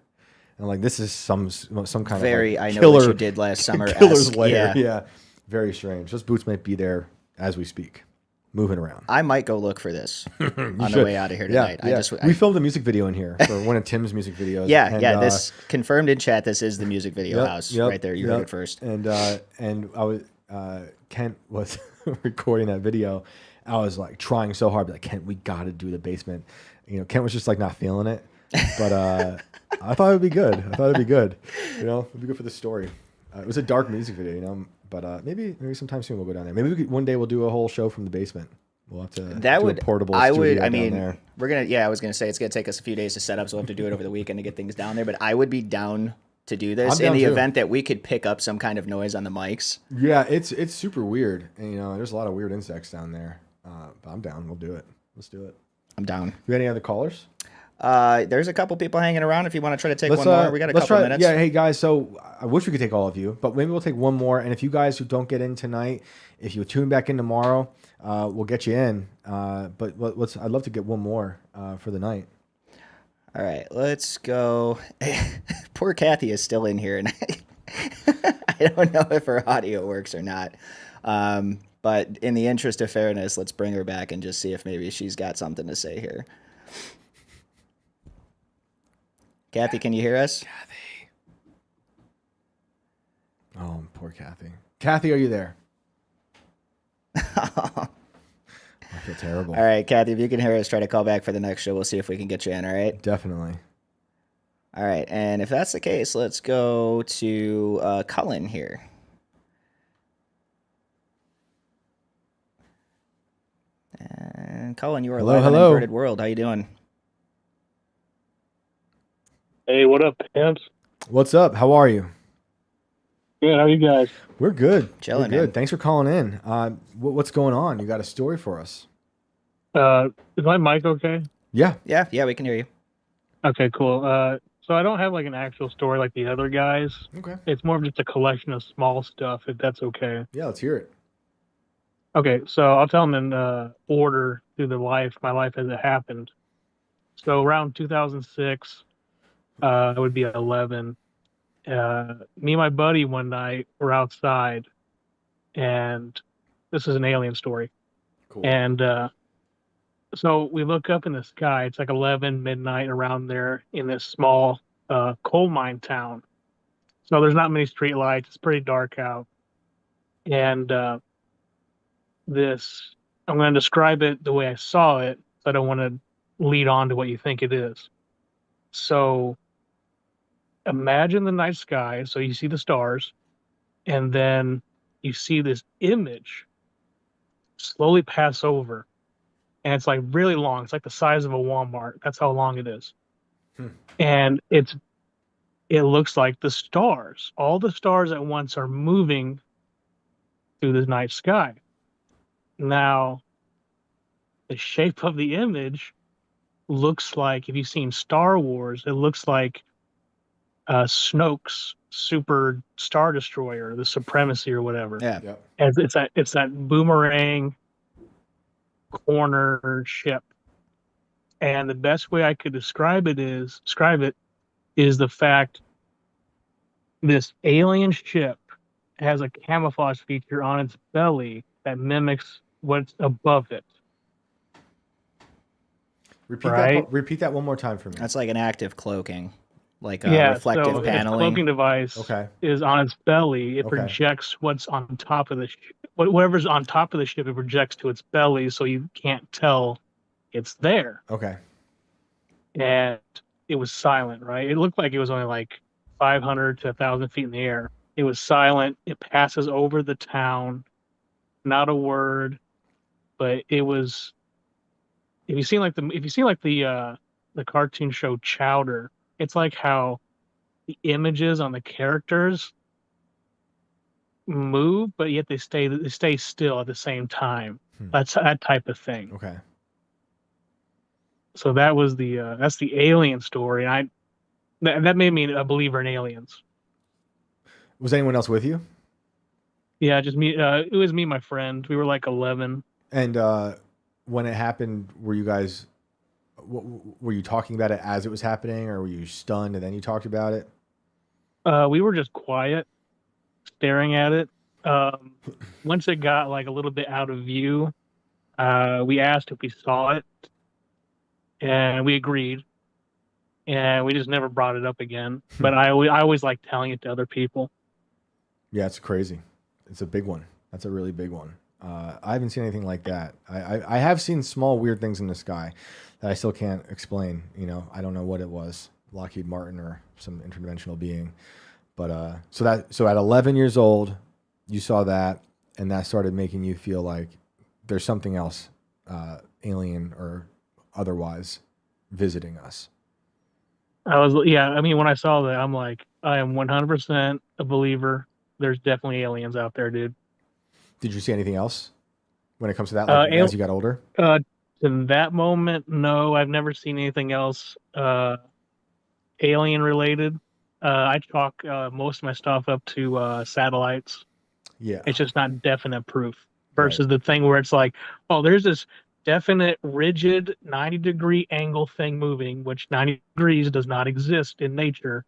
And like this is some kind of very like I know killer, what you did last summer. Killer's lair. Yeah, very strange. Those boots might be there as we speak, moving around. I might go look for this on the way out of here tonight. Yeah. We filmed a music video in here for one of Tim's music videos. This confirmed in chat. This is the music video house right there. You heard it first. And I was Kent was recording that video. I was like trying so hard, like Kent, we got to do the basement. Kent was just like not feeling it, but. I thought it would be good. It'd be good for the story. It was a dark music video, but maybe sometime soon we'll go down there. Maybe one day we'll do a whole show from the basement. We'll have to do a portable studio down there. We're going to, I was going to say it's going to take us a few days to set up, so we'll have to do it over the weekend to get things down there, but I would be down to do this in the event that we could pick up some kind of noise on the mics. Yeah, it's super weird. And, there's a lot of weird insects down there, but I'm down. We'll do it. Let's do it. I'm down. You got any other callers? There's a couple people hanging around. If you want to try to take one more, we got a couple minutes. Yeah, hey guys. So I wish we could take all of you, but maybe we'll take one more. And if you guys who don't get in tonight, if you tune back in tomorrow, we'll get you in. But I'd love to get one more for the night. All right, let's go. Poor Kathy is still in here, and I don't know if her audio works or not. But in the interest of fairness, let's bring her back and just see if maybe she's got something to say here. Kathy, can you hear us? Kathy. Oh, poor Kathy. Kathy, are you there? I feel terrible. All right, Kathy, if you can hear us, try to call back for the next show. We'll see if we can get you in, all right? Definitely. All right, and if that's the case, let's go to Cullen here. And Cullen, you are live on Inverted World. How you doing? Hey, what up, pimps? What's up? How are you? Good. How are you guys? We're good. Chilling, We're good. man. Thanks for calling in. What's going on? You got a story for us? Is my mic okay? Yeah. Yeah, we can hear you. Okay, cool. So I don't have like an actual story like the other guys. Okay. It's more of just a collection of small stuff, if that's okay. Yeah, let's hear it. Okay, so I'll tell them in order through my life as it happened. So around 2006, I would be 11. Me and my buddy one night were outside, and this is an alien story. Cool. And so we look up in the sky. It's like 11 midnight around there in this small coal mine town. So there's not many street lights. It's pretty dark out. And this, I'm going to describe it the way I saw it. So I don't want to lead on to what you think it is. So imagine the night sky. So you see the stars, and then you see this image slowly pass over. And it's like really long. It's like the size of a Walmart. That's how long it is. And it looks like the stars. All the stars at once are moving through the night sky. Now, the shape of the image looks like, if you've seen Star Wars, it looks like Snoke's super Star Destroyer, the Supremacy or whatever. Yeah. Yep. And it's that boomerang corner ship. And the best way I could describe it is the fact this alien ship has a camouflage feature on its belly that mimics what's above it. Repeat that one more time for me. That's like an active cloaking, like reflective so paneling. The cloaking device is on its belly. It projects what's on top of the whatever's on top of the ship. It projects to its belly, so you can't tell it's there. Okay. And it was silent, right? It looked like it was only like 500 to 1,000 feet in the air. It was silent. It passes over the town, not a word, but it was. If you seen like the cartoon show Chowder, it's like how the images on the characters move, but yet they stay still at the same time. That's that type of thing. Okay. So that was that's the alien story, and that made me a believer in aliens. Was anyone else with you? Yeah, just me. It was me and my friend. We were like 11. And when it happened, were you guys? Were you talking about it as it was happening, or were you stunned and then you talked about it? We were just quiet, staring at it. Once it got like a little bit out of view, we asked if we saw it, and we agreed. And we just never brought it up again. But I always like telling it to other people. Yeah, it's crazy. It's a big one. That's a really big one. I haven't seen anything like that. I have seen small weird things in the sky that I still can't explain. You know, I don't know what it was, Lockheed Martin or some interdimensional being. But so at 11 years old, you saw that, and that started making you feel like there's something else, alien or otherwise, visiting us. I mean, when I saw that, I'm like, I am 100% a believer. There's definitely aliens out there, dude. Did you see anything else when it comes to that, like, as you got older? In that moment, no, I've never seen anything else alien related. I chalk most of my stuff up to satellites. Yeah. It's just not definite proof versus the thing where it's like, oh, there's this definite rigid 90-degree angle thing moving, which 90 degrees does not exist in nature.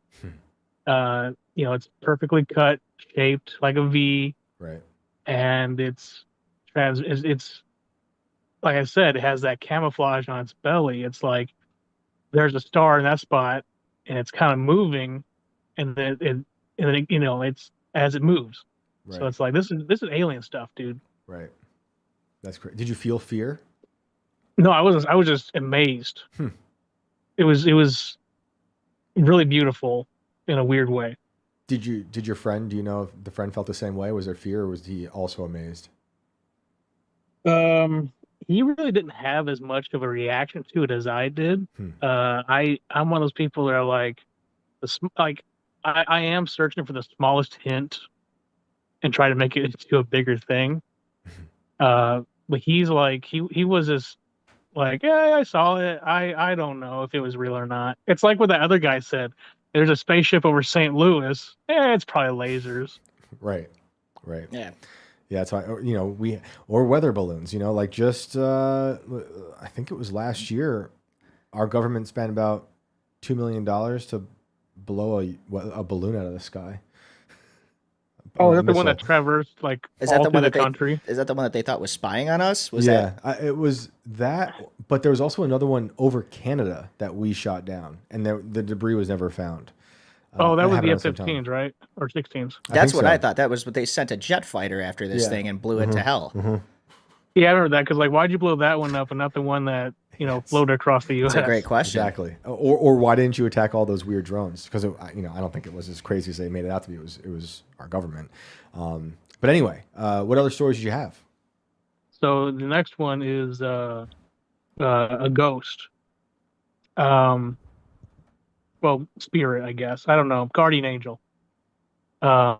It's perfectly cut, shaped like a V. Right. And it's like I said, it has that camouflage on its belly. It's like there's a star in that spot, and it's kind of moving, and then it's as it moves. Right. So it's like this is alien stuff, dude. Right. That's great. Did you feel fear? No, I wasn't. I was just amazed. It was really beautiful in a weird way. Did your friend? Do you know if the friend felt the same way? Was there fear, or was he also amazed? He really didn't have as much of a reaction to it as I did. I'm one of those people that are like, I am searching for the smallest hint and try to make it into a bigger thing. But he's like, he was just like, yeah, I saw it. I don't know if it was real or not. It's like what the other guy said. There's a spaceship over St. Louis. It's probably lasers. Right. Yeah. Yeah, that's why, or weather balloons, like just, I think it was last year, our government spent about $2 million to blow a balloon out of the sky. Oh, that's the one missile. that traversed like Is that all the through one the that country? is that the one that they thought was spying on us? Was Yeah, that it was that, but there was also another one over Canada that we shot down, and the debris was never found. Oh, that it was the happened at the same time. F-15s, right? Or 16s? that's think what I so. thought. That was what they sent a jet fighter after this Yeah. thing and blew it to hell. Yeah, I remember that because like, why'd you blow that one up and not the one that floated across the U.S.? That's a great question. Exactly. Or why didn't you attack all those weird drones? Because I don't think it was as crazy as they made it out to be. It was our government. But anyway, what other stories did you have? So the next one is a ghost. Well, spirit, I guess. I don't know. Guardian angel. I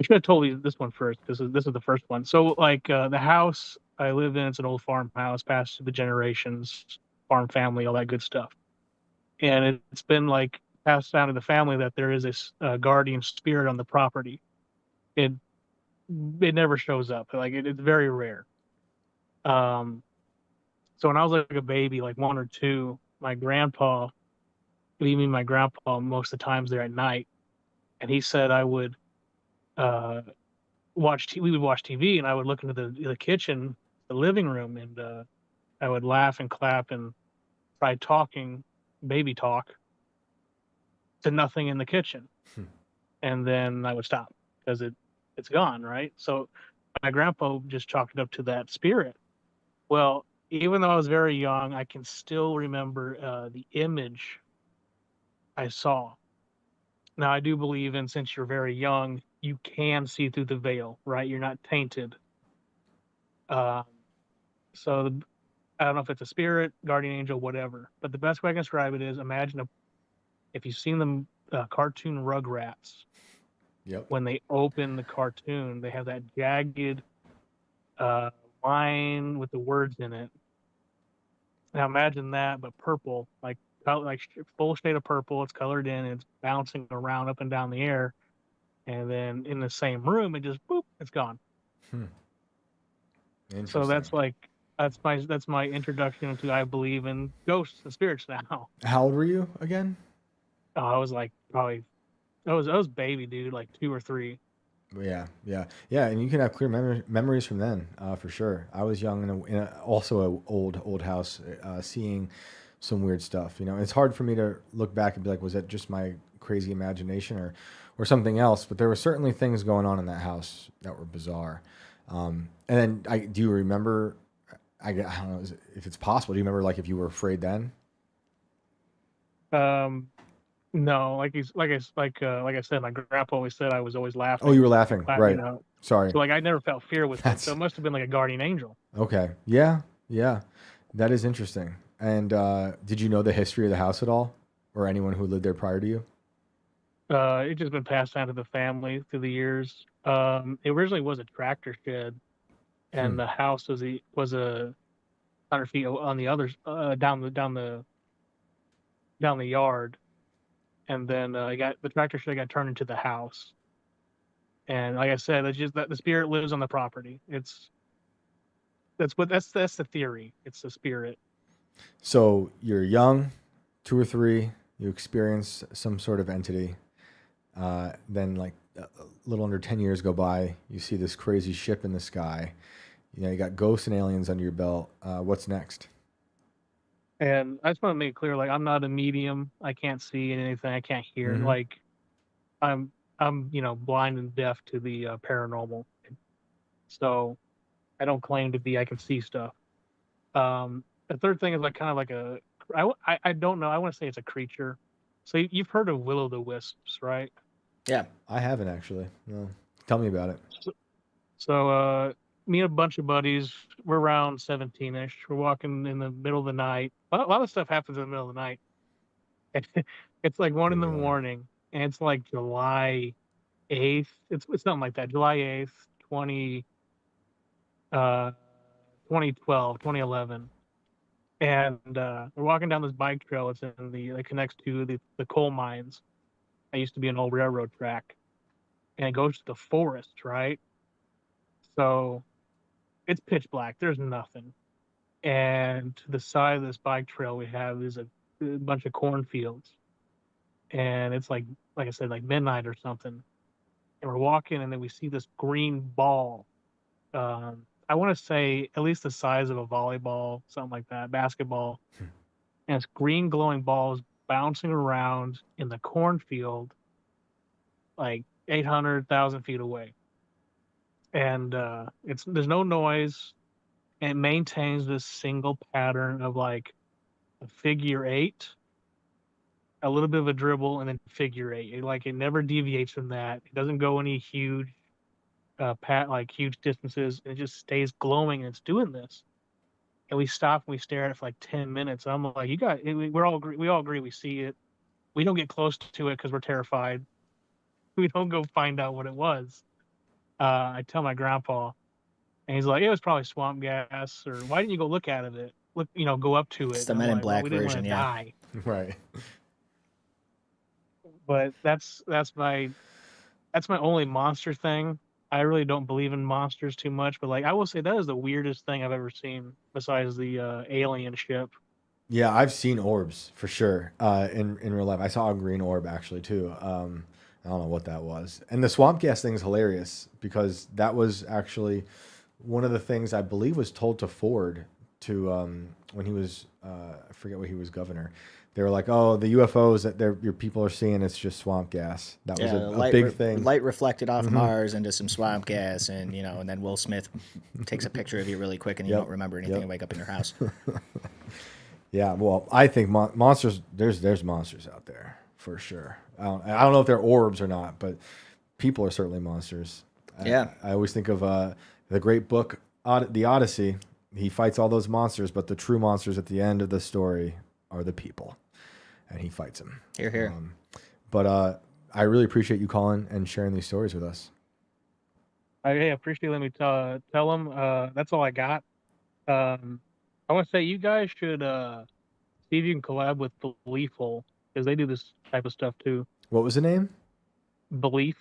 should have told you this one first. This is the first one. So like the house I live in, it's an old farmhouse, passed through the generations, farm family, all that good stuff. And it's been like passed down to the family that there is this guardian spirit on the property. It never shows up. Like it's very rare. So when I was like a baby, like 1 or 2, my grandpa, leave me my grandpa most of the times there at night, and he said I would we would watch TV, and I would look into the kitchen, the living room, and I would laugh and clap and try talking, baby talk, to nothing in the kitchen, and then I would stop because it's gone, right? So my grandpa just chalked it up to that spirit. Well, even though I was very young, I can still remember the image I saw. Now, I do believe in, since you're very young, you can see through the veil, right? You're not tainted. So I don't know if it's a spirit, guardian angel, whatever. But the best way I can describe it is, imagine if you've seen the cartoon Rugrats. Yep. When they open the cartoon, they have that jagged line with the words in it. Now imagine that, but purple, like full shade of purple. It's colored in. It's bouncing around up and down the air, and then in the same room, it just boop, it's gone. So that's my introduction to, I believe in ghosts and spirits now. How old were you again? Oh, I was like probably I was baby, dude, like 2 or 3. Yeah, and you can have clear memories from then, for sure. I was young in also an old house, seeing some weird stuff. It's hard for me to look back and be like, was that just my crazy imagination or something else? But there were certainly things going on in that house that were bizarre. And then, do you remember? I don't know if it's possible. Do you remember like if you were afraid then? No, like I said, my grandpa always said I was always laughing. Oh, you were laughing, right? Sorry. So like I never felt fear with it. So it must have been like a guardian angel. Okay. Yeah. That is interesting. And did you know the history of the house at all, or anyone who lived there prior to you? It's just been passed down to the family through the years. It originally was a tractor shed, and the house was 100 feet on the other down the yard, and then the tractor shed got turned into the house. And like I said, it's just that the spirit lives on the property. That's the theory. It's the spirit. So you're young, 2 or 3. You experience some sort of entity. Then, like a little under 10 years go by, you see this crazy ship in the sky. You got ghosts and aliens under your belt. What's next? And I just want to make it clear, like I'm not a medium. I can't see anything. I can't hear. Mhm. Like I'm blind and deaf to the paranormal. So I don't claim to be. I can see stuff. The third thing is like kind of like I don't know. I want to say it's a creature. So you've heard of will-o'-the-wisps, right? Yeah. I haven't actually. No. Tell me about it. So me and a bunch of buddies, we're around 17-ish. We're walking in the middle of the night. A lot of stuff happens in the middle of the night. It's like 1 in the morning, and it's like July 8th. It's something like that. July 8th, 2012, 2011. And we're walking down this bike trail. It's it connects to the coal mines. That used to be an old railroad track, and it goes to the forest, right? So it's pitch black. There's nothing. And to the side of this bike trail we have is a bunch of cornfields. And it's like I said, like midnight or something. and we're walking, and then we see this green ball. I want to say at least the size of a volleyball, something like that, basketball. And it's green glowing balls bouncing around in the cornfield, like 800,000 feet away. And there's no noise, and it maintains this single pattern of like a figure eight, a little bit of a dribble, and then figure eight. It never deviates from that. It doesn't go any huge huge distances. It just stays glowing, and it's doing this. And we stop and we stare at it for like 10 minutes. I'm like, we all agree we see it. We don't get close to it because we're terrified. We don't go find out what it was. I tell my grandpa, and he's like, it was probably swamp gas, or why didn't you go look at it? Go up to it. It's the Men in Black we didn't version, want to yeah. die. Right. But that's my only monster thing. I really don't believe in monsters too much, but like I will say that is the weirdest thing I've ever seen besides the alien ship. Yeah, I've seen orbs for sure in real life. I saw a green orb actually too. I don't know what that was. And the swamp gas thing is hilarious because that was actually one of the things I believe was told to Ford to when he was I forget what he was governor. They were like, "Oh, the UFOs that your people are seeing, it's just swamp gas." That was a big thing. Light reflected off Mars into some swamp gas, and and then Will Smith takes a picture of you really quick, and you don't remember anything and wake up in your house. Yeah, well, I think monsters. There's monsters out there for sure. I don't know if they're orbs or not, but people are certainly monsters. Yeah, I always think of the great book, The Odyssey. He fights all those monsters, but the true monsters at the end of the story are the people, and he fights them. Hear, hear. But I really appreciate you calling and sharing these stories with us. I appreciate letting me tell them. That's all I got. I want to say you guys should see if you can collab with Belief Hole because they do this type of stuff too. What was the name? Belief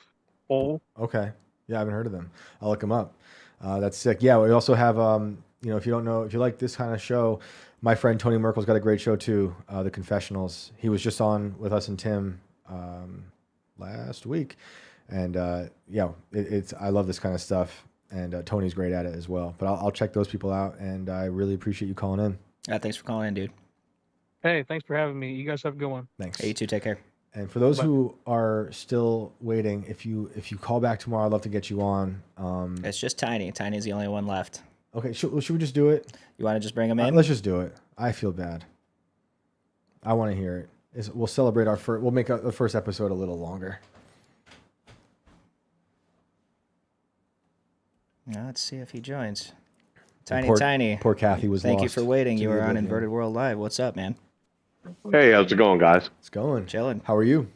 Hole. Okay. Yeah, I haven't heard of them. I'll look them up. That's sick. Yeah, we also have, if you don't know, if you like this kind of show, my friend Tony Merkel's got a great show too, The Confessionals. He was just on with us and Tim last week. And I love this kind of stuff. And Tony's great at it as well. But I'll check those people out, and I really appreciate you calling in. Yeah, thanks for calling in, dude. Hey, thanks for having me. You guys have a good one. Thanks. Hey, you too. Take care. And for those who are still waiting, if you call back tomorrow, I'd love to get you on. It's just Tiny. Tiny's the only one left. Okay, should we just do it? You want to just bring him in? Let's just do it. I feel bad. I want to hear it. We'll celebrate our first. We'll make the first episode a little longer. Now, let's see if he joins. Tiny. Poor Kathy was Thank you lost for waiting. to You the were on oblivion. Inverted World Live. What's up, man? Hey, how's it going, guys? It's going. Chilling. How are you?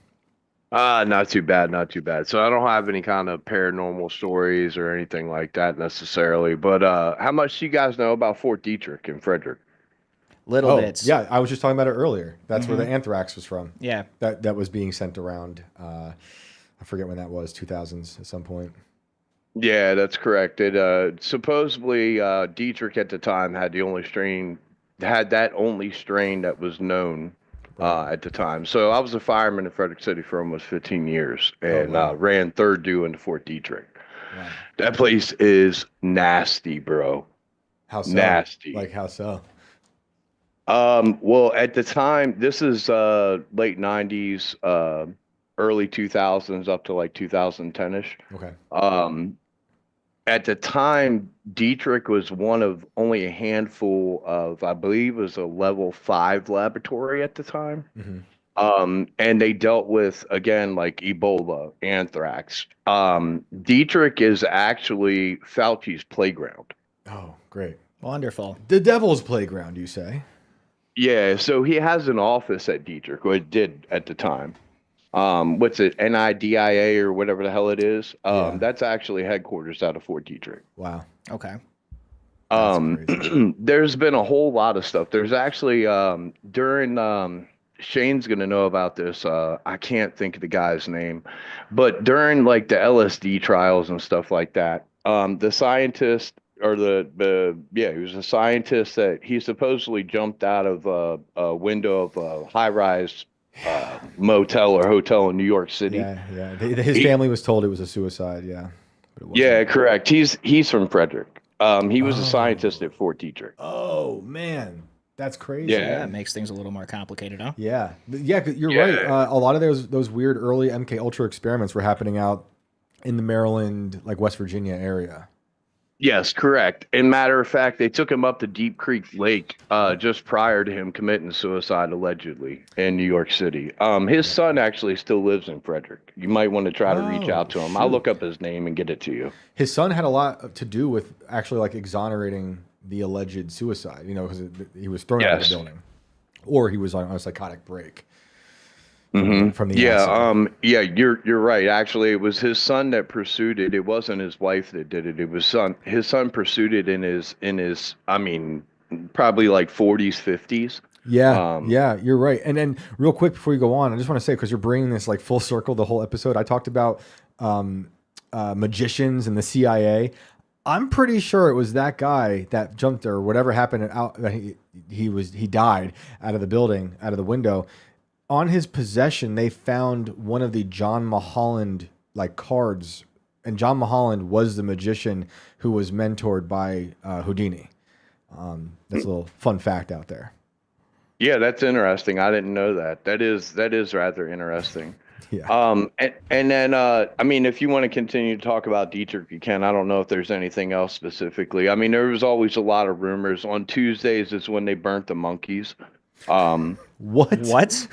Not too bad, not too bad. So I don't have any kind of paranormal stories or anything like that necessarily. But how much do you guys know about Fort Detrick in Frederick? Little bits. Yeah, I was just talking about it earlier. That's where the anthrax was from. Yeah. That was being sent around. I forget when that was, 2000s at some point. Yeah, that's correct. It supposedly Detrick at the time had that only strain that was known at the time. So I was a fireman in Frederick City for almost 15 years and ran third due into Fort Detrick. Wow. That place is nasty, bro. How so? Nasty. Like how so? Well, at the time, this is late 90s, early 2000s up to like 2010-ish. Okay. At the time, Detrick was one of only a handful of, I believe it was a level 5 laboratory at the time. Mm-hmm. And they dealt with, again, like Ebola, anthrax. Detrick is actually Fauci's playground. Oh, great. Wonderful. The devil's playground, you say? Yeah, so he has an office at Detrick, or it did at the time. What's it, NIDIA or whatever the hell it is? That's actually headquarters out of Fort Detrick. Wow. Okay. There's been a whole lot of stuff. There's actually during Shane's gonna know about this. I can't think of the guy's name, but during like the LSD trials and stuff like that, the scientist or he was a scientist that he supposedly jumped out of a window of a high-rise motel or hotel in New York City. Yeah. His family was told it was a suicide. Yeah. But it wasn't. Yeah, correct. He's from Frederick. He was a scientist at Fort Detrick. Oh man, that's crazy. Yeah. That makes things a little more complicated, huh? Yeah. 'Cause you're right. A lot of those weird early MK Ultra experiments were happening out in the Maryland, like West Virginia area. Yes, correct. And matter of fact, they took him up to Deep Creek Lake just prior to him committing suicide, allegedly, in New York City. His son actually still lives in Frederick. You might want to try to reach out to him. I'll look up his name and get it to you. His son had a lot to do with actually like exonerating the alleged suicide, because he was thrown out of the building, or he was on a psychotic break. From the outside. You're right. Actually, it was his son that pursued it. It wasn't his wife that did it. It was his son pursued it in his I mean, probably like 40s, 50s. Yeah, you're right. And then real quick before you go on, I just want to say, because you're bringing this like full circle, the whole episode, I talked about magicians and the CIA. I'm pretty sure it was that guy that jumped, or whatever happened out, he died out of the building, out of the window. On his possession, they found one of the John Mulholland like cards, and John Mulholland was the magician who was mentored by Houdini. That's a little fun fact out there. Yeah, that's interesting. I didn't know that. That is rather interesting. Yeah. And then I mean, if you want to continue to talk about Detrick, you can. I don't know if there's anything else specifically. I mean, there was always a lot of rumors. On Tuesdays is when they burnt the monkeys. What?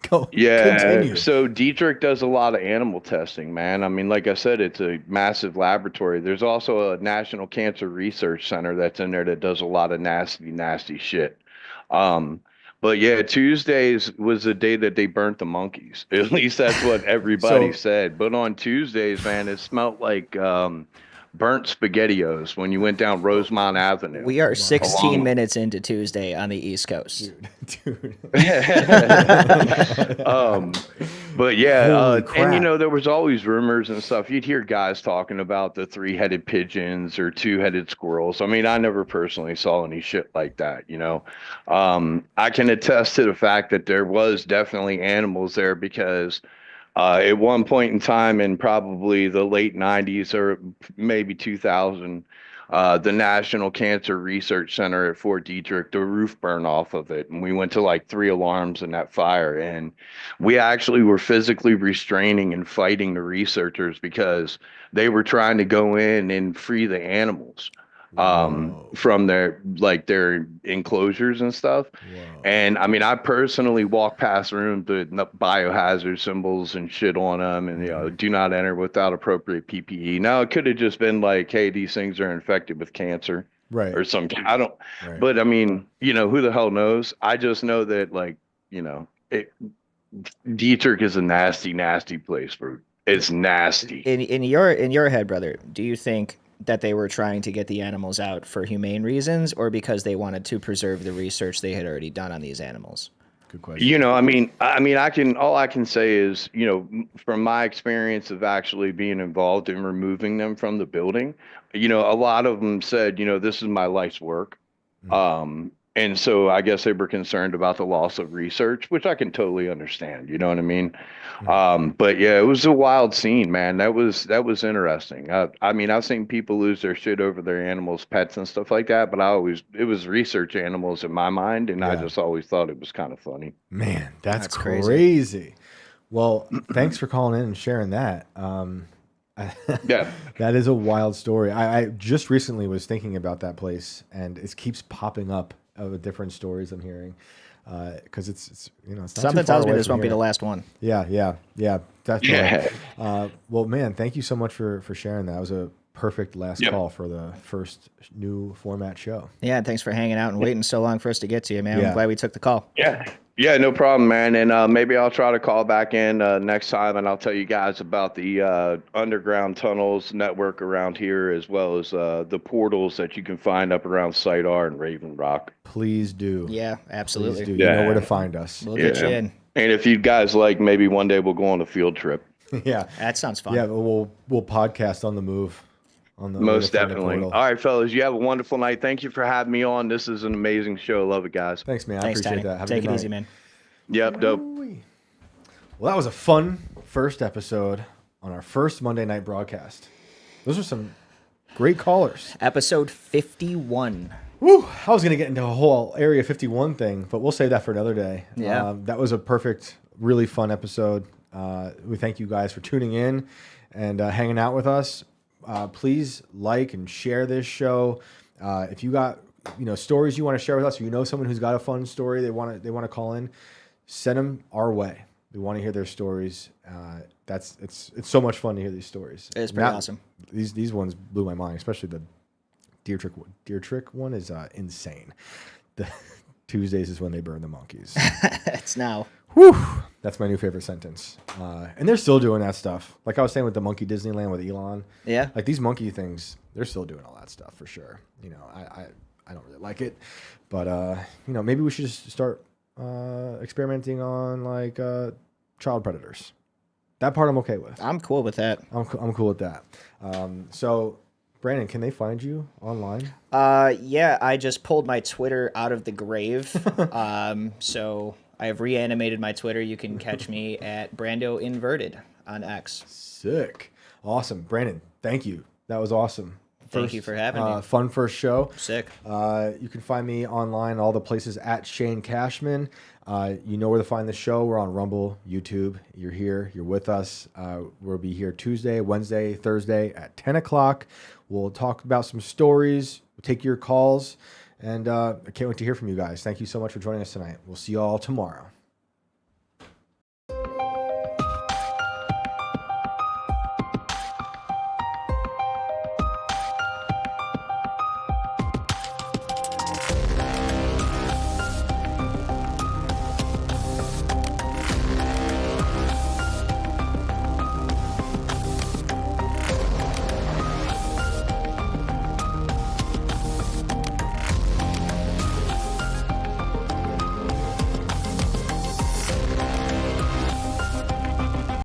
Continue. So Detrick does a lot of animal testing, man. I mean, like I said, it's a massive laboratory. There's also a National Cancer Research Center that's in there that does a lot of nasty shit. But yeah, Tuesdays was the day that they burnt the monkeys. At least that's what everybody said. But on Tuesdays, man, it smelled like burnt SpaghettiOs when you went down Rosemont Avenue. We are 16 minutes into Tuesday on the East Coast. Dude. But yeah, and there was always rumors and stuff. You'd hear guys talking about the 3-headed pigeons or 2-headed squirrels. I mean, I never personally saw any shit like that, I can attest to the fact that there was definitely animals there, because at one point in time in probably the late 90s or maybe 2000, the National Cancer Research Center at Fort Detrick, the roof burned off of it. And we went to like 3 alarms in that fire. And we actually were physically restraining and fighting the researchers because they were trying to go in and free the animals from their enclosures and stuff. And I mean, I personally walked past rooms with biohazard symbols and shit on them, and do not enter without appropriate PPE. Now it could have just been like, hey, these things are infected with cancer, right? Or something. I don't. Right. But I mean, who the hell knows? I just know that Detrick is a nasty place, bro. It's nasty. In your head, brother, do you think that they were trying to get the animals out for humane reasons, or because they wanted to preserve the research they had already done on these animals? Good question. All I can say is, from my experience of actually being involved in removing them from the building, a lot of them said, this is my life's work. Mm-hmm. And so I guess they were concerned about the loss of research, which I can totally understand. You know what I mean? Mm-hmm. But yeah, it was a wild scene, man. That was interesting. I mean, I've seen people lose their shit over their animals, pets and stuff like that, but it was research animals in my mind. And I just always thought it was kind of funny. Man, that's crazy. Well, thanks for calling in and sharing that. Yeah, that is a wild story. I just recently was thinking about that place, and it keeps popping up of different stories I'm hearing, because it's it's not something tells me this won't be the last one. Yeah, definitely. Well, man, thank you so much for sharing that. That was a perfect last call for the first new format show. Yeah, and thanks for hanging out and waiting so long for us to get to you, man. I'm glad we took the call. Yeah, no problem, man. And maybe I'll try to call back in next time, and I'll tell you guys about the underground tunnels network around here, as well as the portals that you can find up around Site R and Raven Rock. Please do. Yeah, absolutely. Please do. You know where to find us. We'll get you in. And if you guys like, maybe one day we'll go on a field trip. Yeah, that sounds fun. Yeah, we'll podcast on the move. Most definitely. All right, fellas, you have a wonderful night. Thank you for having me on. This is an amazing show. Love it, guys. Thanks, man. Thanks, I appreciate Tiny. that. Have Take a good it night. easy, man. Yep, dope. Well, that was a fun first episode on our first Monday night broadcast. Those are some great callers. Episode 51. Woo! I was going to get into a whole Area 51 thing, but we'll save that for another day. Yeah. That was a perfect, really fun episode. We thank you guys for tuning in and hanging out with us. Please like and share this show. If you got stories you want to share with us, or you know someone who's got a fun story they want to call in, send them our way. We want to hear their stories. It's so much fun to hear these stories. It's pretty awesome. These ones blew my mind, especially the Detrick one. Detrick one is insane. The Tuesdays is when they burn the monkeys. It's now. Whew, that's my new favorite sentence. And they're still doing that stuff. Like I was saying with the monkey Disneyland with Elon. Yeah. Like these monkey things, they're still doing all that stuff for sure. I don't really like it, but maybe we should just start experimenting on like child predators. That part I'm okay with. I'm cool with that. I'm cool with that. So, Brandon, can they find you online? Yeah, I just pulled my Twitter out of the grave. So I have reanimated my Twitter. You can catch me at Brando Inverted on X. Sick. Awesome. Brandon, thank you. That was awesome. Thank you for having me. Fun first show. Sick. You can find me online, all the places at Shane Cashman. You know where to find the show. We're on Rumble, YouTube. You're here. You're with us. We'll be here Tuesday, Wednesday, Thursday at 10 o'clock. We'll talk about some stories. We'll take your calls. And I can't wait to hear from you guys. Thank you so much for joining us tonight. We'll see you all tomorrow.